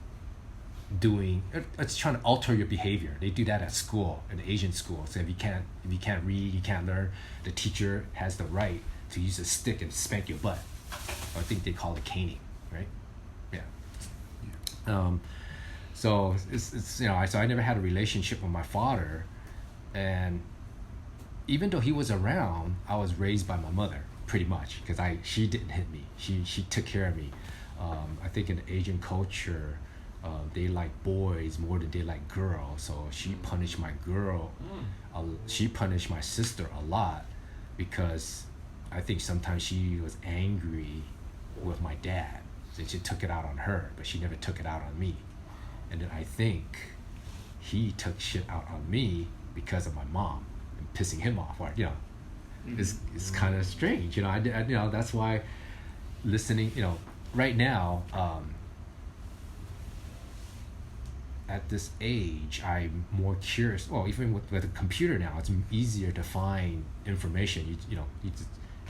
doing. It's trying to alter your behavior. They do that at school, in Asian school. So if you can't read, you can't learn, the teacher has the right to use a stick and spank your butt. I think they call it caning, right? Yeah. So it's you know, so I never had a relationship with my father, and even though he was around, I was raised by my mother pretty much, because she didn't hit me. She took care of me. I think in Asian culture, they like boys more than they like girls. So she punished my girl. She punished my sister a lot, because I think sometimes she was angry with my dad, and she took it out on her, but she never took it out on me. And then I think he took shit out on me because of my mom and pissing him off. Or, you know, it's kind of strange. You know, I you know, that's why listening. You know, right now, at this age, I'm more curious. Well, even with a computer now, it's easier to find information. You know, just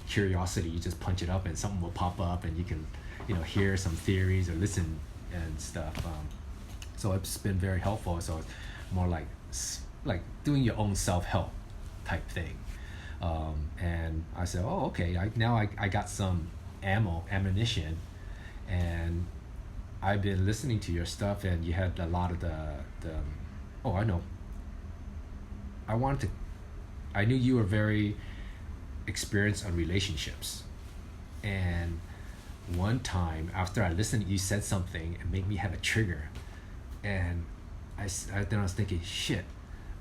curiosity. You just punch it up, and something will pop up, and you can, you know, hear some theories or listen and stuff. So it's been very helpful. So it's more like doing your own self-help type thing. And I said, oh, okay. Now I got some ammunition, and I've been listening to your stuff, and you had a lot of the oh, I know. I knew you were very experienced on relationships, and one time after I listened, you said something and made me have a trigger, and then I was thinking, shit,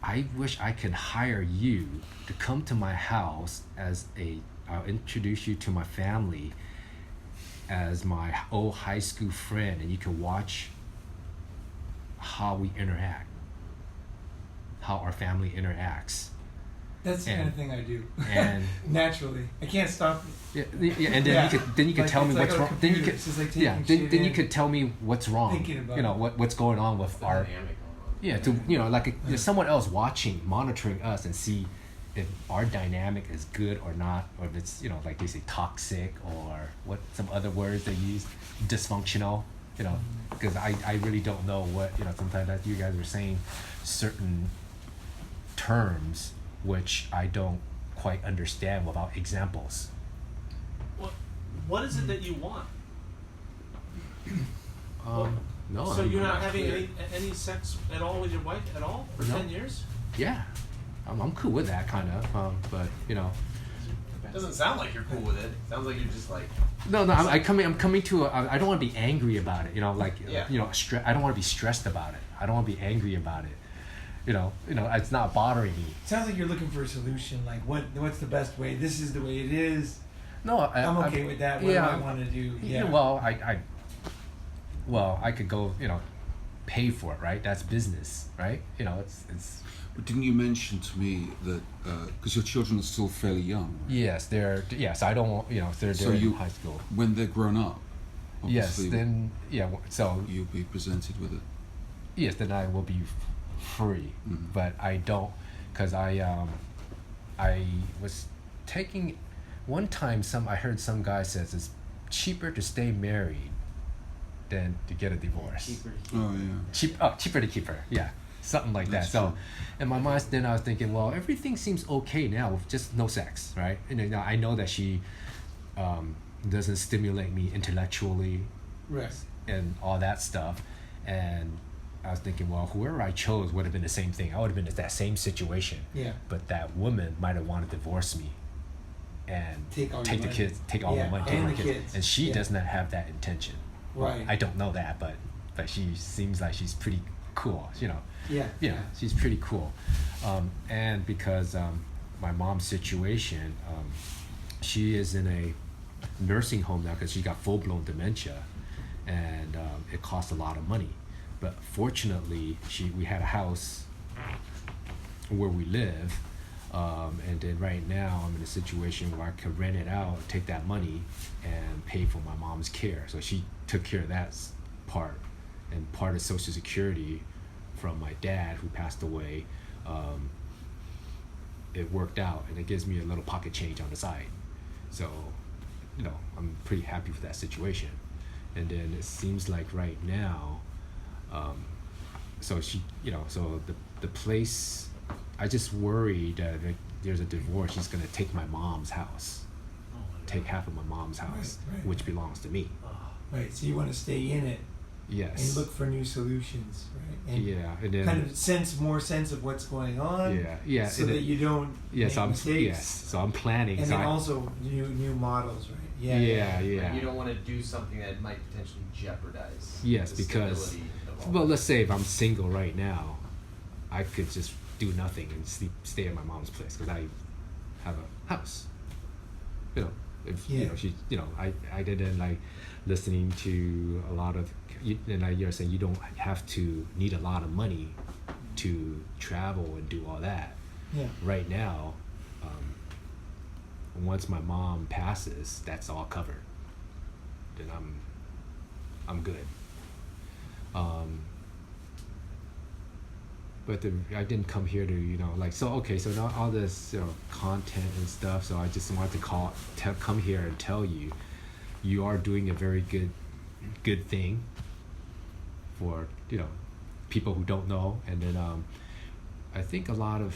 I wish I could hire you to come to my house I'll introduce you to my family as my old high school friend, and you can watch how we interact, how our family interacts. That's the kind of thing I do. And naturally, I can't stop. Yeah, and then you could tell me what's wrong. Then you could then you could tell me what's wrong. You know what's going on with our. Yeah, to you know, like there's someone else watching, monitoring us, and see if our dynamic is good or not, or if it's, you know, like they say, toxic, or what some other words they use, dysfunctional. You know, because I really don't know what, you know. Sometimes that you guys are saying certain terms which I don't quite understand without examples. What is it that you want? No. So you're not having any sex at all with your wife at all for 10 years? Yeah, I'm cool with that kind of, but you know. It doesn't sound like you're cool with it. Sounds like you're just like. No, I'm coming to. I don't want to be angry about it. You know, like you know, I don't want to be stressed about it. I don't want to be angry about it. You know, it's not bothering me. Sounds like you're looking for a solution. Like, what's the best way? This is the way it is. No, I'm okay with that. What do I want to do? Yeah. Well, I could go. You know, pay for it, right? That's business, right? You know, it's. But didn't you mention to me that because your children are still fairly young? Right? Yes, they're. Yes, I don't want. You know, they're in high school. When they're grown up. Yes, then so you'll be presented with it. Yes, then I will be free, but I don't, because I was taking one time I heard some guy says it's cheaper to stay married than to get a divorce. Cheaper to keep her, yeah, something like that. So in my mind then I was thinking, well, everything seems okay now with just no sex, right? And I know that she doesn't stimulate me intellectually, right, and all that stuff, and I was thinking, well, whoever I chose would have been the same thing. I would have been in that same situation. Yeah. But that woman might have wanted to divorce me and take the kids, take all the money, take my kids. And she does not have that intention. Right. Well, I don't know that, but she seems like she's pretty cool, you know. Yeah. Yeah, she's pretty cool. And because my mom's situation, she is in a nursing home now because she got full-blown dementia, and it costs a lot of money. But fortunately, we had a house where we live And then right now I'm in a situation where I could rent it out, take that money, and pay for my mom's care. So she took care of that part, and part of Social Security from my dad who passed away. It worked out, and it gives me a little pocket change on the side. So, I'm pretty happy with that situation. And then it seems like right now, so she, so the place, I just worried that if there's a divorce, she's gonna take my mom's house, take half of my mom's house, Right. which belongs to me. Right. So you want to stay in it. Yes. And look for new solutions, right? And and then kind of more sense of what's going on. Yeah. So that you don't make mistakes. So I'm planning. And so then also new models, right? Yeah. You don't want to do something that might potentially jeopardize. Yes, the because stability of all well, that. let's say if I'm single right now, I could just do nothing and stay at my mom's place because I have a house. If she, I didn't like listening to a lot of, and you're saying you don't have to need a lot of money to travel and do all that. Yeah. Right now, once my mom passes, that's all covered. Then I'm good. But I didn't come here to so now all this content and stuff. So I just wanted to come here and tell you, you are doing a very good thing for people who don't know. And then I think a lot of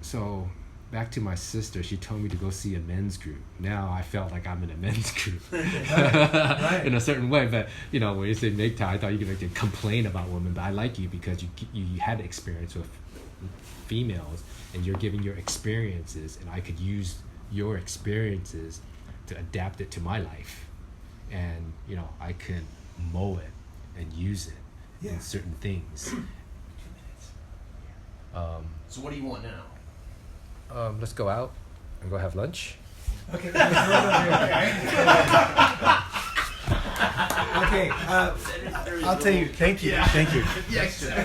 so back to my sister, she told me to go see a men's group. Now I felt like I'm in a men's group Right. in a certain way. But when you say MGTOW, I thought you were going to complain about women. But I like you because you had experience with females, and you're giving your experiences, and I could use your experiences to adapt it to my life, and I could mold it and use it in certain things. So what do you want now? Let's go out and go have lunch. Okay. Okay. I'll tell you. Thank you. Thank you.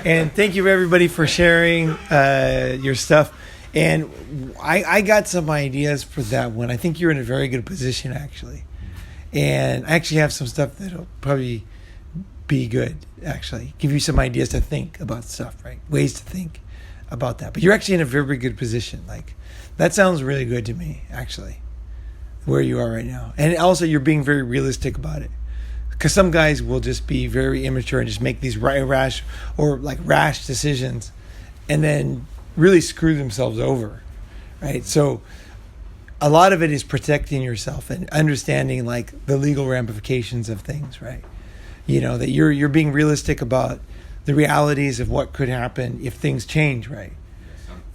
And thank you everybody for sharing your stuff. And I got some ideas for that one. I think you're in a very good position actually. And I actually have some stuff that'll probably be good. Actually, give you some ideas to think about stuff. Right? Ways to think about that. But you're actually in a very good position. Like that sounds really good to me actually, where you are right now. And also you're being very realistic about it, because some guys will just be very immature and just make these rash decisions and then really screw themselves over, right? So a lot of it is protecting yourself and understanding like the legal ramifications of things, right? That you're being realistic about the realities of what could happen if things change, right?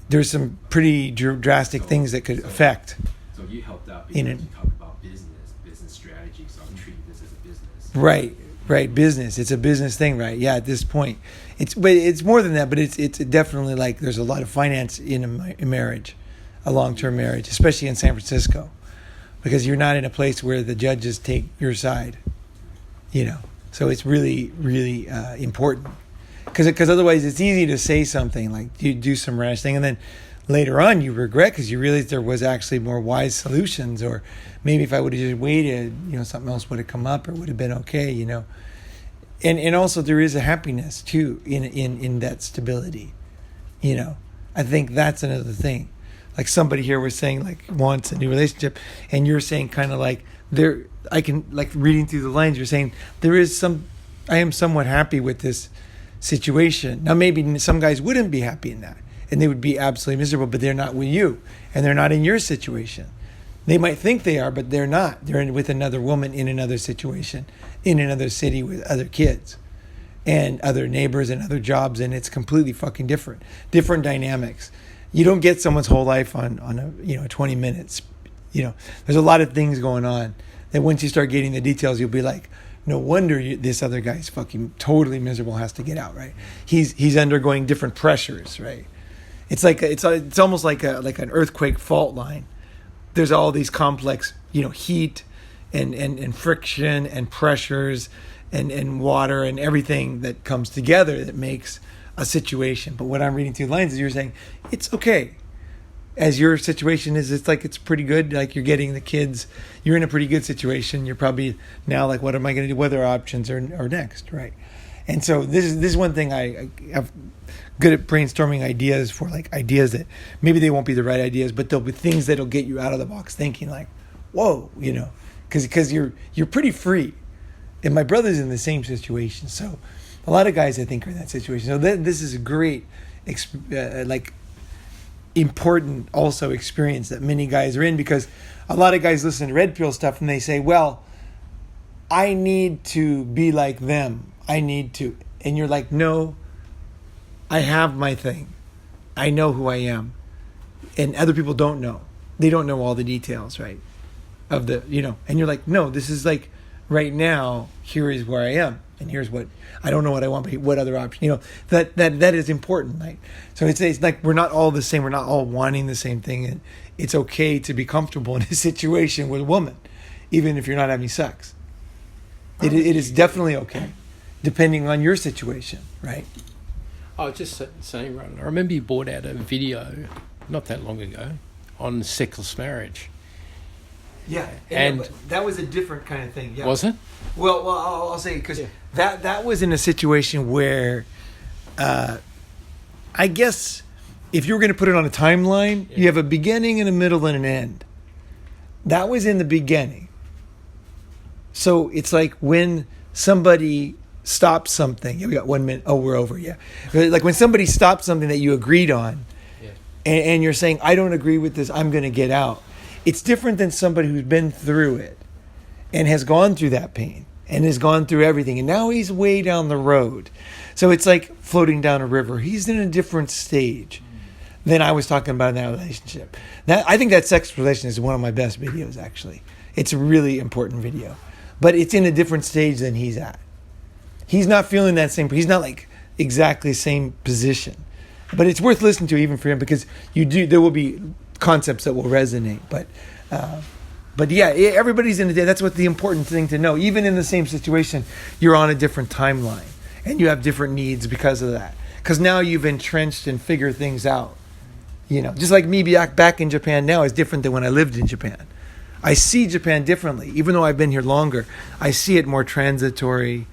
There's some pretty drastic things that could affect. So you helped out because you talk about business strategy. So I'm treating this as a business. Right. Business. It's a business thing, right? Yeah. At this point, it's more than that, but it's definitely like there's a lot of finance in a marriage, a long-term marriage, especially in San Francisco, because you're not in a place where the judges take your side. So it's really, really important. Because otherwise it's easy to say something like you do some rash thing and then later on you regret because you realize there was actually more wise solutions, or maybe if I would have just waited, something else would have come up or would have been okay, And also there is a happiness too in that stability, I think that's another thing. Like somebody here was saying like wants a new relationship, and you're saying kind of like I can like reading through the lines, you're saying I am somewhat happy with this situation. Now maybe some guys wouldn't be happy in that and they would be absolutely miserable, but they're not with you and they're not in your situation. They might think they are, but they're not. They're with another woman in another situation, in another city with other kids and other neighbors and other jobs, and it's completely fucking different dynamics. You don't get someone's whole life on 20 minutes. There's a lot of things going on that once you start getting the details, you'll be like, no wonder this other guy's fucking totally miserable, has to get out, right? He's undergoing different pressures, right? It's like it's almost like an earthquake fault line. There's all these complex, heat and friction and pressures and water and everything that comes together that makes a situation. But what I'm reading through the lines is you're saying it's okay. As your situation is, it's like it's pretty good. Like you're getting the kids, you're in a pretty good situation. You're probably now like, what am I going to do? What other options are next, right? And so this is one thing I'm good at brainstorming ideas for, like ideas that maybe they won't be the right ideas, but they'll be things that'll get you out of the box thinking, like, whoa, because you're pretty free. And my brother's in the same situation, so a lot of guys I think are in that situation. So this is a great important also experience that many guys are in, because a lot of guys listen to Red Pill stuff and they say, well, I need to be like them. I need to. And you're like, no, I have my thing. I know who I am. And other people don't know. They don't know all the details, right? Of the, and you're like, no, this is like right now, here is where I am. And here's what, I don't know what I want, but what other option, that is important, right? So it's like we're not all the same. We're not all wanting the same thing. And it's okay to be comfortable in a situation with a woman, even if you're not having sex. It is definitely okay, depending on your situation, right? I was just saying, Ronin, I remember you brought out a video not that long ago on sexless marriage. Yeah, and that was a different kind of thing. Yeah. Was it? Well, I'll say, because that was in a situation where, I guess, if you were going to put it on a timeline, you have a beginning and a middle and an end. That was in the beginning. So it's like when somebody stops something. Yeah, we got 1 minute. Oh, we're over. Yeah, like when somebody stops something that you agreed on, and you're saying, I don't agree with this, I'm going to get out. It's different than somebody who's been through it and has gone through that pain and has gone through everything. And now he's way down the road. So it's like floating down a river. He's in a different stage than I was talking about in that relationship. I think that sex relation is one of my best videos, actually. It's a really important video. But it's in a different stage than he's at. He's not feeling that same. He's not like exactly the same position. But it's worth listening to even for him, because there will be concepts that will resonate, but yeah, everybody's in a day. That's what the important thing to know. Even in the same situation, you're on a different timeline and you have different needs because of that. Because now you've entrenched and figured things out. Just like me back in Japan now is different than when I lived in Japan. I see Japan differently, even though I've been here longer. I see it more transitory,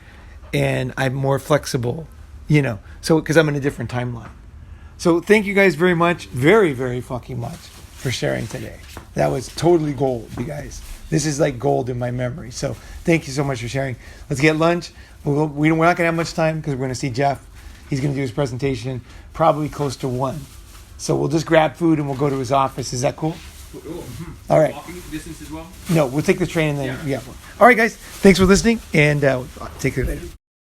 and I'm more flexible. So because I'm in a different timeline. So thank you guys very much, very, very fucking much for sharing today. That was totally gold, you guys. This is like gold in my memory. So thank you so much for sharing. Let's get lunch. We're not going to have much time because we're going to see Jeff. He's going to do his presentation probably close to 1. So we'll just grab food and we'll go to his office. Is that cool? All right. Walking distance as well? No, we'll take the train and then, yeah. All right, guys. Thanks for listening, and take care later.